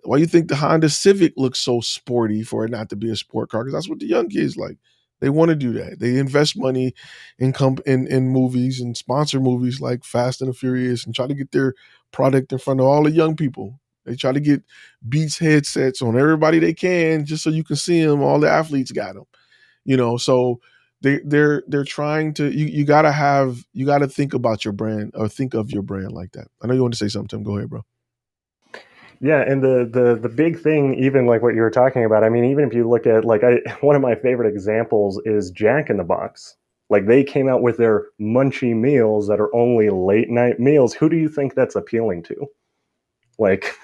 Why you think the Honda Civic looks so sporty for it not to be a sport car? Because that's what the young kids like. They want to do that. They invest money in movies and sponsor movies like Fast and the Furious and try to get their product in front of all the young people. They try to get Beats headsets on everybody they can just so you can see them. All the athletes got them, So they're trying to. You gotta think about your brand or think of your brand like that. I know you want to say something, Tim. Go ahead, bro. Yeah, and the big thing, even like what you were talking about, I mean, even if you look at one of my favorite examples is Jack in the Box. Like they came out with their munchy meals that are only late night meals. Who do you think that's appealing to? Like,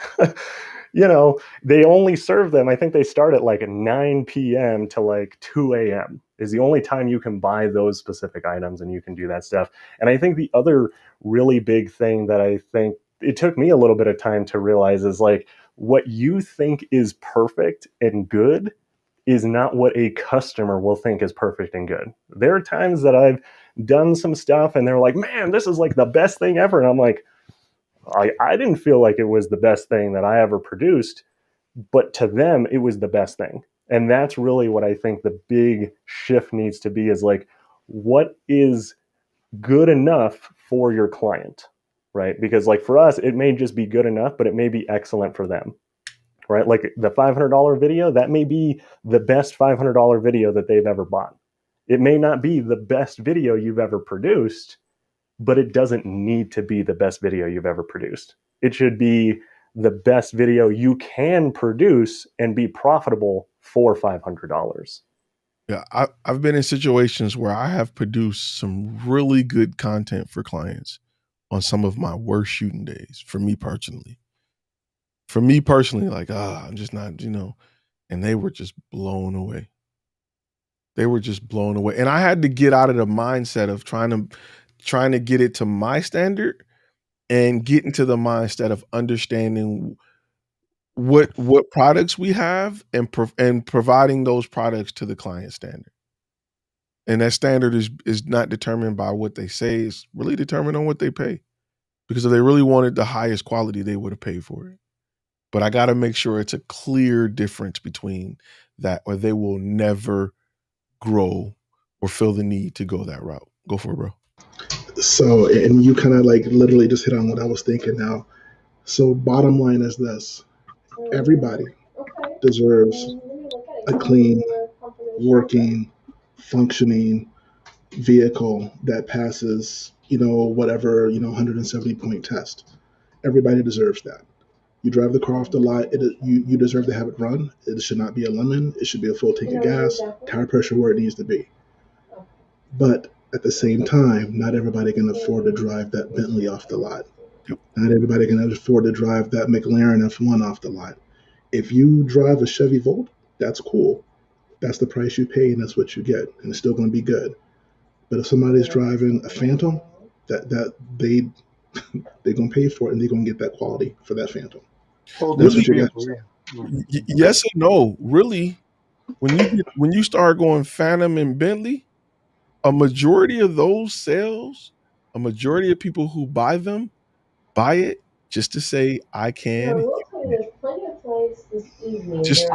they only serve them. I think they start at like 9 p.m. to like 2 a.m. is the only time you can buy those specific items and you can do that stuff. And I think the other really big thing that I think it took me a little bit of time to realize is like what you think is perfect and good is not what a customer will think is perfect and good. There are times that I've done some stuff and they're like, man, this is like the best thing ever. And I'm like, I didn't feel like it was the best thing that I ever produced, but to them, it was the best thing. And that's really what I think the big shift needs to be is like, what is good enough for your client? right? Because like for us, it may just be good enough, but it may be excellent for them, right? Like the $500 video, that may be the best $500 video that they've ever bought. It may not be the best video you've ever produced, but it doesn't need to be the best video you've ever produced. It should be the best video you can produce and be profitable for $500. Yeah, I've been in situations where I have produced some really good content for clients on some of my worst shooting days, for me personally. Like, I'm just not, and they were just blown away. They were just blown away. And I had to get out of the mindset of trying to get it to my standard and get into the mindset of understanding what products we have and providing those products to the client standard. And that standard is not determined by what they say, it's really determined on what they pay. Because if they really wanted the highest quality, they would have paid for it. But I got to make sure it's a clear difference between that, or they will never grow or feel the need to go that route. Go for it, bro. So, and you kind of like literally just hit on what I was thinking now. So bottom line is this: everybody deserves a clean, working, functioning vehicle that passes, whatever, 170 point test. Everybody deserves that. You drive the car off the lot, you deserve to have it run. It should not be a lemon. It should be a full tank of gas, tire pressure where it needs to be. But at the same time, not everybody can afford to drive that Bentley off the lot. Not everybody can afford to drive that McLaren F1 off the lot. If you drive a Chevy Volt, that's cool. That's the price you pay, and that's what you get, and it's still going to be good. But if somebody's driving a Phantom, that they're going to pay for it, and they're going to get that quality for that Phantom. That's what you get. Yes and no. Really, when you start going Phantom and Bentley, a majority of those sales, a majority of people who buy them, buy it just to say I can. Just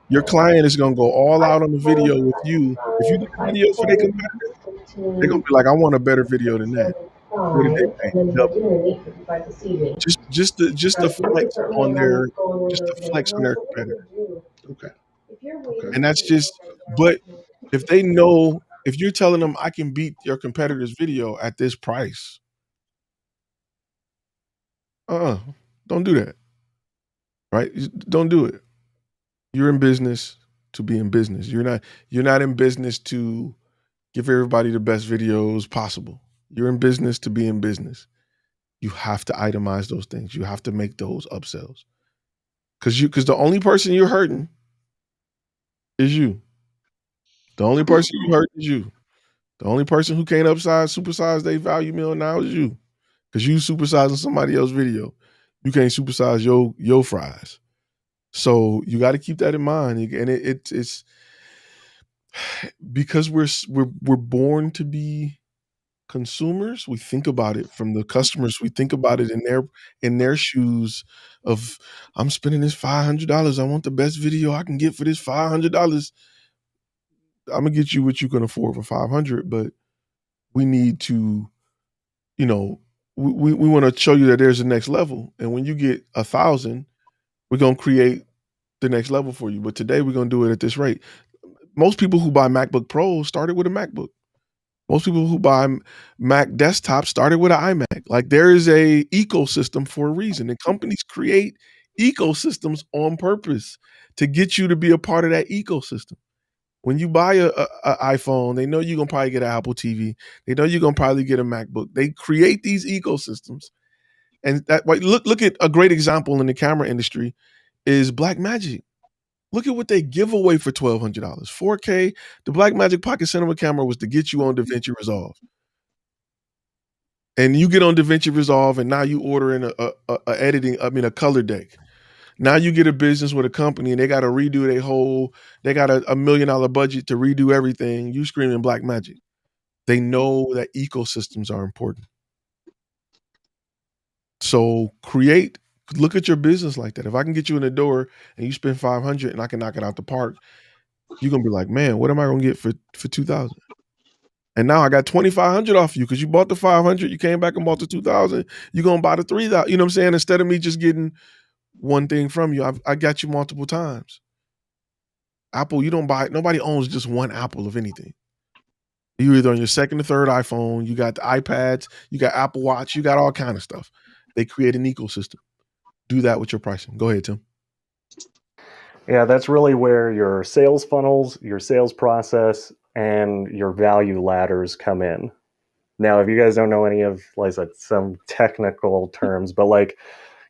your client is gonna go all out on the video with you. If you do a video for their competitor, they're gonna be like, I want a better video than that. What did they pay? Double. Just the flex on their competitor. Okay. And that's just, but if they know, if you're telling them I can beat your competitor's video at this price, don't do that. Right? Don't do it. You're in business to be in business. You're not in business to give everybody the best videos possible. You're in business to be in business. You have to itemize those things. You have to make those upsells. Because the only person you're hurting is you. The only person you hurt is you. The only person who can't supersize their value meal now is you. Because you supersizing somebody else's video. You can't supersize your fries. So you got to keep that in mind. And it's because we're born to be consumers. We think about it from the customers. We think about it in their shoes of, I'm spending this $500. I want the best video I can get for this $500. I'm gonna get you what you can afford for $500, but we need to, we want to show you that there's a next level. And when you get 1,000, we're gonna create the next level for you. But today we're gonna do it at this rate. Most people who buy MacBook Pros started with a MacBook. Most people who buy Mac desktops started with an iMac. Like, there is a ecosystem for a reason. And companies create ecosystems on purpose to get you to be a part of that ecosystem. When you buy a iPhone, they know you're going to probably get an Apple TV. They know you're going to probably get a MacBook. They create these ecosystems. And look at a great example in the camera industry is Blackmagic. Look at what they give away for $1,200. 4K, the Blackmagic Pocket Cinema camera was to get you on DaVinci Resolve. And you get on DaVinci Resolve, and now you order in a color deck. Now you get a business with a company, and they got to redo they got a $1 million budget to redo everything. You screaming Blackmagic. They know that ecosystems are important. So look at your business like that. If I can get you in the door and you spend $500 and I can knock it out the park, you're going to be like, man, what am I going to get for $2,000? And now I got 2,500 off you because you bought the 500, you came back and bought the 2,000. You're gonna buy the 3,000. You know what I'm saying? Instead of me just getting one thing from you, I got you multiple times. Apple, you don't buy. Nobody owns just one Apple of anything. You're either on your second or third iPhone. You got the iPads. You got Apple Watch. You got all kind of stuff. They create an ecosystem. Do that with your pricing. Go ahead, Tim. Yeah, that's really where your sales funnels, your sales process, and your value ladders come in. Now, if you guys don't know any of like some technical terms, but like,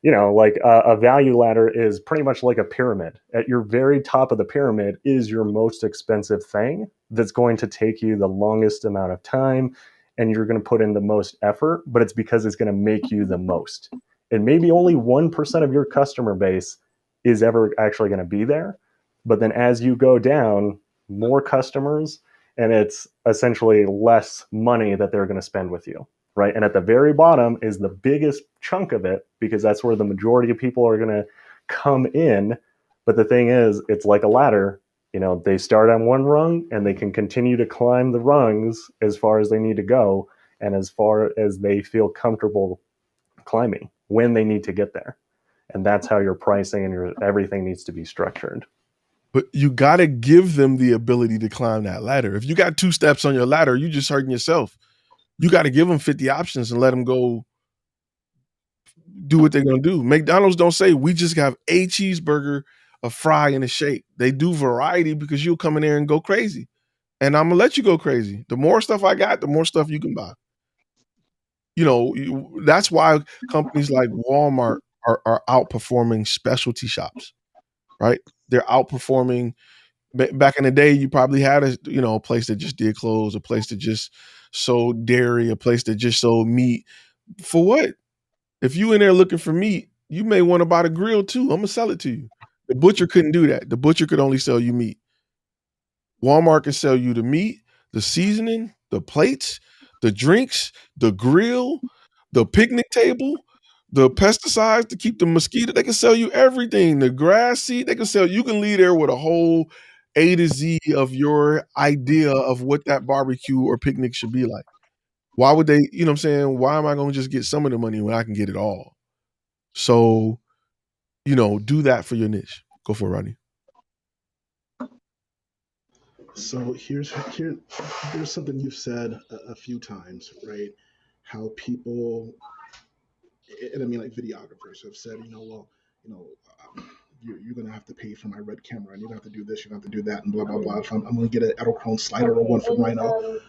you know, like a value ladder is pretty much like a pyramid. At your very top of the pyramid is your most expensive thing that's going to take you the longest amount of time, and you're going to put in the most effort, but it's because it's going to make you the most. And maybe only 1% of your customer base is ever actually going to be there. But then as you go down, more customers, and it's essentially less money that they're going to spend with you, right? And at the very bottom is the biggest chunk of it, because that's where the majority of people are going to come in. But the thing is, it's like a ladder. You know, they start on one rung and they can continue to climb the rungs as far as they need to go and as far as they feel comfortable climbing when they need to get there. And that's how your pricing and your everything needs to be structured. But you got to give them the ability to climb that ladder. If you got 2 steps on your ladder, you just hurting yourself. You got to give them 50 options and let them go do what they're going to do. McDonald's don't say, we just have a cheeseburger, a fry, and a shake. They do variety because you'll come in there and go crazy. And I'm going to let you go crazy. The more stuff I got, the more stuff you can buy. You know, that's why companies like Walmart are outperforming specialty shops, right? They're outperforming. Back in the day, you probably had a place that just did clothes, a place that just sold dairy, a place that just sold meat. For what? If you in there looking for meat, you may want to buy the grill too. I'm gonna sell it to you. The butcher couldn't do that. The butcher could only sell you meat. Walmart can sell you the meat, the seasoning, the plates, the drinks, the grill, the picnic table, the pesticides to keep the mosquito. They can sell you everything. The grass seed, they can sell. You can leave there with a whole A to Z of your idea of what that barbecue or picnic should be like. Why would they, you know what I'm saying? Why am I going to just get some of the money when I can get it all? So, do that for your niche. Go for it, Rodney. So here's something you've said a few times, right? How people, and I mean like videographers have said, you're going to have to pay for my red camera, and you're going to have to do this, you're going to have to do that, and blah, blah, blah. If I'm going to get an Edelchrome slider or one from Rhino.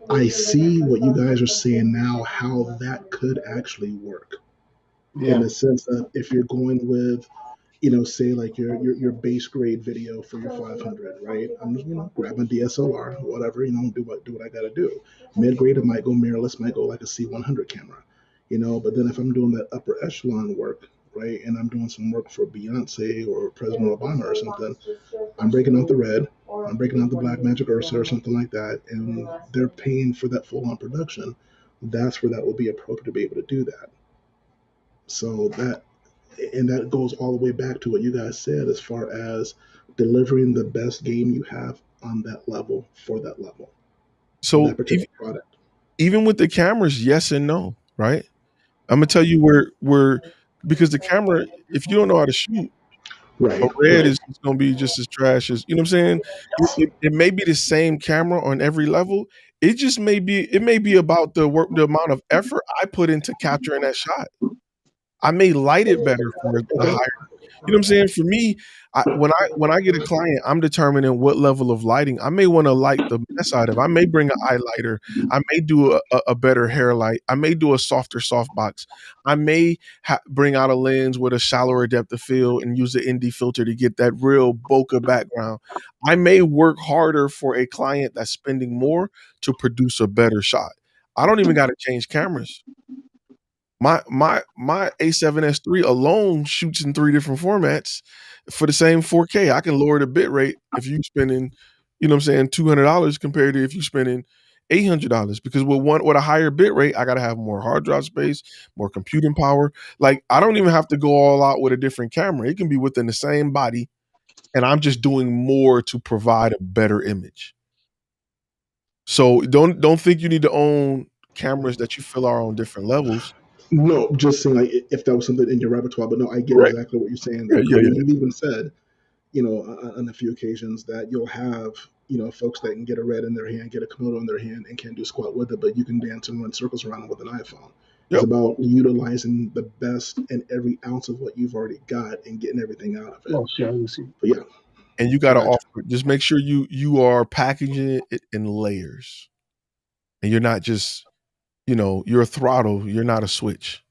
I see what you guys are saying now, how that could actually work. Yeah. In the sense that if you're going with, say like your base grade video for your 500, right? I'm just grab my DSLR, whatever, do what I got to do. Mid grade, it might go mirrorless, might go like a C100 camera, But then if I'm doing that upper echelon work, right, and I'm doing some work for Beyonce or President Obama or something, I'm breaking out the red, I'm breaking out the Blackmagic Ursa or something like that, and they're paying for that full on production. That's where that would be appropriate to be able to do that. So that goes all the way back to what you guys said as far as delivering the best game you have on that level for that level. So that particular product. Even with the cameras, yes and no, right? I'm gonna tell you where because the camera, if you don't know how to shoot, Right. a red is gonna be just as trash as, you know what I'm saying? It may be the same camera on every level. It may be about the amount of effort I put into capturing that shot. I may light it better for the higher. You know what I'm saying? For me, when I get a client, I'm determining what level of lighting. I may want to light the mess out of. I may bring an highlighter. I may do a better hair light. I may do a softer softbox. I may bring out a lens with a shallower depth of field and use the ND filter to get that real bokeh background. I may work harder for a client that's spending more to produce a better shot. I don't even got to change cameras. My A7S III alone shoots in 3 different formats for the same 4K. I can lower the bit rate if you spending, $200 compared to if you spending $800, because with a higher bit rate, I got to have more hard drive space, more computing power. Like, I don't even have to go all out with a different camera. It can be within the same body, and I'm just doing more to provide a better image. So don't think you need to own cameras that you feel are on different levels. No, just saying like if that was something in your repertoire, but no, I get Right. exactly what you're saying. Yeah, yeah, And yeah. you've even said, on a few occasions that you'll have, folks that can get a red in their hand, get a Komodo in their hand, and can't do squat with it, but you can dance and run circles around it with an iPhone. It's Yep. about utilizing the best and every ounce of what you've already got and getting everything out of it. Oh, sure, you see. But yeah, And you got to Gotcha. offer. Just make sure you are packaging it in layers, and you're not just, you're a throttle. You're not a switch.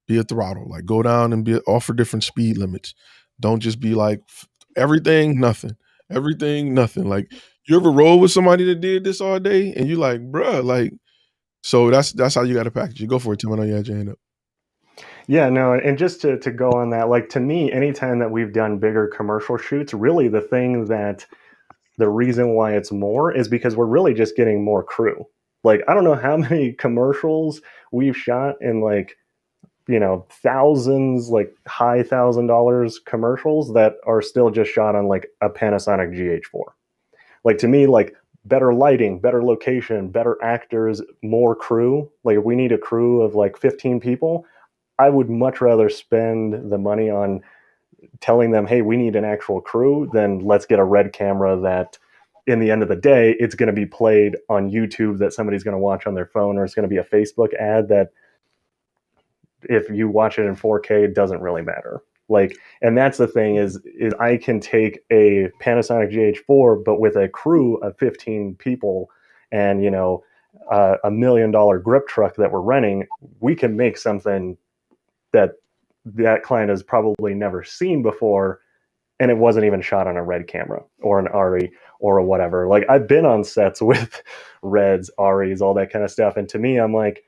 Be a throttle. Like go down and offer different speed limits. Don't just be like everything, nothing. Everything, nothing. Like you ever roll with somebody that did this all day, and you like, bruh, like. So that's how you got to package it. Go for it, Tim. I know you had your hand up. Yeah, no, and just to go on that, like to me, anytime that we've done bigger commercial shoots, really the reason why it's more is because we're really just getting more crew. Like, I don't know how many commercials we've shot in thousands, like high $1,000 commercials that are still just shot on like a Panasonic GH4. Like to me, like better lighting, better location, better actors, more crew. Like if we need a crew of like 15 people, I would much rather spend the money on telling them, hey, we need an actual crew, than let's get a red camera that in the end of the day, it's going to be played on YouTube that somebody's going to watch on their phone, or it's going to be a Facebook ad that if you watch it in 4K, it doesn't really matter. Like, and that's the thing is I can take a Panasonic GH4, but with a crew of 15 people and, $1 million grip truck that we're renting, we can make something that client has probably never seen before, and it wasn't even shot on a red camera or an RE or a whatever. Like I've been on sets with reds, REs, all that kind of stuff, and to me, I'm like,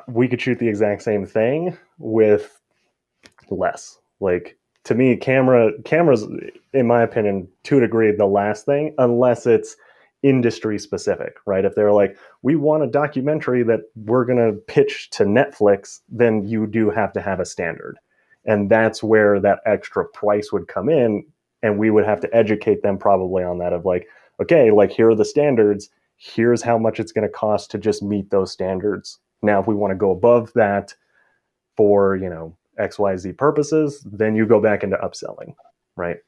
we could shoot the exact same thing with less. Like to me, cameras, in my opinion, to a degree, the last thing, unless it's industry specific, right? If they're like, we want a documentary that we're going to pitch to Netflix, then you do have to have a standard. And that's where that extra price would come in. And we would have to educate them probably on that of like, okay, like here are the standards. Here's how much it's going to cost to just meet those standards. Now, if we want to go above that for, XYZ purposes, then you go back into upselling, right?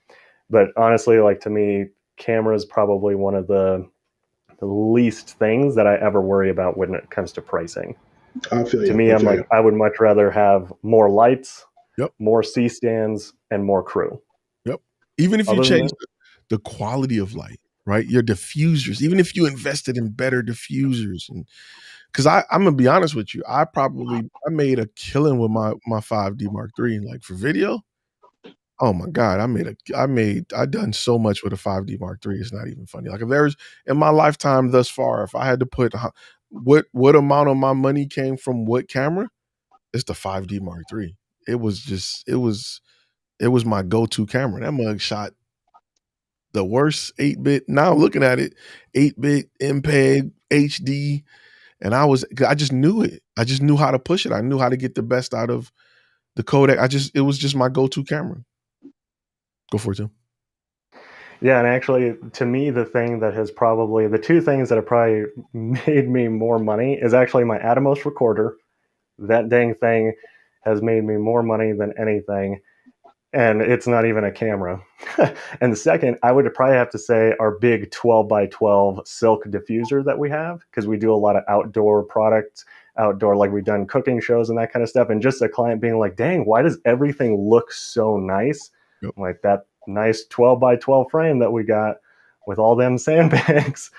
But honestly, like to me, camera is probably one of the least things that I ever worry about when it comes to pricing. I feel you. To me, I'm like, I would much rather have more lights, Yep. more C stands, and more crew. Yep. Even if you Other than change the quality of light, right? Your diffusers, even if you invested in better diffusers, and because I'm gonna be honest with you, I made a killing with my 5D Mark III, like for video. Oh my God, I done so much with a 5D Mark III. It's not even funny. Like if there's in my lifetime thus far, if I had to put what amount of my money came from what camera, it's the 5D Mark III. It was my go-to camera. That mug shot the worst 8-bit. Now looking at it, 8-bit MPEG HD, and I just knew it. I just knew how to push it. I knew how to get the best out of the codec. It was just my go-to camera. Go for it, Tim. Yeah, and actually, to me, the two things that have probably made me more money is actually my Atomos recorder. That dang thing has made me more money than anything, and it's not even a camera. And the second, I would probably have to say our big 12 by 12 silk diffuser that we have, because we do a lot of outdoor products, like we've done cooking shows and that kind of stuff, and just a client being like, dang, why does everything look so nice? Yep. Like that nice 12 by 12 frame that we got with all them sandbags.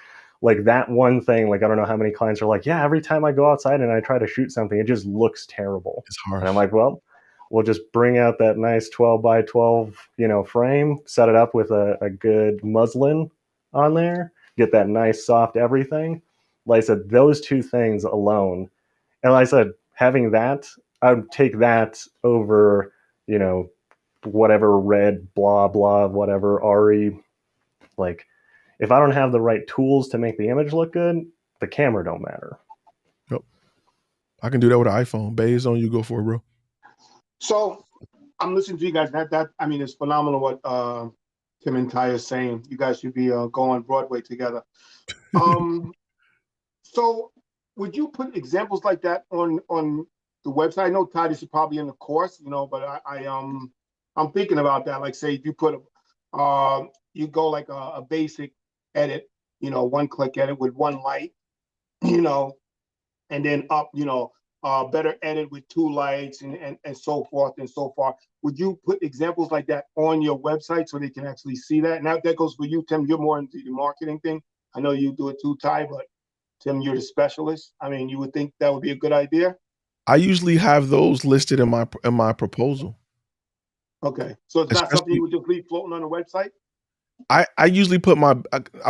Like that one thing, like I don't know how many clients are like, yeah, every time I go outside and I try to shoot something, it just looks terrible. It's harsh. And I'm like, well, we'll just bring out that nice 12 by 12, frame, set it up with a good muslin on there, get that nice soft everything. Like I said, those two things alone. And like I said, having that, I would take that over, whatever red, blah, blah, whatever, RE. Like, if I don't have the right tools to make the image look good, the camera don't matter. Yep. I can do that with an iPhone. Based on you, go for it, bro. So I'm listening to you guys. That I mean, it's phenomenal what Tim and Ty are saying you guys should be going Broadway together. So would you put examples like that on the website? I know Ty, this is probably in the course, but I'm thinking about that. Like, say if you put you go like a basic edit, one click edit with one light, and then up, better edit with two lights and so forth and so far. Would you put examples like that on your website so they can actually see that? Now that goes for you, Tim. You're more into the marketing thing. I know you do it too, Ty, but Tim, you're the specialist. I mean, you would think that would be a good idea. I usually have those listed in my proposal. Okay, so it's not something you would just leave floating on the website. I usually put I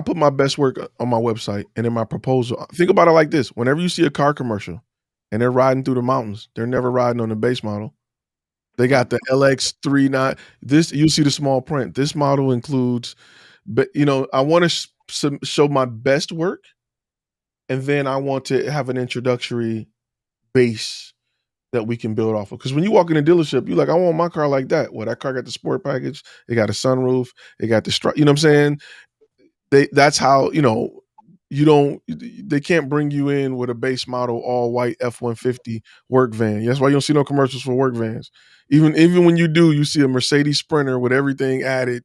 put my best work on my website and in my proposal. Think about it like this: whenever you see a car commercial and they're riding through the mountains, they're never riding on the base model. They got the LX39. This, you see the small print. This model includes, but I want to show my best work, and then I want to have an introductory base that we can build off of. Because when you walk in a dealership, you're like, I want my car like that. Well, that car got the sport package. It got a sunroof. It got the strut. You know what I'm saying? That's how, they can't bring you in with a base model all white F-150 work van. That's why you don't see no commercials for work vans. Even when you do, you see a Mercedes Sprinter with everything added.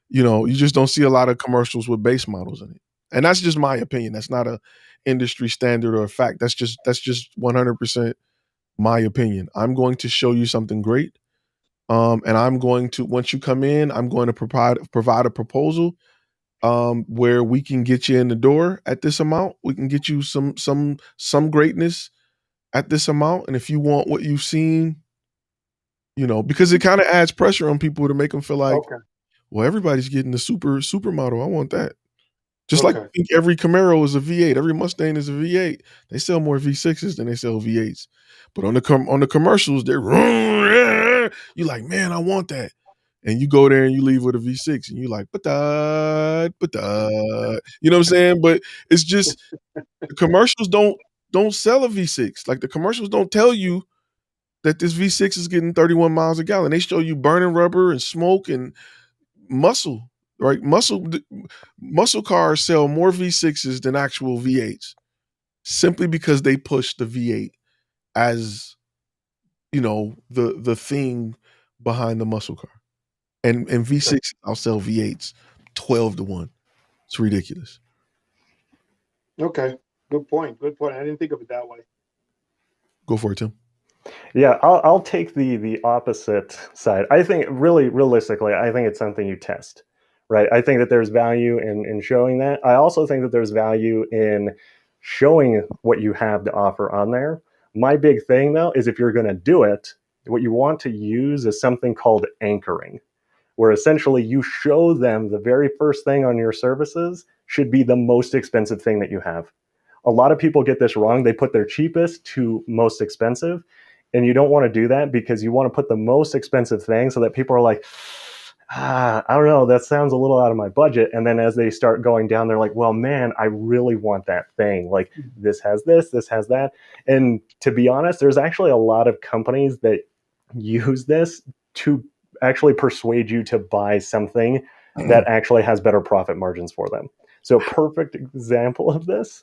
You just don't see a lot of commercials with base models in it. And that's just my opinion. That's not a industry standard or a fact. That's just 100% my opinion. I'm going to show you something great. And I'm going to, once you come in, I'm going to provide a proposal where we can get you in the door at this amount. We can get you some greatness at this amount. And if you want what you've seen, because it kind of adds pressure on people to make them feel like, Okay. well, everybody's getting the supermodel. I want that. Just like I Okay. think every Camaro is a V8, every Mustang is a V8. They sell more V6s than they sell V8s. But on the commercials, they're you like, man, I want that. And you go there and you leave with a V6 and you like, but you know what I'm saying? But it's just the commercials don't sell a V6. Like the commercials don't tell you that this V6 is getting 31 miles a gallon. They show you burning rubber and smoke and muscle, right? Muscle cars sell more V6s than actual V8s simply because they push the V8 as, the thing behind the muscle car. And V6, I'll sell V8s 12-1. It's ridiculous. Okay. Good point. Good point. I didn't think of it that way. Go for it, Tim. Yeah, I'll take the opposite side. I think really realistically, I think it's something you test, right? I think that there's value in showing that. I also think that there's value in showing what you have to offer on there. My big thing though is if you're going to do it, what you want to use is something called anchoring, where essentially you show them the very first thing on your services should be the most expensive thing that you have. A lot of people get this wrong. They put their cheapest to most expensive. And you don't want to do that because you want to put the most expensive thing so that people are like, I don't know, that sounds a little out of my budget. And then as they start going down, they're like, well, man, I really want that thing. Like this has that. And to be honest, there's actually a lot of companies that use this to actually persuade you to buy something that actually has better profit margins for them. So perfect example of this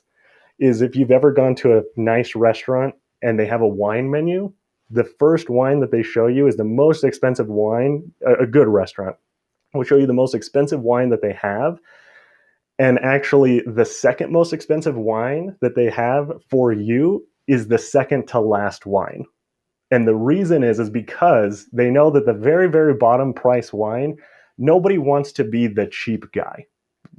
is if you've ever gone to a nice restaurant and they have a wine menu, the first wine that they show you is the most expensive wine. A good restaurant will show you the most expensive wine that they have. And actually the second most expensive wine that they have for you is the second to last wine. And the reason is because they know that the very, very bottom price wine, nobody wants to be the cheap guy.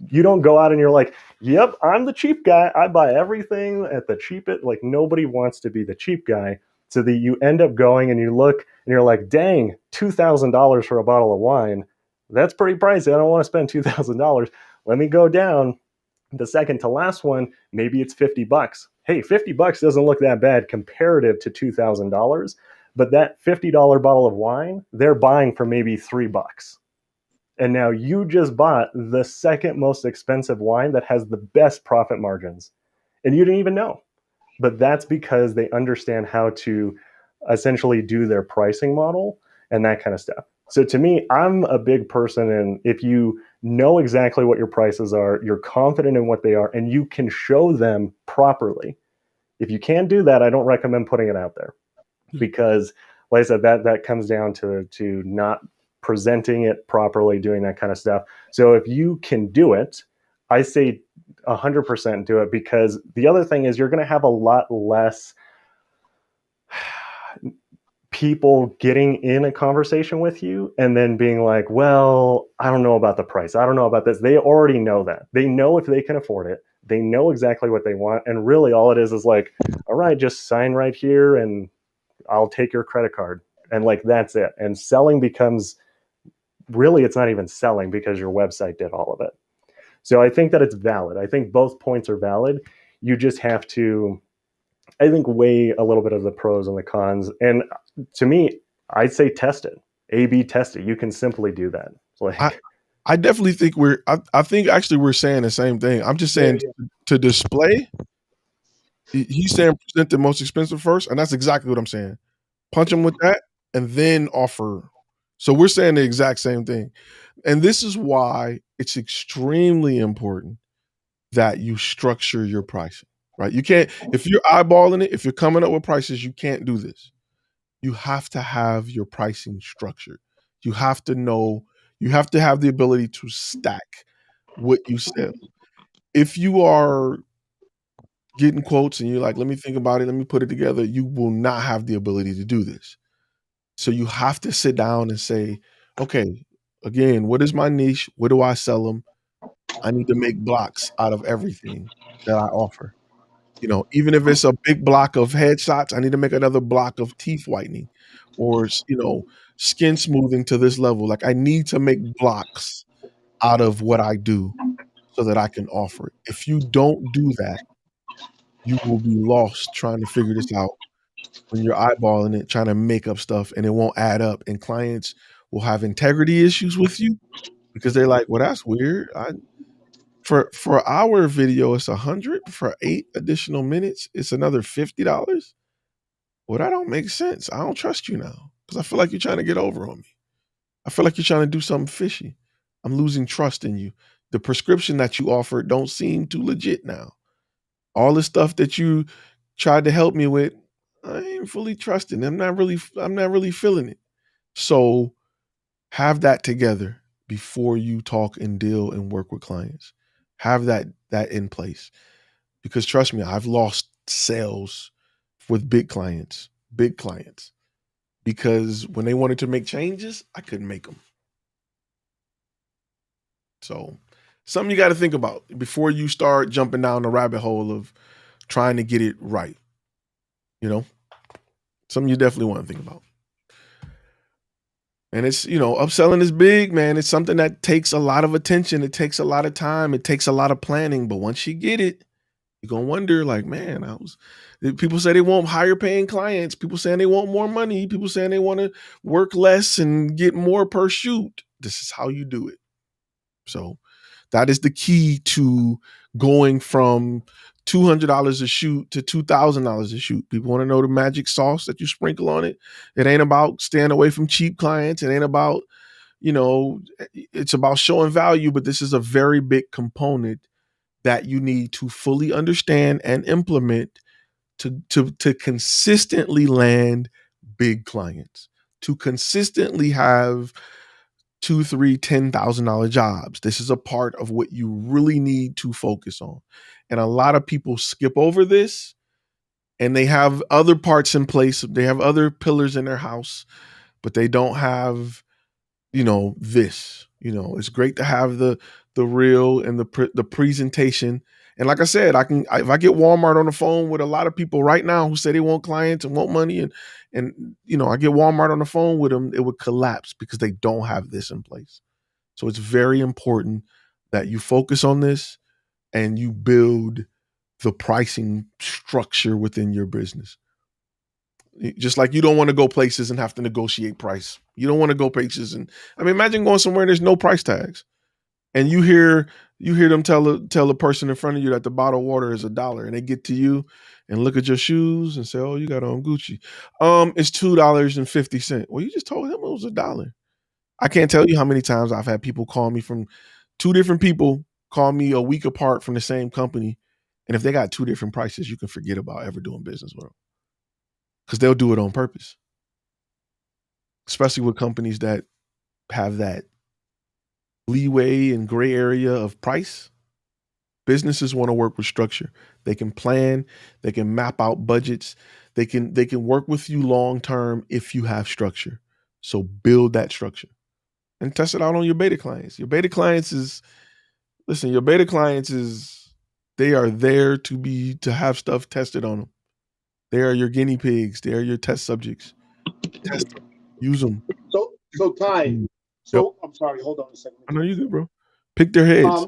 You don't go out and you're like, yep, I'm the cheap guy. I buy everything at the cheapest. Like nobody wants to be the cheap guy. So that you end up going and you look and you're like, dang, $2,000 for a bottle of wine. That's pretty pricey. I don't want to spend $2,000. Let me go down. The second to last one, maybe it's $50. Hey, $50 doesn't look that bad comparative to $2,000. But that $50 bottle of wine, they're buying for maybe $3. And now you just bought the second most expensive wine that has the best profit margins. And you didn't even know. But that's because they understand how to essentially do their pricing model and that kind of stuff. So to me, I'm a big person in if you know exactly what your prices are, you're confident in what they are, and you can show them properly. If you can't do that, I don't recommend putting it out there because, like I said, that comes down to not presenting it properly, doing that kind of stuff. So if you can do it, I say 100% do it, because the other thing is you're going to have a lot less people getting in a conversation with you and then being like, well, I don't know about the price. I don't know about this. They already know that. They know if they can afford it. They know exactly what they want. And really all it is like, all right, just sign right here and I'll take your credit card. And like, that's it. And selling becomes really, it's not even selling because your website did all of it. So I think that it's valid. I think both points are valid. You just have to, I think, weigh a little bit of the pros and the cons. And to me, I'd say test it. A/B test it. You can simply do that. Like, I definitely think I think actually we're saying the same thing. I'm just saying to display, he's saying present the most expensive first, and that's exactly what I'm saying. Punch him with that and then offer. So we're saying the exact same thing. And this is why it's extremely important that you structure your pricing, right? You can't, if you're eyeballing it, if you're coming up with prices, you can't do this. You have to have your pricing structured. You have to know, you have to have the ability to stack what you sell. If you are getting quotes and you're like, let me think about it, let me put it together, you will not have the ability to do this. So you have to sit down and say, okay, again, what is my niche? What do I sell them? I need to make blocks out of everything that I offer. You know, even if it's a big block of headshots, I need to make another block of teeth whitening or, you know, skin smoothing to this level. Like I need to make blocks out of what I do so that I can offer it. If you don't do that, you will be lost trying to figure this out when you're eyeballing it, trying to make up stuff and it won't add up. And clients will have integrity issues with you because they're like, well, that's weird. For our video, it's 100. For 8 additional minutes, it's another $50. Well, that don't make sense. I don't trust you now because I feel like you're trying to get over on me. I feel like you're trying to do something fishy. I'm losing trust in you. The prescription that you offered don't seem too legit now. All the stuff that you tried to help me with, I ain't fully trusting. I'm not really feeling it. So have that together before you talk and deal and work with clients. Have that in place. Because trust me, I've lost sales with big clients, because when they wanted to make changes, I couldn't make them. So something you got to think about before you start jumping down the rabbit hole of trying to get it right. You know, something you definitely want to think about. And it's, you know, upselling is big, man. It's something that takes a lot of attention. It takes a lot of time. It takes a lot of planning. But once you get it, you're going to wonder like, man, people say they want higher paying clients. People saying they want more money. People saying they want to work less and get more per shoot. This is how you do it. So that is the key to going from $200 a shoot to $2,000 a shoot. People want to know the magic sauce that you sprinkle on it. It ain't about staying away from cheap clients. It ain't about, you know, it's about showing value, but this is a very big component that you need to fully understand and implement to consistently land big clients, to consistently have $2,000, $3,000, $10,000 jobs. This is a part of what you really need to focus on. And a lot of people skip over this and they have other parts in place. They have other pillars in their house, but they don't have, you know, this. You know, it's great to have the reel and the presentation. And like I said, if I get Walmart on the phone with a lot of people right now who say they want clients and want money, and you know, I get Walmart on the phone with them, it would collapse because they don't have this in place. So it's very important that you focus on this and you build the pricing structure within your business. Just like you don't want to go places and have to negotiate price. You don't want to go places and imagine going somewhere and there's no price tags. And you hear them tell the person in front of you that the bottled water is $1 and they get to you and look at your shoes and say, oh, you got on Gucci. It's $2.50. Well, you just told him it was $1. I can't tell you how many times I've had people call me from 2 different people call me a week apart from the same company. And if they got 2 different prices, you can forget about ever doing business with them. Because they'll do it on purpose. Especially with companies that have that leeway and gray area of price. Businesses want to work with structure. They can plan, they can map out budgets, they can work with you long term if you have structure. So build that structure and test it out on your beta clients. Your beta clients is they are there to have stuff tested on them. They are your guinea pigs. They are your test subjects. Test them. Use them. So Ty, Yep. so I'm sorry, hold on a second. I know you good, bro. Pick their heads.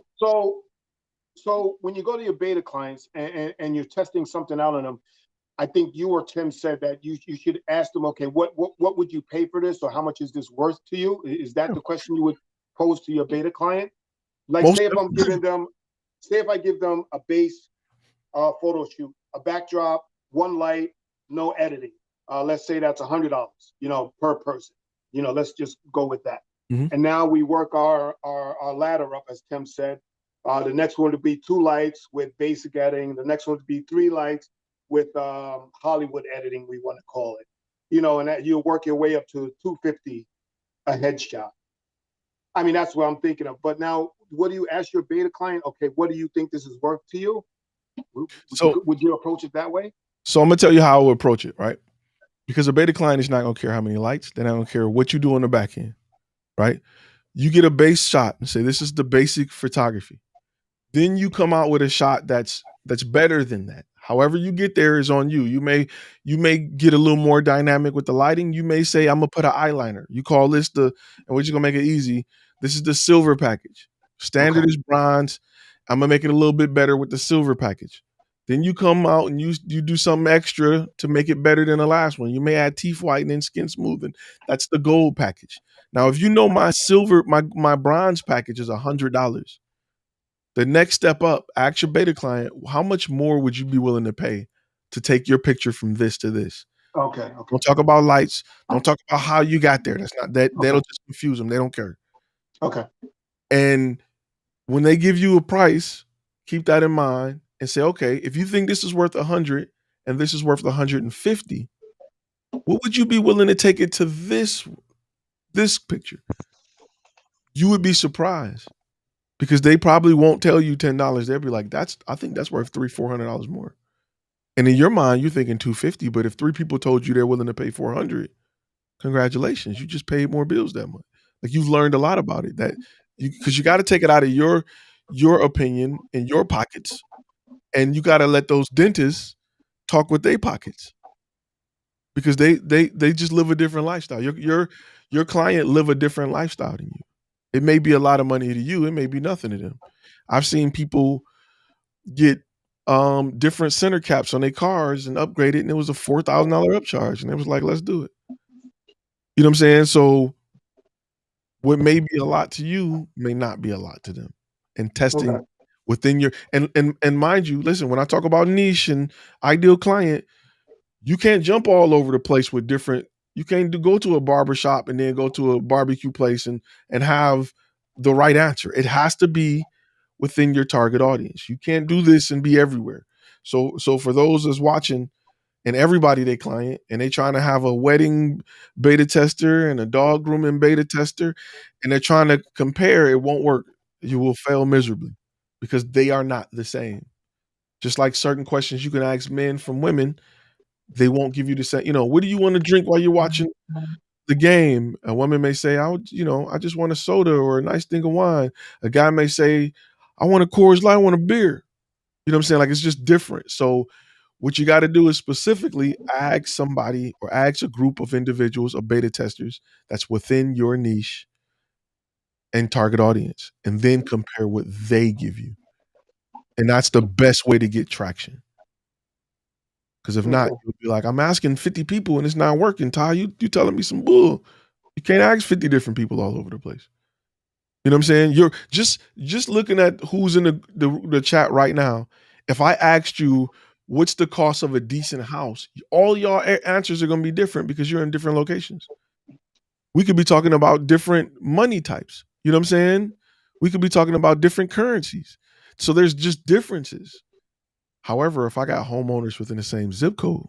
So when you go to your beta clients and you're testing something out on them, I think you or Tim said that you should ask them, okay, what would you pay for this, or how much is this worth to you? Is that the question you would pose to your beta client? Like, say if I give them a base photo shoot, a backdrop, one light, no editing. Let's say that's $100, per person. Let's just go with that. Mhm. And now we work our ladder up, as Tim said. The next one to be 2 lights with basic editing. The next one to be 3 lights with Hollywood editing, we want to call it. And that you'll work your way up to $250 a headshot. I mean, that's what I'm thinking of. But now, what do you ask your beta client? Okay, what do you think this is worth to you? Would you approach it that way? So I'm gonna tell you how I would approach it, right? Because a beta client is not gonna care how many lights. They're not gonna care what you do on the back end, right? You get a base shot and say, this is the basic photography. Then you come out with a shot that's better than that. However you get there is on you. You may get a little more dynamic with the lighting. You may say, I'm gonna put an eyeliner. You call this and we're just gonna make it easy. This is the silver package. Standard is bronze. I'm gonna make it a little bit better with the silver package. Then you come out and you do something extra to make it better than the last one. You may add teeth whitening, skin smoothing. That's the gold package. Now, if you know my bronze package is $100, the next step up, ask your beta client, how much more would you be willing to pay to take your picture from this to this? Okay. Don't talk about lights. Don't talk about how you got there. That's not that. That'll just confuse them. They don't care. Okay. And when they give you a price, keep that in mind and say, okay, if you think this is worth 100 and this is worth 150, what would you be willing to take it to this picture? You would be surprised because they probably won't tell you $10. They'll be like, I think that's worth $300-400 more. And in your mind, you're thinking 250, but if 3 people told you they're willing to pay 400, congratulations, you just paid more bills that much. Like, you've learned a lot about it, because you got to take it out of your opinion in your pockets, and you got to let those dentists talk with their pockets, because they just live a different lifestyle. Your client live a different lifestyle than you. It may be a lot of money to you, it may be nothing to them. I've seen people get different center caps on their cars and upgrade it, and it was a $4,000 upcharge, and it was like, let's do it. You know what I'm saying? So what may be a lot to you may not be a lot to them. And testing within your and mind you, listen, when I talk about niche and ideal client, you can't jump all over the place with different. You can't go to a barber shop and then go to a barbecue place and have the right answer. It has to be within your target audience. You can't do this and be everywhere. So for those that's watching, and everybody they client, and they trying to have a wedding beta tester and a dog grooming beta tester, and they're trying to compare, it won't work. You will fail miserably because they are not the same. Just like certain questions you can ask men from women, they won't give you the same. What do you want to drink while you're watching the game? A woman may say, I just want a soda or a nice thing of wine. A guy may say, I want a Coors Light, I want a beer. You know what I'm saying? Like, it's just different. So what you got to do is specifically ask somebody or ask a group of individuals or beta testers that's within your niche and target audience, and then compare what they give you. And that's the best way to get traction. Because if not, you'll be like, I'm asking 50 people and it's not working. Ty, you telling me some bull. You can't ask 50 different people all over the place. You know what I'm saying? You're just looking at who's in the chat right now. If I asked you, what's the cost of a decent house? All y'all answers are going to be different because you're in different locations. We could be talking about different money types. You know what I'm saying? We could be talking about different currencies. So there's just differences. However, if I got homeowners within the same zip code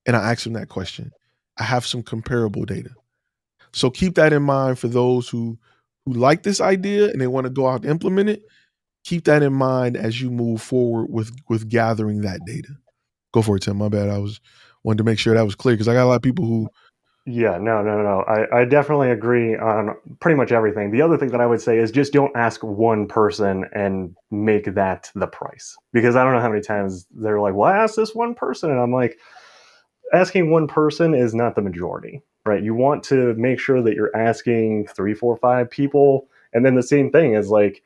and I ask them that question, I have some comparable data. So keep that in mind for those who like this idea and they want to go out and implement it. Keep that in mind as you move forward with gathering that data. Go for it, Tim. My bad. Wanted to make sure that was clear because I got a lot of people who. Yeah, no. I definitely agree on pretty much everything. The other thing that I would say is just don't ask one person and make that the price. Because I don't know how many times they're like, well, I asked this one person. And I'm like, asking one person is not the majority, right? You want to make sure that you're asking 3, 4, 5 people. And then the same thing is like,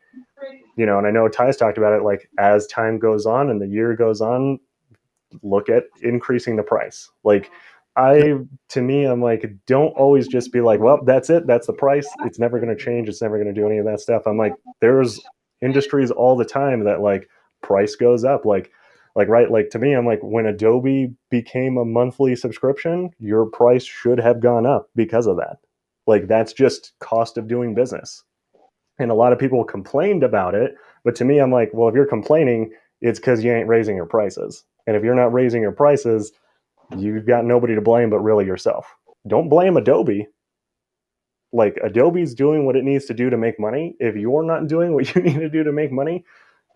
and I know Ty's talked about it, like as time goes on and the year goes on, look at increasing the price. Like to me, I'm like, don't always just be like, well, that's it. That's the price. It's never going to change. It's never going to do any of that stuff. I'm like, there's industries all the time that like price goes up. Like to me, I'm like, when Adobe became a monthly subscription, your price should have gone up because of that. Like that's just cost of doing business. And a lot of people complained about it. But to me, I'm like, well, if you're complaining, it's because you ain't raising your prices. And if you're not raising your prices, you've got nobody to blame but really yourself. Don't blame Adobe. Like Adobe's doing what it needs to do to make money. If you're not doing what you need to do to make money,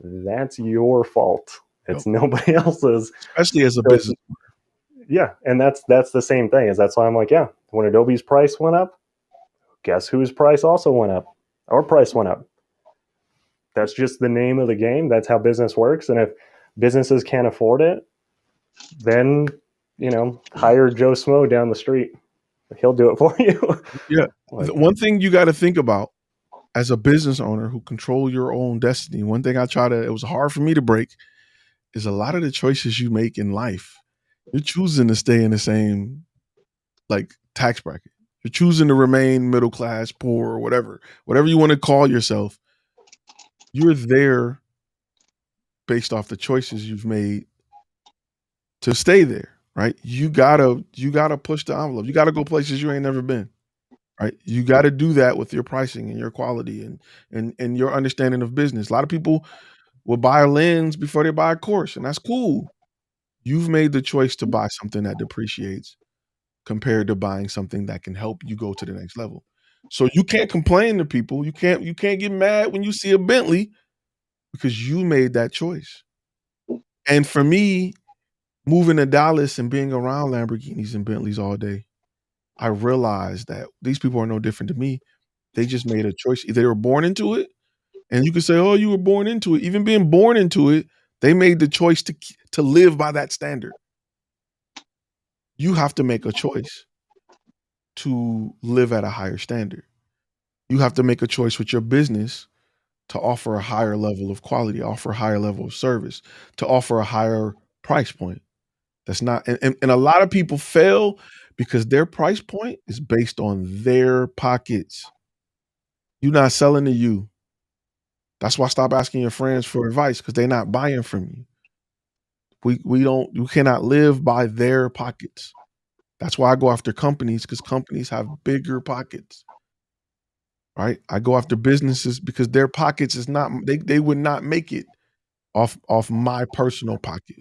that's your fault. It's nobody else's. Especially as a business. Yeah, and that's the same thing. That's why I'm like, yeah, when Adobe's price went up, guess whose price also went up? Our price went up. That's just the name of the game. That's how business works. And if businesses can't afford it, then hire Joe Schmo down the street. He'll do it for you. Yeah. One thing you got to think about as a business owner who control your own destiny, one thing it was hard for me to break, is a lot of the choices you make in life, you're choosing to stay in the same like tax bracket. You're choosing to remain middle class, poor, or whatever you want to call yourself. You're there based off the choices you've made to stay there, right? You gotta push the envelope. You gotta go places you ain't never been, right? You gotta do that with your pricing and your quality and your understanding of business. A lot of people will buy a lens before they buy a course, and that's cool. You've made the choice to buy something that depreciates compared to buying something that can help you go to the next level. So you can't complain to people. You can't get mad when you see a Bentley because you made that choice. And for me, moving to Dallas and being around Lamborghinis and Bentleys all day, I realized that these people are no different to me. They just made a choice. They were born into it. And you could say, oh, you were born into it. Even being born into it, they made the choice to live by that standard. You have to make a choice to live at a higher standard. You have to make a choice with your business to offer a higher level of quality, offer a higher level of service, to offer a higher price point. That's not, and a lot of people fail because their price point is based on their pockets. You're not selling to you. That's why stop asking your friends for advice because they're not buying from you. You cannot live by their pockets. That's why I go after companies because companies have bigger pockets. Right? I go after businesses because their pockets is not, they would not make it off my personal pocket.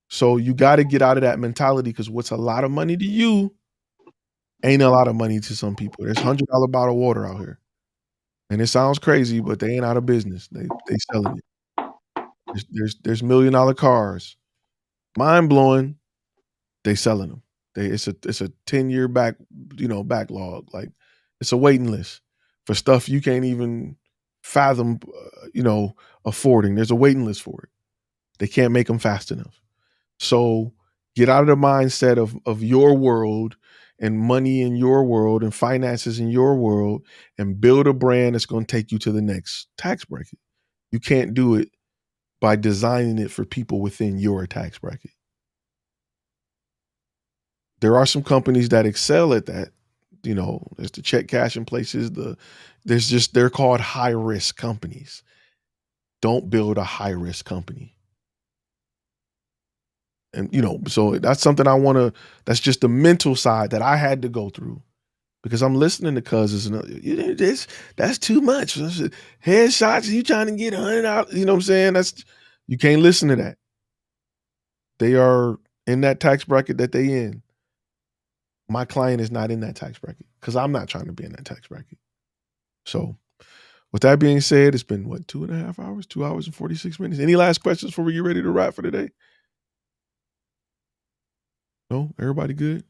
So you got to get out of that mentality because what's a lot of money to you ain't a lot of money to some people. There's $100 bottle of water out here. And it sounds crazy, but they ain't out of business. They selling it. There's $1 million cars. Mind blowing. They selling them. It's a 10-year backlog. Like it's a waiting list for stuff you can't even fathom, affording. There's a waiting list for it. They can't make them fast enough. So get out of the mindset of your world and money in your world and finances in your world and build a brand that's going to take you to the next tax bracket. You can't do it by designing it for people within your tax bracket. There are some companies that excel at that. There's the check cashing places. They're called high risk companies. Don't build a high risk company. And, so that's something that's just the mental side that I had to go through. because I'm listening to cousins and that's too much. Headshots, you trying to get 100 out, you know what I'm saying? You can't listen to that. They are in that tax bracket that they in. My client is not in that tax bracket because I'm not trying to be in that tax bracket. So with that being said, it's been what, 2.5 hours, 2 hours and 46 minutes. Any last questions before we get ready to wrap for today? No, everybody good?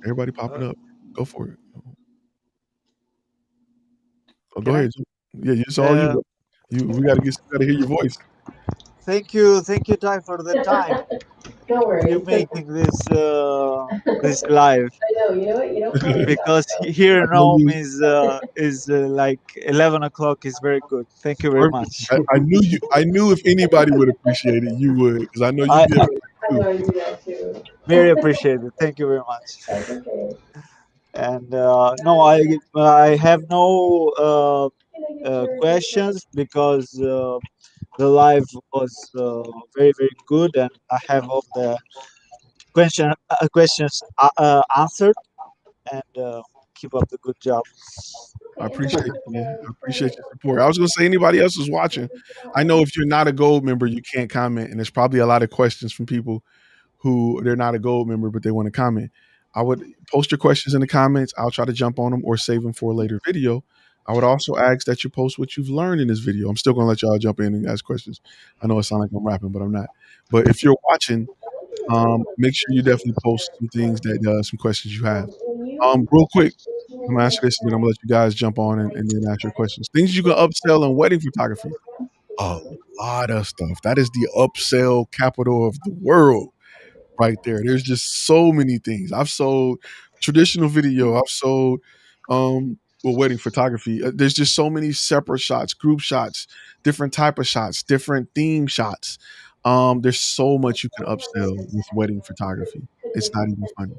Everybody popping up. Go for it. Oh, go ahead. Yeah, it's all you. We gotta hear your voice. Thank you, Ty, for the time. Don't worry. You're making this live. I know. You know. Because here in Rome is like 11 o'clock is very good. Thank you very much. I knew if anybody would appreciate it, you would, because I know you I did. I know you do that too. Very appreciated. Thank you very much. That's okay. And no, I have no questions because the live was very good, and I have all the questions answered. And keep up the good job. I appreciate it, man. I appreciate your support. I was gonna say anybody else is watching. I know if you're not a gold member, you can't comment, and there's probably a lot of questions from people who they're not a gold member, but they want to comment. I would post your questions in the comments. I'll try to jump on them or save them for a later video. I would also ask that you post what you've learned in this video. I'm still gonna let y'all jump in and ask questions. I know it sounds like I'm rapping, but I'm not. But if you're watching, make sure you definitely post some things some questions you have. Real quick, I'm gonna answer this and then I'm gonna let you guys jump on and then ask your questions. Things you can upsell in wedding photography. A lot of stuff. That is the upsell capital of the world right there. There's just so many things. I've sold traditional video. I've sold wedding photography. There's just so many separate shots, group shots, different type of shots, different theme shots. There's so much you can upsell with wedding photography. It's not even funny.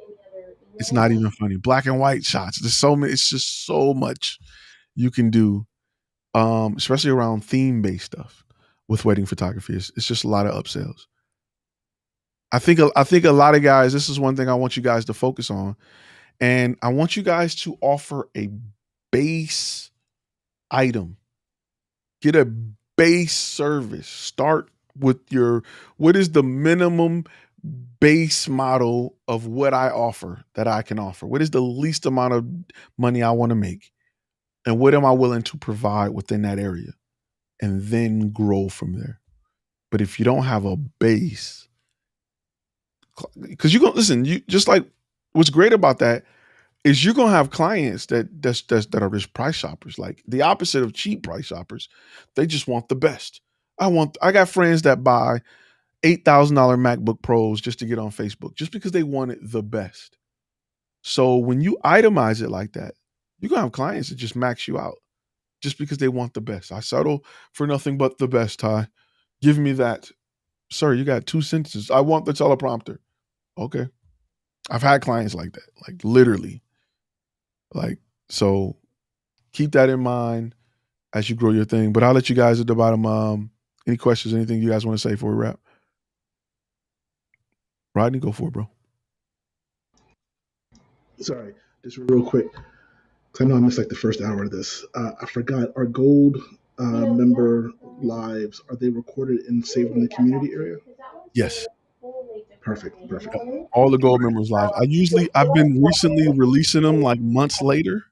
It's not even funny. Black and white shots. There's so many. It's just so much you can do, especially around theme-based stuff with wedding photography. It's just a lot of upsells. I think a lot of guys. This is one thing I want you guys to focus on, and I want you guys to offer a base item. Get a base service. Start with what is the minimum base model of what I offer that I can offer? What is the least amount of money I want to make? And what am I willing to provide within that area? And then grow from there. But if you don't have a base, because you're going to listen, you just like what's great about that is you're going to have clients that are just price shoppers, like the opposite of cheap price shoppers. They just want the best. I got friends that buy $8,000 MacBook Pros just to get on Facebook, just because they want it the best. So when you itemize it like that, you're going to have clients that just max you out just because they want the best. I settle for nothing but the best, Ty. Give me that. Sir, you got 2 sentences. I want the teleprompter. Okay. I've had clients like that, like literally. So keep that in mind as you grow your thing. But I'll let you guys at the bottom. Any questions, anything you guys want to say before we wrap? Rodney, go for it, bro. Sorry, just real quick, because I know I missed like the first hour of this. I forgot, our gold member lives, are they recorded and saved in the community area? Yes. Perfect. All the gold members live. I've been recently releasing them like months later,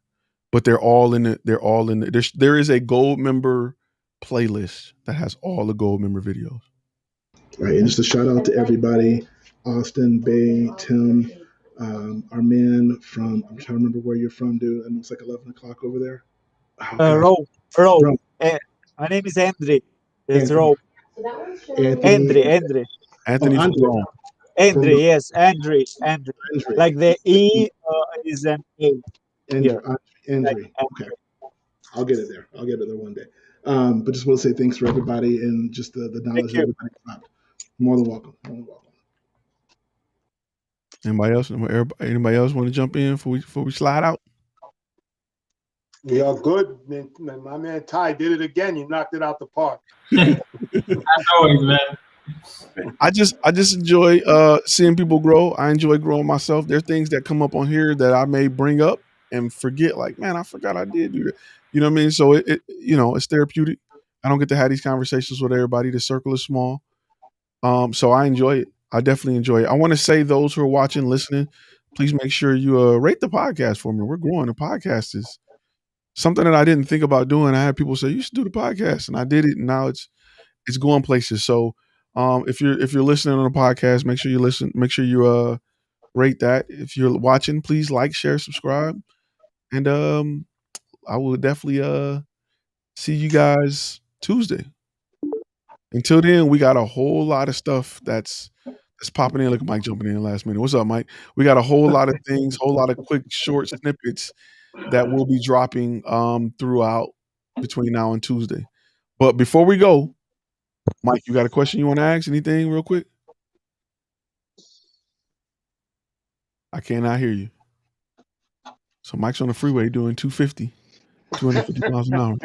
but they're all in it. There is a gold member playlist that has all the gold member videos. All right, and just a shout out to everybody, Austin, Bay, Tim, our man from, I'm trying to remember where you're from, dude. And it's like 11 o'clock over there. Rome. My name is Andre. It's Rome. Andre. Anthony from Rome. Andre, yes, Andre. Like the E is an A. Andre. Okay. I'll get it there one day. But just want to say thanks for everybody and just the knowledge that everybody dropped. More than welcome. Anybody else want to jump in before we slide out? We are good. My man Ty did it again. He knocked it out the park. As always, man. I just enjoy seeing people grow. I enjoy growing myself. There are things that come up on here that I may bring up and forget. Like, man, I forgot I did do that. You know what I mean? So it it's therapeutic. I don't get to have these conversations with everybody. The circle is small. So I enjoy it. I definitely enjoy it. I want to say those who are watching, listening, please make sure you rate the podcast for me. We're growing. The podcast is something that I didn't think about doing. I had people say you should do the podcast, and I did it, and now it's going places. So if you're listening on the podcast, make sure you listen. Make sure you rate that. If you're watching, please like, share, subscribe, and I will definitely see you guys Tuesday. Until then, we got a whole lot of stuff that's popping in. Look at Mike jumping in last minute. What's up, Mike? We got a whole lot of things, whole lot of quick, short snippets that will be dropping throughout between now and Tuesday. But before we go, Mike, you got a question you want to ask? Anything real quick? I cannot hear you. So Mike's on the freeway doing 250 miles an hour.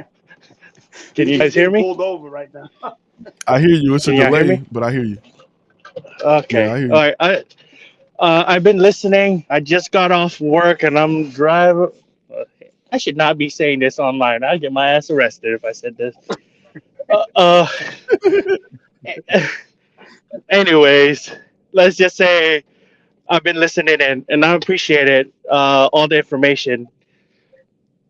Can you guys hear me? Pulled over right now. I hear you. It's a Can y'all hear delay, me? but I hear you. Okay. Yeah, I hear you. All right. I've been listening. I just got off work and I'm driving. I should not be saying this online. I'd get my ass arrested if I said this. Anyways, let's just say I've been listening and I appreciate it, all the information.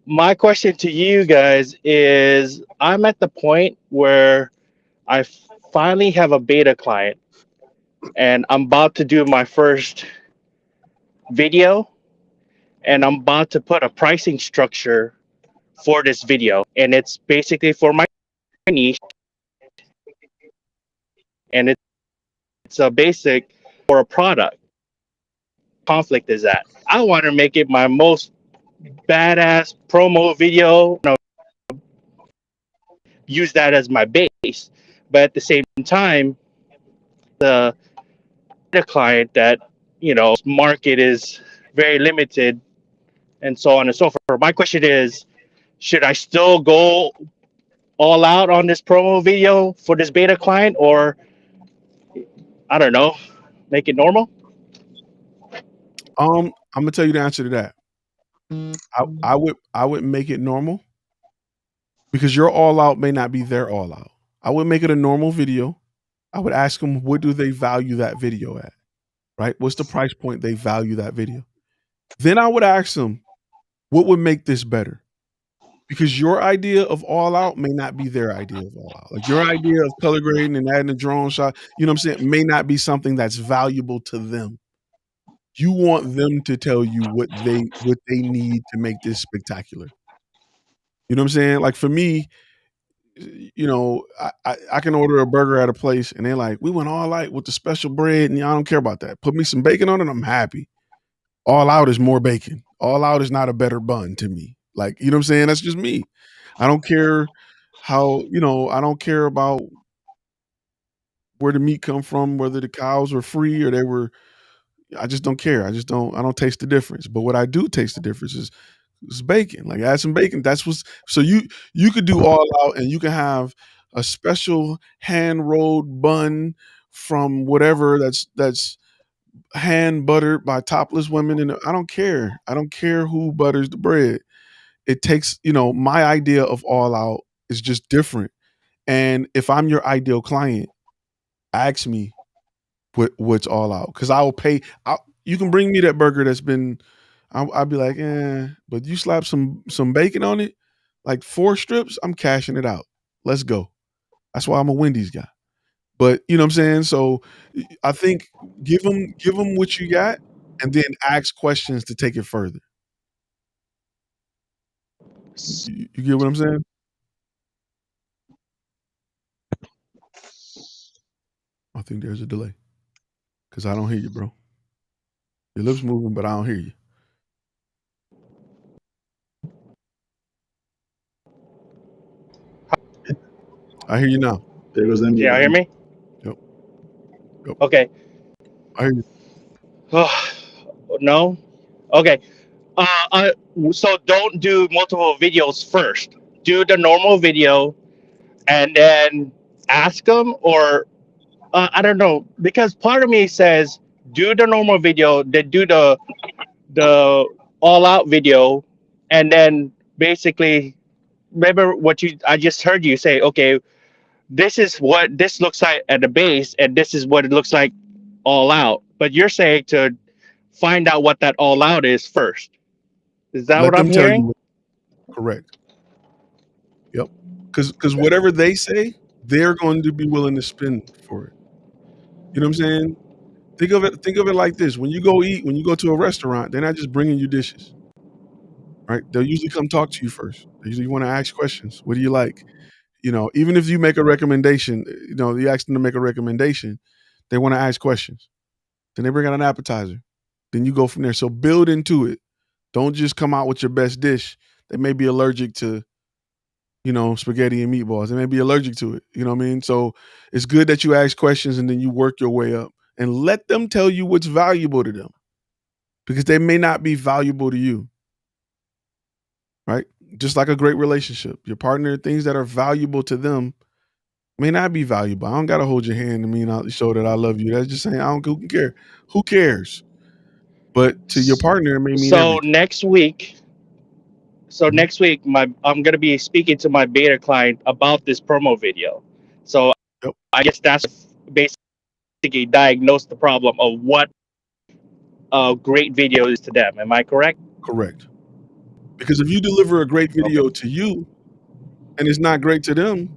My question to you guys is I'm at the point where I finally have a beta client and I'm about to do my first video and I'm about to put a pricing structure for this video. And it's basically for my niche and it's a basic for a product. Conflict is that I want to make it my most badass promo video, use that as my base, but at the same time the client that market is very limited and so on and so forth. My question is, should I still go all out on this promo video for this beta client, or I don't know, make it normal? I'm gonna tell you the answer to that. I would make it normal because your all out may not be their all out. I would make it a normal video. I would ask them, what do they value that video at? Right? What's the price point they value that video? Then I would ask them, what would make this better? Because your idea of all out may not be their idea of all out. Like your idea of color grading and adding a drone shot, you know what I'm saying, may not be something that's valuable to them. You want them to tell you what they need to make this spectacular. You know what I'm saying? Like for me, I can order a burger at a place and they're like, we went all out with the special bread and I don't care about that. Put me some bacon on it, I'm happy. All out is more bacon. All out is not a better bun to me. Like, you know what I'm saying? That's just me. I don't care how, I don't care about where the meat come from, whether the cows were free or I just don't care. I don't taste the difference. But what I do taste the difference is bacon. Like add some bacon. So you could do all out and you can have a special hand rolled bun from whatever that's hand buttered by topless women, and I don't care. I don't care who butters the bread. It takes, my idea of all out is just different. And if I'm your ideal client, ask me what's all out, because I will pay. You can bring me that burger that's been. I'll be like, but you slap some bacon on it, like 4 strips. I'm cashing it out. Let's go. That's why I'm a Wendy's guy. But you know what I'm saying? So I think give them what you got and then ask questions to take it further. You get what I'm saying? I think there's a delay because I don't hear you, bro. Your lips moving, but I don't hear you. I hear you now. There goes them. Yeah, hear me? Yep. Okay. I hear you. Oh, no? Okay. So don't do multiple videos first. Do the normal video and then ask them, or I don't know, because part of me says do the normal video, then do the all out video, and then basically remember what you I just heard you say. Okay, this is what this looks like at the base, and this is what it looks like all out. But you're saying to find out what that all out is first. Is that Let what I'm them tell hearing? you. Correct. Yep. Because whatever they say, they're going to be willing to spend for it. You know what I'm saying? Think of it like this. When you go eat, when you go to a restaurant, they're not just bringing you dishes, right? They'll usually come talk to you first. They usually want to ask questions. What do you like? You know, even if you make a recommendation, you know, you ask them to make a recommendation, they want to ask questions. Then they bring out an appetizer. Then you go from there. So build into it. Don't just come out with your best dish. They may be allergic to, you know, spaghetti and meatballs. They may be allergic to it. You know what I mean? So it's good that you ask questions and then you work your way up and let them tell you what's valuable to them because they may not be valuable to you. Right? Just like a great relationship. Your partner, things that are valuable to them may not be valuable. I don't got to hold your hand and mean I'll show that I love you. That's just saying, I don't who can care. Who cares? But to your partner, it may mean So everything. next week, Mhm. next week, I'm gonna be speaking to my beta client about this promo video. So Yep. I guess that's basically diagnose the problem of what a great video is to them. Am I correct? Correct. Because if you deliver a great Okay. video to you and it's not great to them,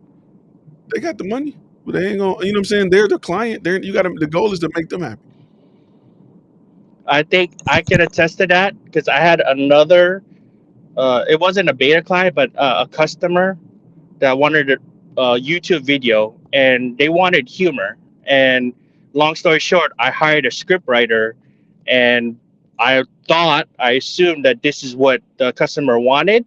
they got the money. But they ain't gonna, you know what I'm saying? They're the client. The goal is to make them happy. I think I can attest to that because I had another. It wasn't a beta client, but a customer that wanted a YouTube video, and they wanted humor. And long story short, I hired a script writer, and I assumed that this is what the customer wanted,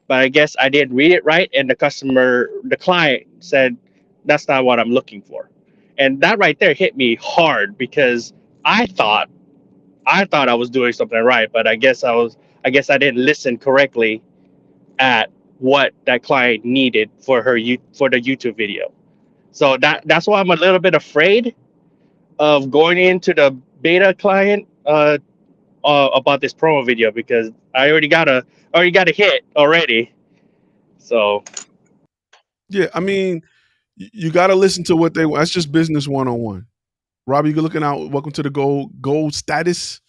but I guess I didn't read it right, and the client said, "That's not what I'm looking for," and that right there hit me hard because I thought I was doing something right, but I guess I didn't listen correctly at what that client needed for for the YouTube video. So that's why I'm a little bit afraid of going into the beta client about this promo video because I already got a hit already. So Yeah, I mean, you got to listen to what they want. That's just business 101. Robbie, you're looking out. Welcome to the gold status.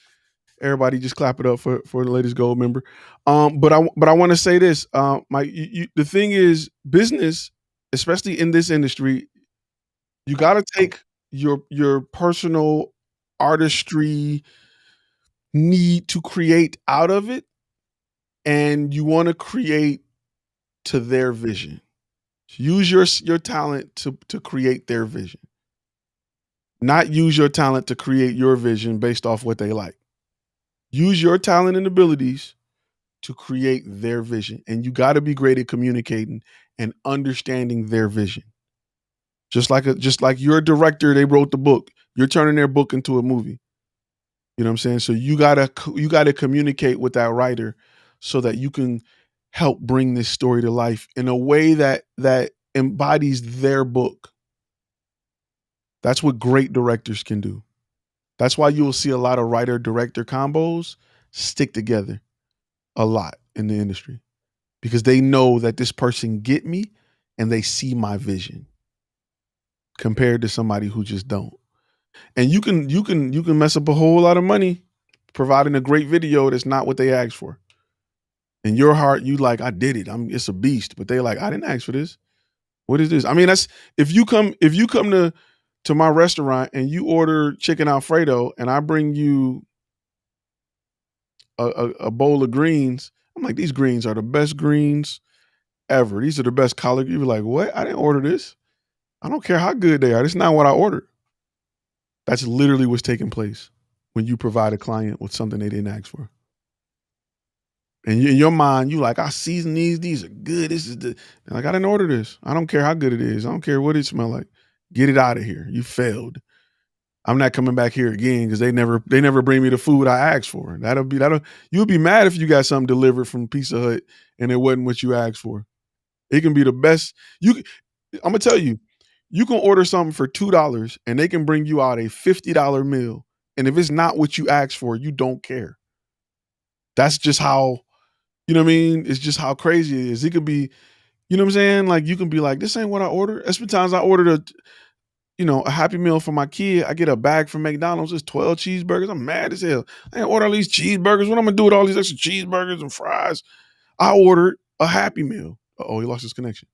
Everybody just clap it up for the latest gold member. But I want to say this, Mike. The thing is, business, especially in this industry, you got to take your personal artistry need to create out of it, and you want to create to their vision. Use your talent to create their vision, not use your talent to create your vision based off what they like. Use your talent and abilities to create their vision. And you got to be great at communicating and understanding their vision. Just like your director, they wrote the book. You're turning their book into a movie. You know what I'm saying? So you gotta communicate with that writer so that you can help bring this story to life in a way that embodies their book. That's what great directors can do. That's why you will see a lot of writer-director combos stick together a lot in the industry because they know that this person get me and they see my vision compared to somebody who just don't. And you can mess up a whole lot of money providing a great video that's not what they asked for. In your heart, you like, I did it. It's a beast. But they like, I didn't ask for this. What is this? I mean, that's if you come to my restaurant and you order chicken Alfredo and I bring you a bowl of greens, I'm like, these greens are the best greens ever. These are the best collard. You were like, what? I didn't order this. I don't care how good they are. This is not what I ordered. That's literally what's taking place when you provide a client with something they didn't ask for. And in your mind, you like, I season these. These are good. This is like, I didn't order this. I don't care how good it is. I don't care what it smells like. Get it out of here. You failed. I'm not coming back here again because they never bring me the food I asked for. You'll be mad if you got something delivered from Pizza Hut and it wasn't what you asked for. It can be the best. I'm gonna tell you, You can order something for $2 and they can bring you out a $50 meal. And if it's not what you asked for, you don't care. That's just how, you know what I mean? It's just how crazy it is. It could be, you know what I'm saying? Like you can be like, this ain't what I ordered. There's been times I ordered a Happy Meal for my kid. I get a bag from McDonald's. It's 12 cheeseburgers. I'm mad as hell. I ain't order all these cheeseburgers. What I'm gonna do with all these extra cheeseburgers and fries? I ordered a Happy Meal. Oh, he lost his connection.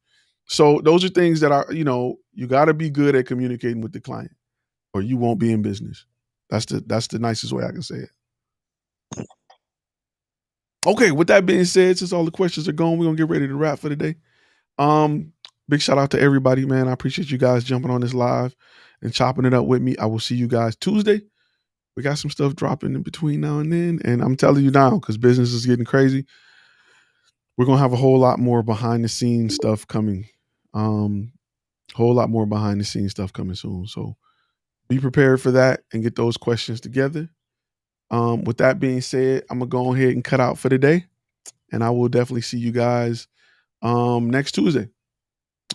So those are things that are, you got to be good at communicating with the client, or you won't be in business. That's the nicest way I can say it. Okay, with that being said, since all the questions are gone, we're gonna get ready to wrap for the day. Big shout out to everybody, man. I appreciate you guys jumping on this live and chopping it up with me. I will see you guys Tuesday. We got some stuff dropping in between now and then, and I'm telling you now, because business is getting crazy, we're gonna have a whole lot more behind the scenes stuff coming. Whole lot more behind the scenes stuff coming soon. So be prepared for that and get those questions together. With that being said, I'm gonna go ahead and cut out for the day, and I will definitely see you guys next Tuesday.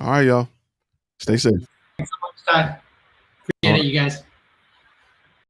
All right, y'all. Stay safe. Thanks so much, Ty. Appreciate it, you guys.